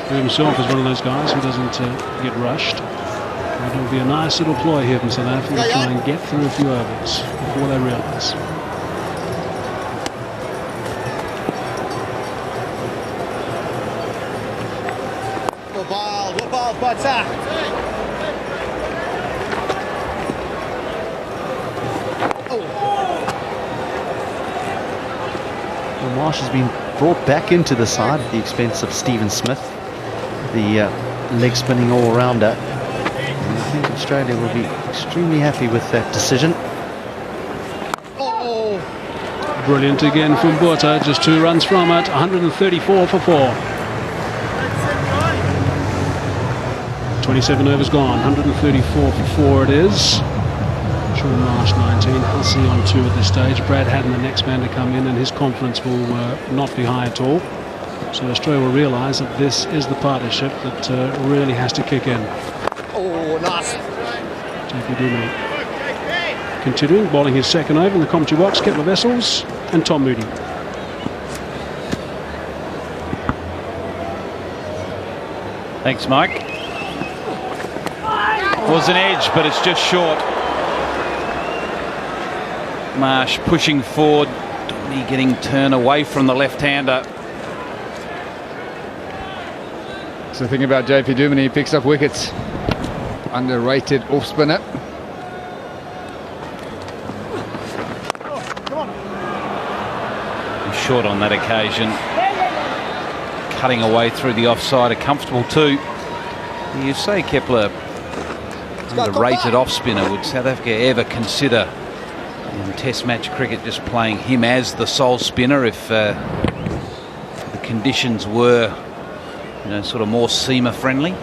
who himself is one of those guys who doesn't get rushed. And it'll be a nice little ploy here from South Africa to try and get through a few overs before they realise. Marsh has been brought back into the side at the expense of Stephen Smith, the leg spinning all-rounder. And I think Australia will be extremely happy with that decision. Brilliant again from Botha, just 2 runs from it, 134 for 4. 27 overs gone, 134 for 4 it is. Sean Marsh 19, Hussey on 2 at this stage. Brad Haddon, the next man to come in, and his confidence will not be high at all. So Australia will realise that this is the partnership that really has to kick in. Oh, nice. JP Duminy continuing, bowling his second over in the commentary box. Kepler Wessels and Tom Moody. Thanks, Mike. Was an edge, but it's just short. Marsh pushing forward, Duminy getting turned away from the left-hander. So the thing about JP Duminy, he picks up wickets. Underrated off-spinner. Short on that occasion. Cutting away through the offside, a comfortable 2. You say Kepler, underrated off-spinner. Would South Africa ever consider in Test match cricket just playing him as the sole spinner if the conditions were, sort of more seamer friendly?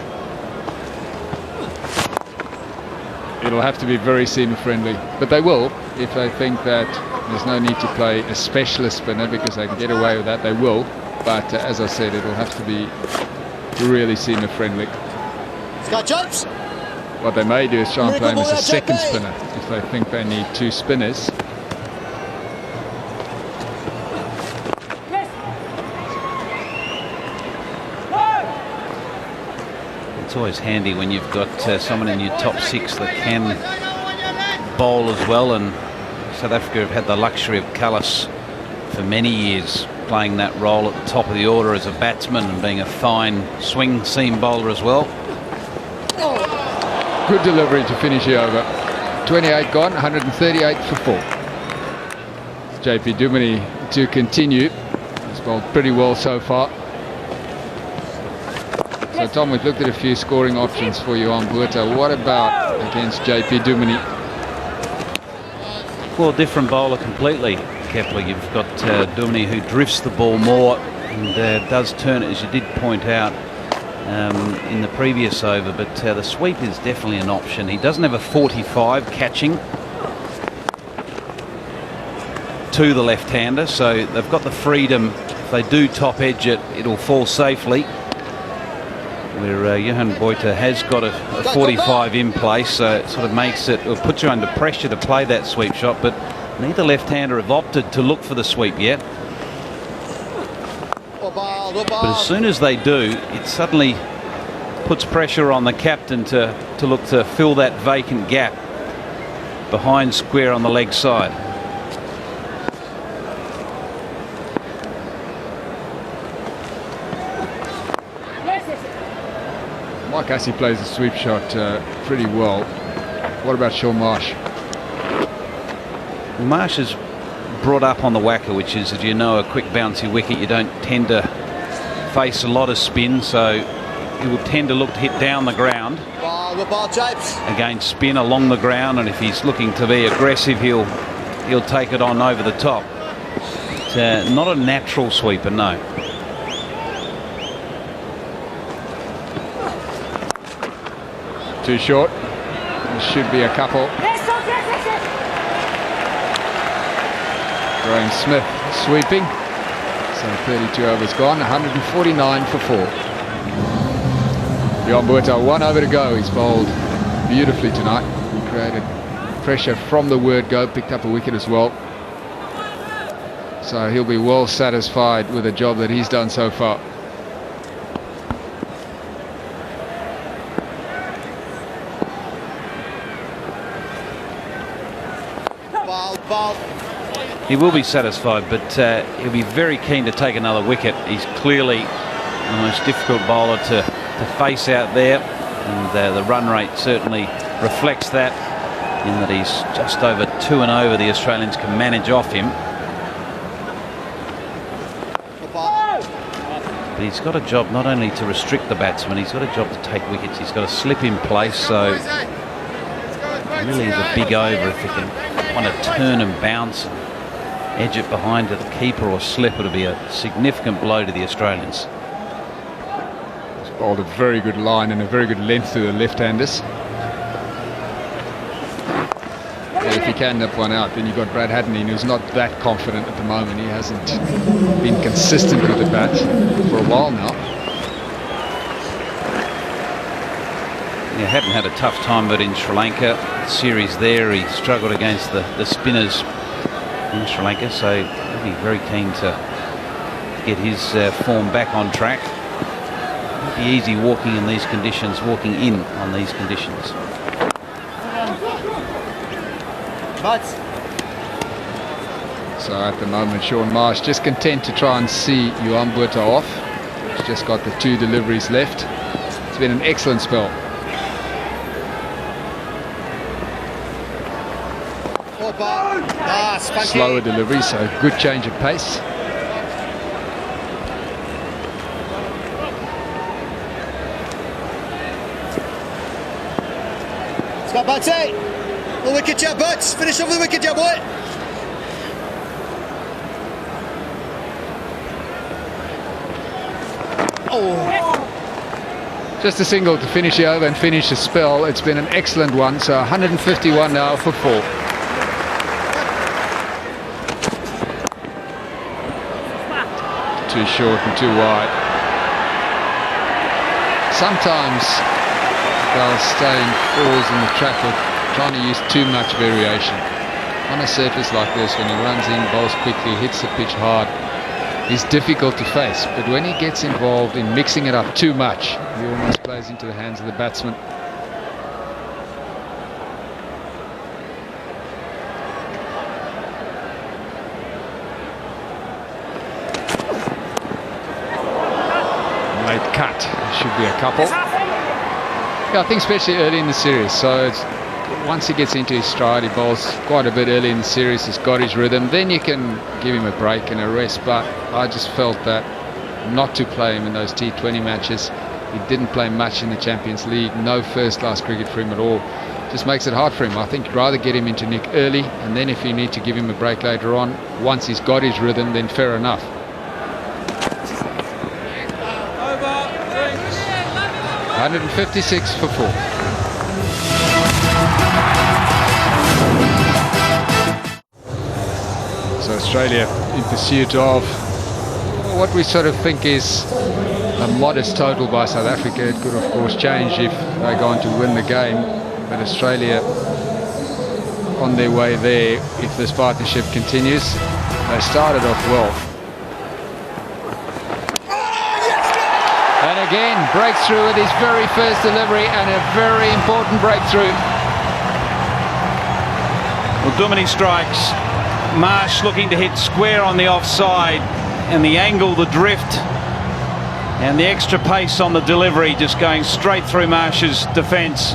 It'll have to be very seamer friendly, but they will. If they think that there's no need to play a specialist spinner because they can get away with that, they will. But as I said, it'll have to be really seamer friendly. Sky Jumps. What they may do is try and play him as a second spinner if they think they need 2 spinners. It's always handy when you've got someone in your top 6 that can bowl as well, and South Africa have had the luxury of Kallis for many years, playing that role at the top of the order as a batsman and being a fine swing seam bowler as well. Good delivery to finish the over. 28 gone, 138 for 4. JP Duminy to continue. He's bowled pretty well so far. So Tom, we've looked at a few scoring options for you on Botha. What about against JP Duminy? Well, different bowler completely, Kepler. You've got Duminy, who drifts the ball more and does turn it, as you did point out in the previous over, but the sweep is definitely an option. He doesn't have a 45 catching to the left-hander, so they've got the freedom. If they do top edge it, it'll fall safely. Where Johan Botha has got a 45 in place, so it sort of makes it, or puts you under pressure to play that sweep shot, but neither left-hander have opted to look for the sweep yet. But as soon as they do, it suddenly puts pressure on the captain to look to fill that vacant gap behind square on the leg side. Mike Hussey plays the sweep shot pretty well. What about Sean Marsh? Marsh is brought up on the whacker, which is, as you know, a quick bouncy wicket. You don't tend to face a lot of spin, so he will tend to look to hit down the ground. Again, spin along the ground, and if he's looking to be aggressive, he'll take it on over the top. It's not a natural sweeper, no. Too short. There should be a couple. Graham Smith sweeping. So So 32 overs gone, 149 for 4. Yombueta, 1 over to go. He's bowled beautifully tonight. He created pressure from the word go, picked up a wicket as well. So he'll be well satisfied with the job that he's done so far. He will be satisfied, but he'll be very keen to take another wicket. He's clearly the most difficult bowler to face out there, and the run rate certainly reflects that, in that he's just over 2 and over the Australians can manage off him. But he's got a job not only to restrict the batsman, he's got a job to take wickets. He's got to slip in place, so really is a big over if he can want to turn and bounce and edge it behind to the keeper or slip. It'll be a significant blow to the Australians. He's bowled a very good line and a very good length to the left-handers. Yeah, if he can nip one out, then you've got Brad Haddon in, who's not that confident at the moment. He hasn't been consistent with the bat for a while now. Yeah, Haddon had a tough time, but in Sri Lanka, the series there, he struggled against the spinners in Sri Lanka, so he'll be very keen to get his form back on track. It won't be easy walking in these conditions, walking in on these conditions. So at the moment, Sean Marsh just content to try and see Yombueta off. He's just got the 2 deliveries left. It's been an excellent spell. Slower delivery, so good change of pace. Scott Butsy! The wicket jab, Butts! Finish off the wicket jab, boy! Oh! Just a single to finish the over and finish the spell. It's been an excellent one, so 151 now for 4. Too short and too wide. Sometimes they'll stay in 4s in the trap of trying to use too much variation. On a surface like this, when he runs in, bowls quickly, hits the pitch hard, he's difficult to face. But when he gets involved in mixing it up too much, he almost plays into the hands of the batsman. Late cut, should be a couple. Yeah, I think especially early in the series. So once he gets into his stride, he bowls quite a bit early in the series. He's got his rhythm. Then you can give him a break and a rest. But I just felt that not to play him in those T20 matches. He didn't play much in the Champions League. No first-class cricket for him at all. Just makes it hard for him. I think you'd rather get him into nick early, and then if you need to give him a break later on, once he's got his rhythm, then fair enough. 156 for 4. So Australia in pursuit of what we sort of think is a modest total by South Africa. It could of course change if they go on to win the game, but Australia on their way there if this partnership continues. They started off well. And again, breakthrough with his very first delivery, and a very important breakthrough. Well, Duminy strikes. Marsh looking to hit square on the offside, and the angle, the drift, and the extra pace on the delivery just going straight through Marsh's defence.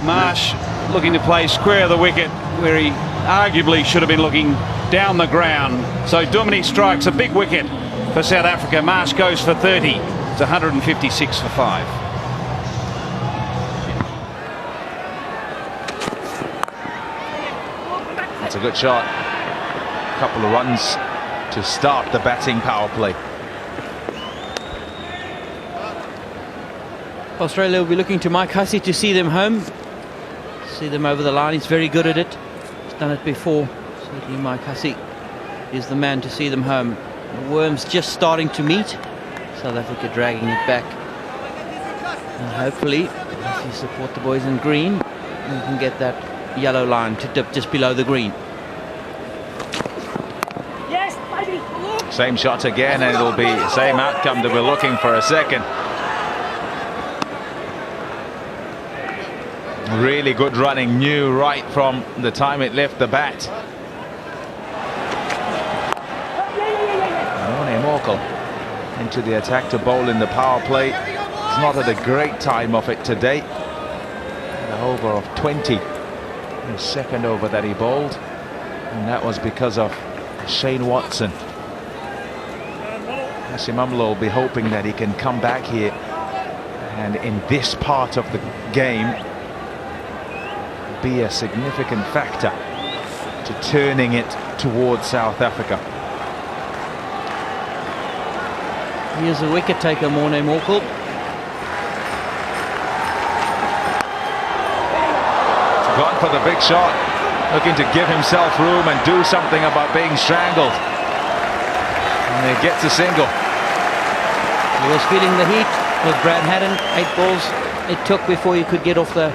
Marsh looking to play square of the wicket, where he arguably should have been looking down the ground. So Duminy strikes a big wicket for South Africa. Marsh goes for 30. It's 156 for 5. That's a good shot. A couple of runs to start the batting power play. Australia will be looking to Mike Hussey to see them home. See them over the line. He's very good at it. He's done it before. Certainly Mike Hussey is the man to see them home. worms just starting to meet. South Africa dragging it back. And hopefully, if you support the boys in green, we can get that yellow line to dip just below the green. Same shot again, and it'll be the same outcome that we're looking for a second. Really good running, knew right from the time it left the bat. Into the attack to bowl in the power play. He's not at a great time of it today. An over of 20. The second over that he bowled, and that was because of Shane Watson. Hashim Amla will be hoping that he can come back here and in this part of the game be a significant factor to turning it towards South Africa. Here's a wicket taker, Morne Morkel. Gone for the big shot, looking to give himself room and do something about being strangled. And he gets a single. He was feeling the heat with Brad Haddin. 8 balls it took before he could get off the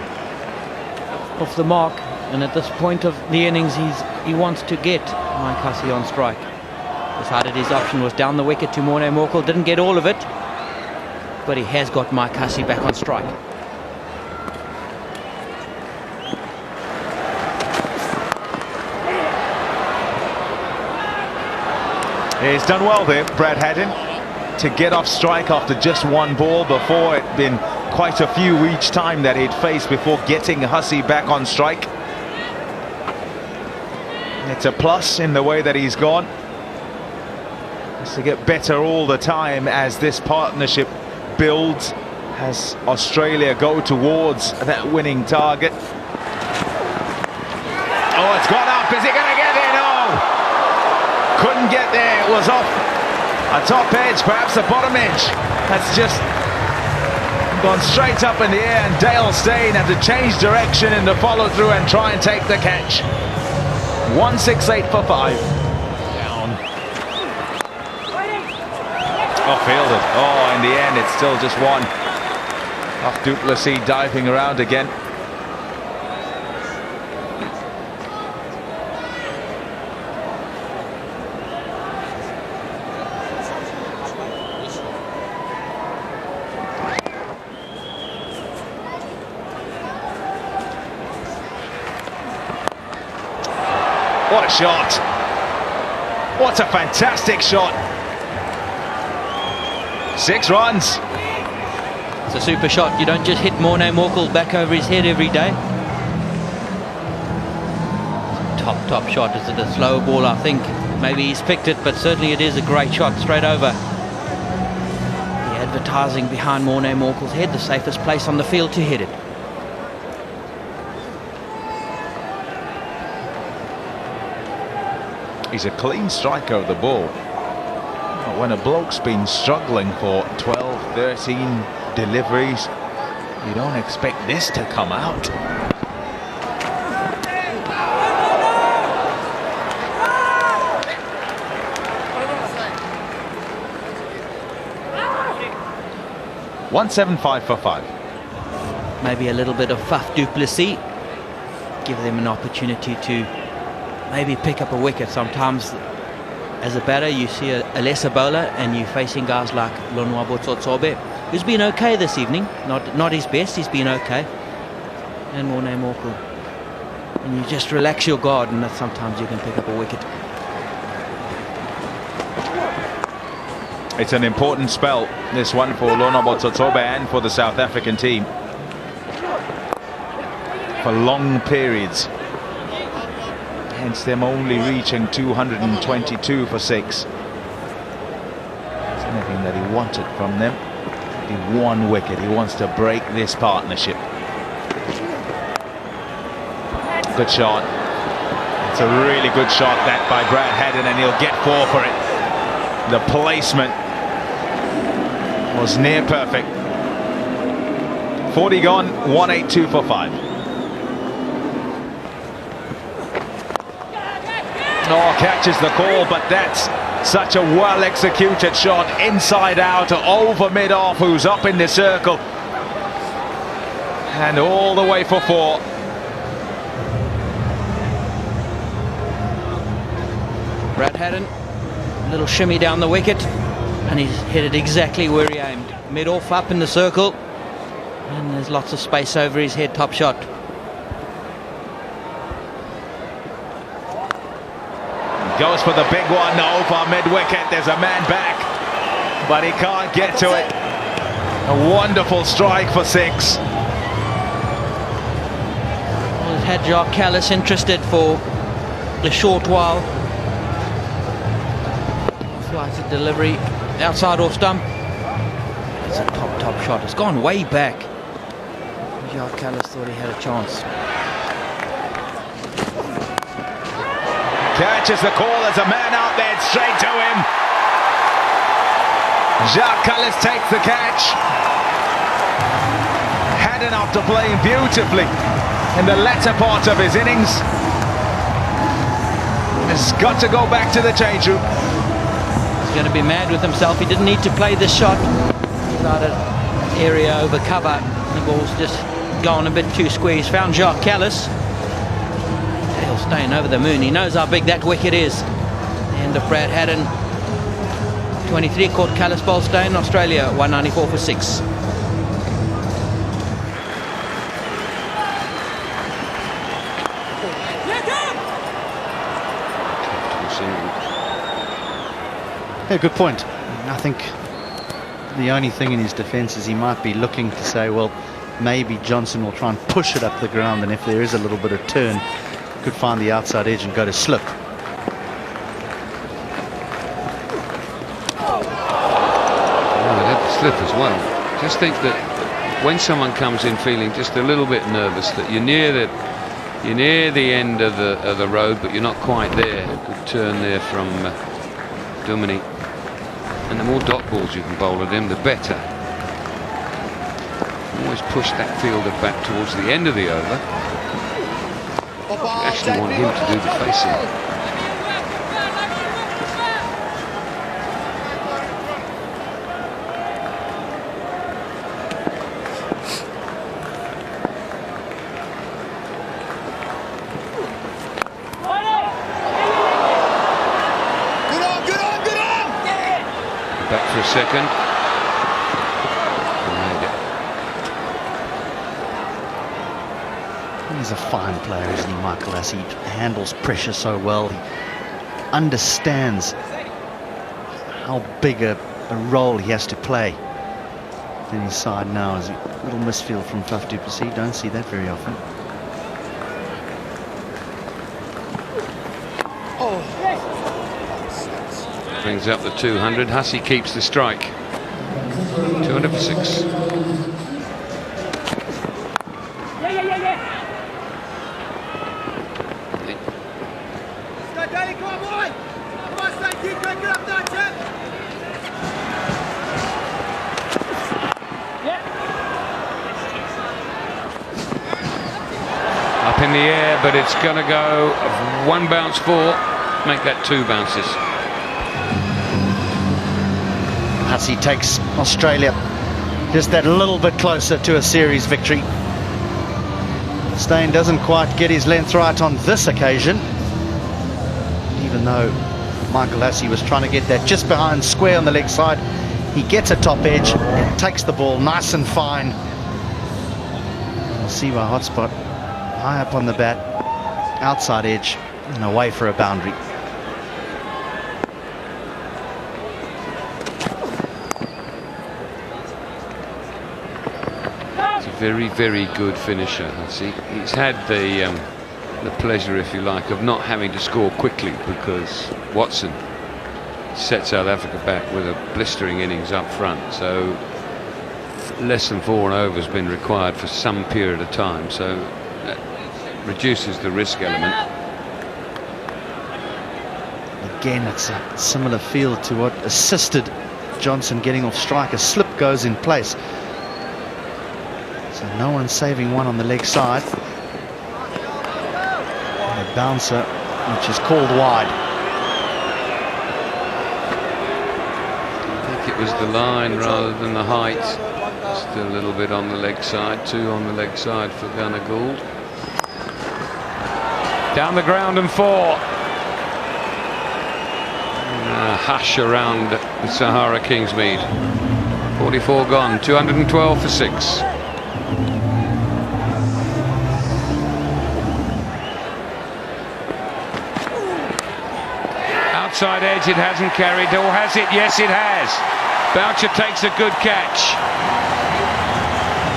mark. And at this point of the innings, he wants to get Mike Hussey on strike. Decided his option was down the wicket to Morne Morkel. Didn't get all of it, but he has got Mike Hussey back on strike. He's done well there, Brad Haddin, to get off strike after just one ball. Before, it'd been quite a few each time that he'd faced before getting Hussey back on strike. It's a plus in the way that he's gone. Has to get better all the time as this partnership builds, as Australia go towards that winning target. Oh, it's gone up. Is he going to get there? No! Couldn't get there. It was off a top edge, perhaps the bottom edge. That's just gone straight up in the air, and Dale Steyn had to change direction in the follow through and try and take the catch. 168 for 5. Down. Oh, fielded. Oh, in the end, it's still just one. Off du Plessis diving around again. What a shot. What a fantastic shot. 6 runs. It's a super shot. You don't just hit Morne Morkel back over his head every day. Top shot. Is it a slower ball? I think maybe he's picked it, but certainly it is a great shot straight over. The advertising behind Morne Morkel's head, the safest place on the field to hit it. He's a clean striker of the ball. But when a bloke's been struggling for 12, 13 deliveries, you don't expect this to come out. $175 for 5. Maybe a little bit of Faf du Plessis. Give them an opportunity to maybe pick up a wicket. Sometimes as a batter you see a lesser bowler and you're facing guys like Lonwabo Tsotsobe, who's been okay this evening. Not his best, he's been okay. And Morne Morkel. And you just relax your guard, and that sometimes you can pick up a wicket. It's an important spell, this one, for Lonwabo Tsotsobe and for the South African team. For long periods. Hence them only reaching 222 for 6. It's anything that he wanted from them. He won wicket. He wants to break this partnership. Good shot. It's a really good shot, that, by Brad Haddin, and he'll get 4 for it. The placement was near perfect. 40 gone, 182 for 5. Oh, catches the call, but that's Such a well executed shot, inside out, over mid-off, who's up in the circle. And all the way for 4. Brad Haddon, a little shimmy down the wicket, and he's hit it exactly where he aimed. Mid-off up in the circle, and there's lots of space over his head. Top shot. Goes for the big one over mid-wicket. There's a man back, but he can't get to it. A wonderful strike for 6. Well, he's had Jacques Kallis interested for a short while. Flighted delivery outside off stump. It's a top shot. It's gone way back. Jacques Kallis thought he had a chance. Catches the call. There's a man out there straight to him. Jacques Kallis takes the catch. Haddon, after playing beautifully in the latter part of his innings, has got to go back to the change room. He's going to be mad with himself. He didn't need to play this shot. He's out of area over cover. The ball's just gone a bit too square. He's found Jacques Kallis. He'll stay over the moon. He knows how big that wicket is. The end of Brad Haddon. 23 caught Kallis ball stay in Australia. 194 for 6. Yeah, good point. I think the only thing in his defence is he might be looking to say, well, maybe Johnson will try and push it up the ground, and if there is a little bit of turn, could find the outside edge and go to slip. Oh, that slip as well. Just think that when someone comes in feeling just a little bit nervous, that you're near the end of the road, but you're not quite there. Good turn there from Duminy. And the more dot balls you can bowl at him, the better. Always push that fielder back towards the end of the over. You actually want him to do the facing. Back for a second. He's a fine player, isn't he, Michael Hussey? He handles pressure so well. He understands how big a role he has to play in his side now. As a little misfield from Faf du Plessis. Don't see that very often. Brings up the 200. Hussey keeps the strike. 200 for 6. Up in the air, but it's going to go 1 bounce 4. Make that 2 bounces. Hussey takes Australia just that little bit closer to a series victory. Steyn doesn't quite get his length right on this occasion, even though Michael Hussey was trying to get that just behind square on the leg side. He gets a top edge and takes the ball nice and fine. We'll see why hotspot high up on the bat, outside edge and away for a boundary. Very, very good finisher. He's had the pleasure, if you like, of not having to score quickly, because Watson set South Africa back with a blistering innings up front. So less than 4 over has been required for some period of time. So that reduces the risk element. Again, it's a similar feel to what assisted Johnson getting off strike. A slip goes in place. So no one's saving one on the leg side. And a bouncer, which is called wide. was the line rather than the height. Still a little bit on the leg side. 2 on the leg side for Gunnar Gould. Down the ground and 4. Hush around the Sahara Kingsmead. 44 gone. 212 for 6. Outside edge, it hasn't carried, or has it? Yes, it has. Boucher takes a good catch.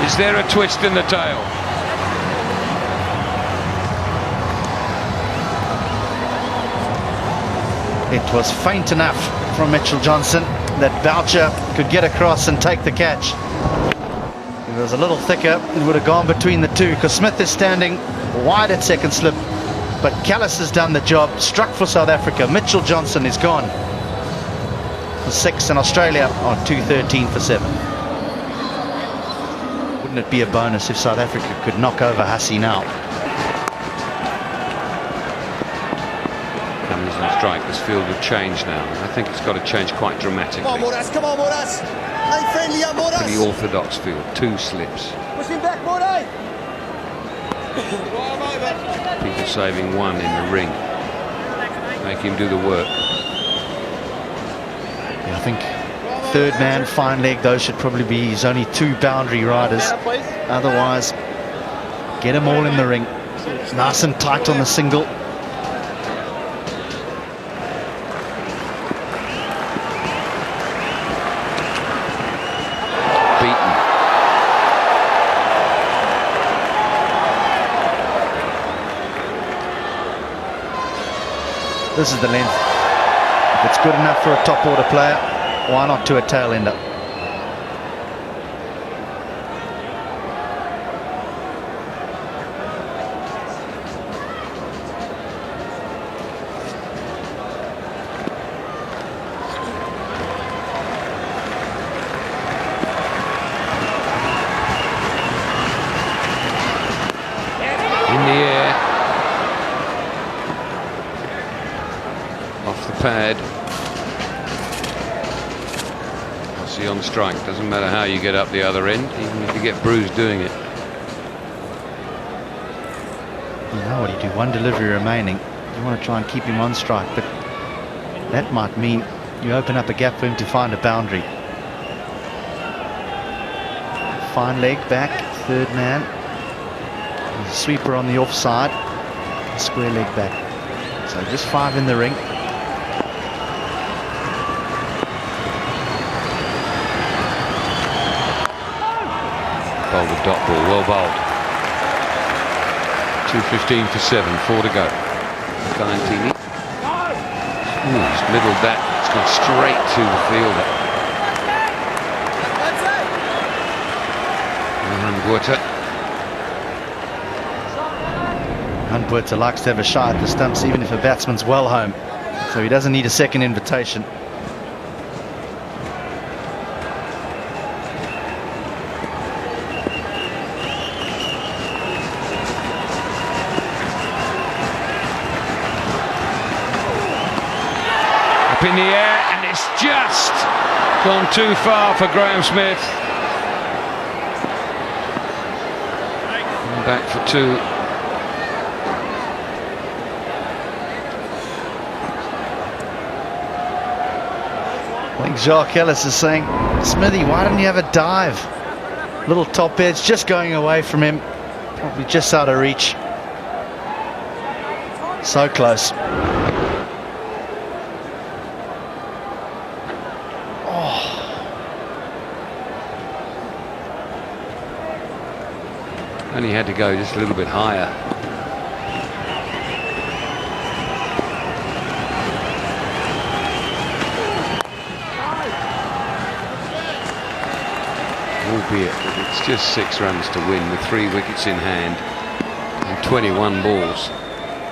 Is there a twist in the tail? It was faint enough from Mitchell Johnson that Boucher could get across and take the catch. If it was a little thicker, it would have gone between the two, because Smith is standing wide at second slip. But Kallis has done the job, struck for South Africa. Mitchell Johnson is gone for 6, and Australia on 213 for 7. Wouldn't it be a bonus if South Africa could knock over Hussey now? Cummins on strike. This field would change now. I think it's got to change quite dramatically. Come on, Moras, come on, Moras. Play friendly, Moras. Pretty orthodox field. 2 slips. Push him back, Moras. People saving 1 in the ring. Make him do the work. Yeah, I think third man, fine leg, those should probably be his only 2 boundary riders. Otherwise, get them all in the ring. Nice and tight on the single. This is the length. If it's good enough for a top order player, why not to a tail ender? In the air. Off the pad. Hussey on strike. Doesn't matter how you get up the other end, even if you get bruised doing it. Now what do you do? 1 delivery remaining. You want to try and keep him on strike, but that might mean you open up a gap for him to find a boundary. Fine leg back, third man. There's a sweeper on the offside. Square leg back. So just 5 in the ring. Bowled a dot ball, well bowled. 215 for 7, 4 to go. Galantini. He's middled that. It's gone straight to the fielder. Handbuerter likes to have a shot at the stumps even if a batsman's well home. So he doesn't need a second invitation. In the air, and it's just gone too far for Graham Smith. And back for 2. I think Jacques Kallis is saying, Smithy, why didn't you have a dive? Little top edge just going away from him, probably just out of reach. So close. Only had to go just a little bit higher. Albeit that it's just 6 runs to win with 3 wickets in hand and 21 balls.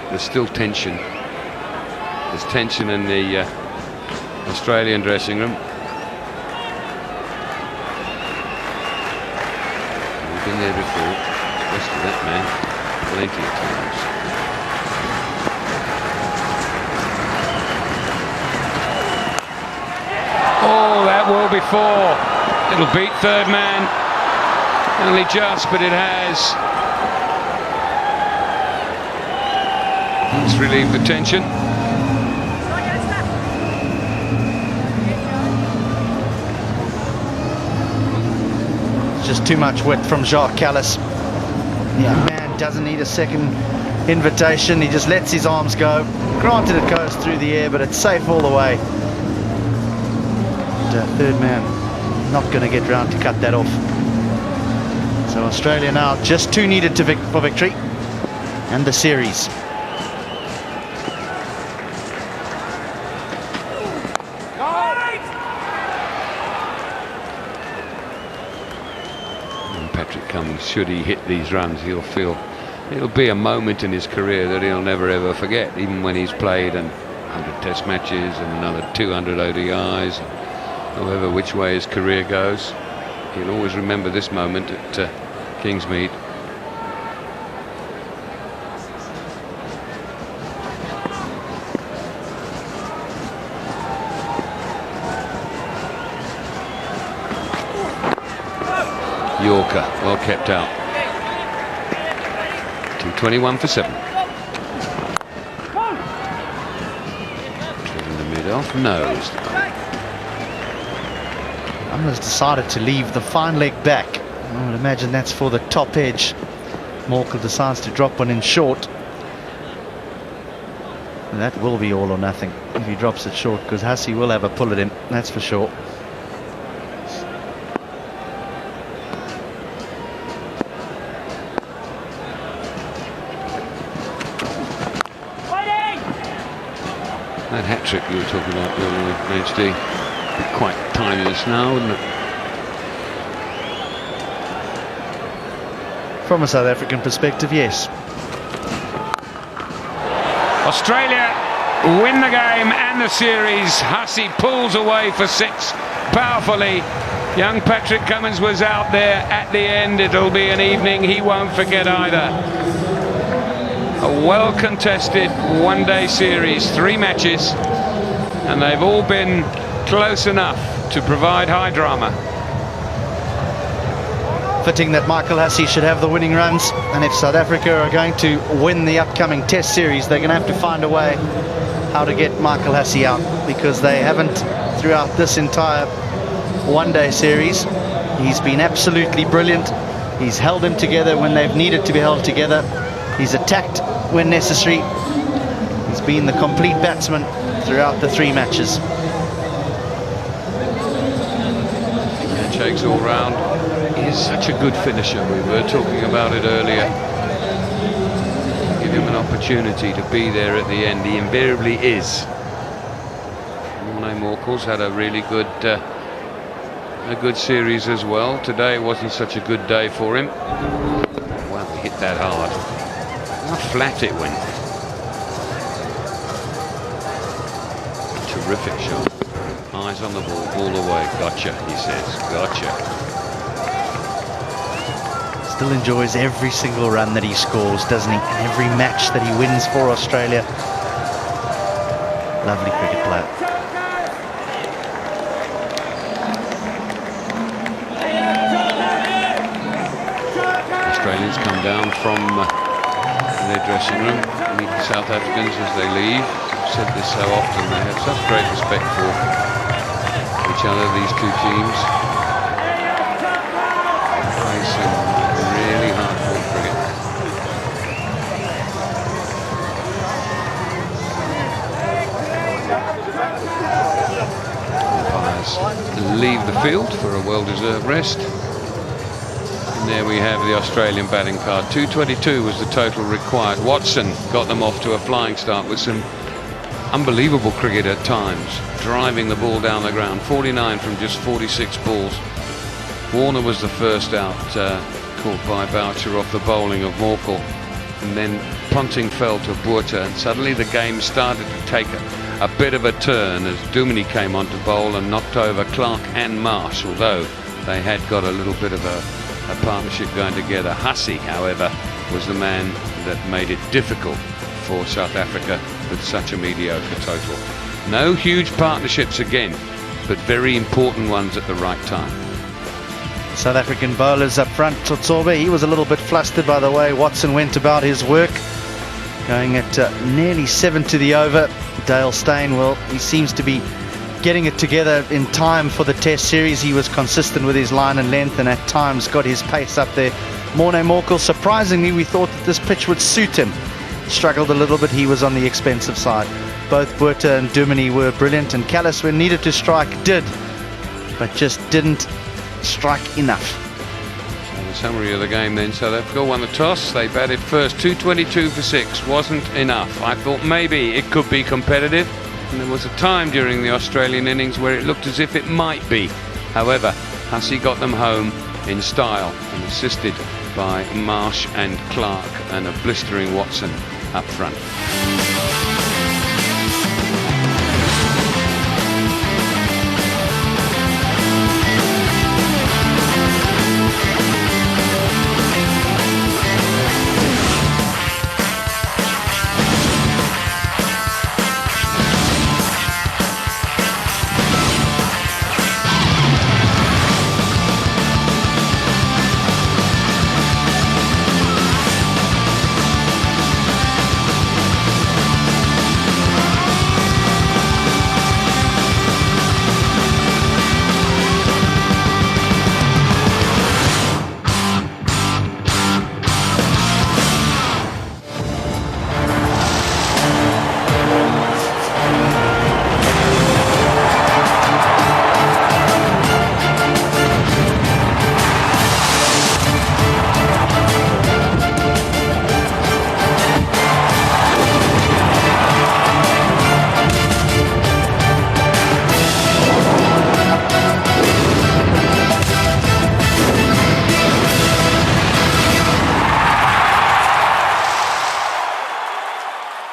There's still tension. There's tension in the Australian dressing room. We've been there before. Especially that man, plenty of times. Oh, that will will be 4. It'll beat third man. Only just, but it has. Let's relieve the tension. Just too much width from Jacques Kallis. The young man doesn't need a second invitation. He just lets his arms go. Granted, it goes through the air, but it's safe all the way. And, third man not going to get round to cut that off. So Australia now just 2 needed for victory and the series. Should he hit these runs, he'll feel it'll be a moment in his career that he'll never ever forget, even when he's played 100 test matches and another 200 ODIs, however which way his career goes. He'll always remember this moment at Kingsmead. Yorker, well kept out. 221 for 7. In the mid-off, nose. Amla's decided to leave the fine leg back. I would imagine that's for the top edge. Morkel decides to drop one in short. And that will be all or nothing if he drops it short, because Hussey will have a pull at him, that's for sure. That hat-trick you were talking about earlier, HD, quite timeless now, wouldn't it? From a South African perspective, yes. Australia win the game and the series. Hussey pulls away for 6 powerfully. Young Patrick Cummins was out there at the end. It'll be an evening he won't forget either. A well-contested one-day series, 3 matches, and they've all been close enough to provide high drama. Fitting that Michael Hussey should have the winning runs, and if South Africa are going to win the upcoming Test series, they're going to have to find a way how to get Michael Hussey out, because they haven't throughout this entire one-day series. He's been absolutely brilliant. He's held them together when they've needed to be held together. He's attacked when necessary. He's been the complete batsman throughout the 3 matches. Handshakes all round. He is such a good finisher. We were talking about it earlier. Give him an opportunity to be there at the end. He invariably is. Morkel's had a really good series as well. Today wasn't such a good day for him. Wow, he hit that hard. How flat it went. Terrific shot. Eyes on the ball all the way. Gotcha, he says. Gotcha. Still enjoys every single run that he scores, doesn't he? And every match that he wins for Australia. Lovely cricket player. Australians come down from their dressing room, meet the South Africans as they leave. I've said this so often, they have such great respect for each other, these 2 teams. They play some really hard-fought cricket. Umpires leave the field for a well-deserved rest. And there we have the Australian batting card. 222 was the total required. Watson got them off to a flying start with some unbelievable cricket at times, driving the ball down the ground. 49 from just 46 balls. Warner was the first out, caught by Boucher off the bowling of Morkel, and then punting fell to Botha, and suddenly the game started to take a bit of a turn as Duminy came on to bowl and knocked over Clark and Marsh, although they had got a little bit of a partnership going together. Hussey, however, was the man that made it difficult for South Africa with such a mediocre total. No huge partnerships again but very important ones at the right time. South African bowlers up front. Totsobe, he was a little bit flustered by the way Watson went about his work, going at nearly 7 to the over. Dale Steyn, well, he seems to be getting it together in time for the Test series. He was consistent with his line and length, and at times got his pace up there. Morne Morkel, surprisingly, we thought that this pitch would suit him. Struggled a little bit, he was on the expensive side. Both Botha and Duminy were brilliant, and Kallis, when needed to strike, did, but just didn't strike enough. So the summary of the game then: South Africa won the toss, they batted first, 222 for 6, wasn't enough. I thought maybe it could be competitive, and there was a time during the Australian innings where it looked as if it might be. However, Hussey got them home in style and assisted by Marsh and Clark and a blistering Watson up front.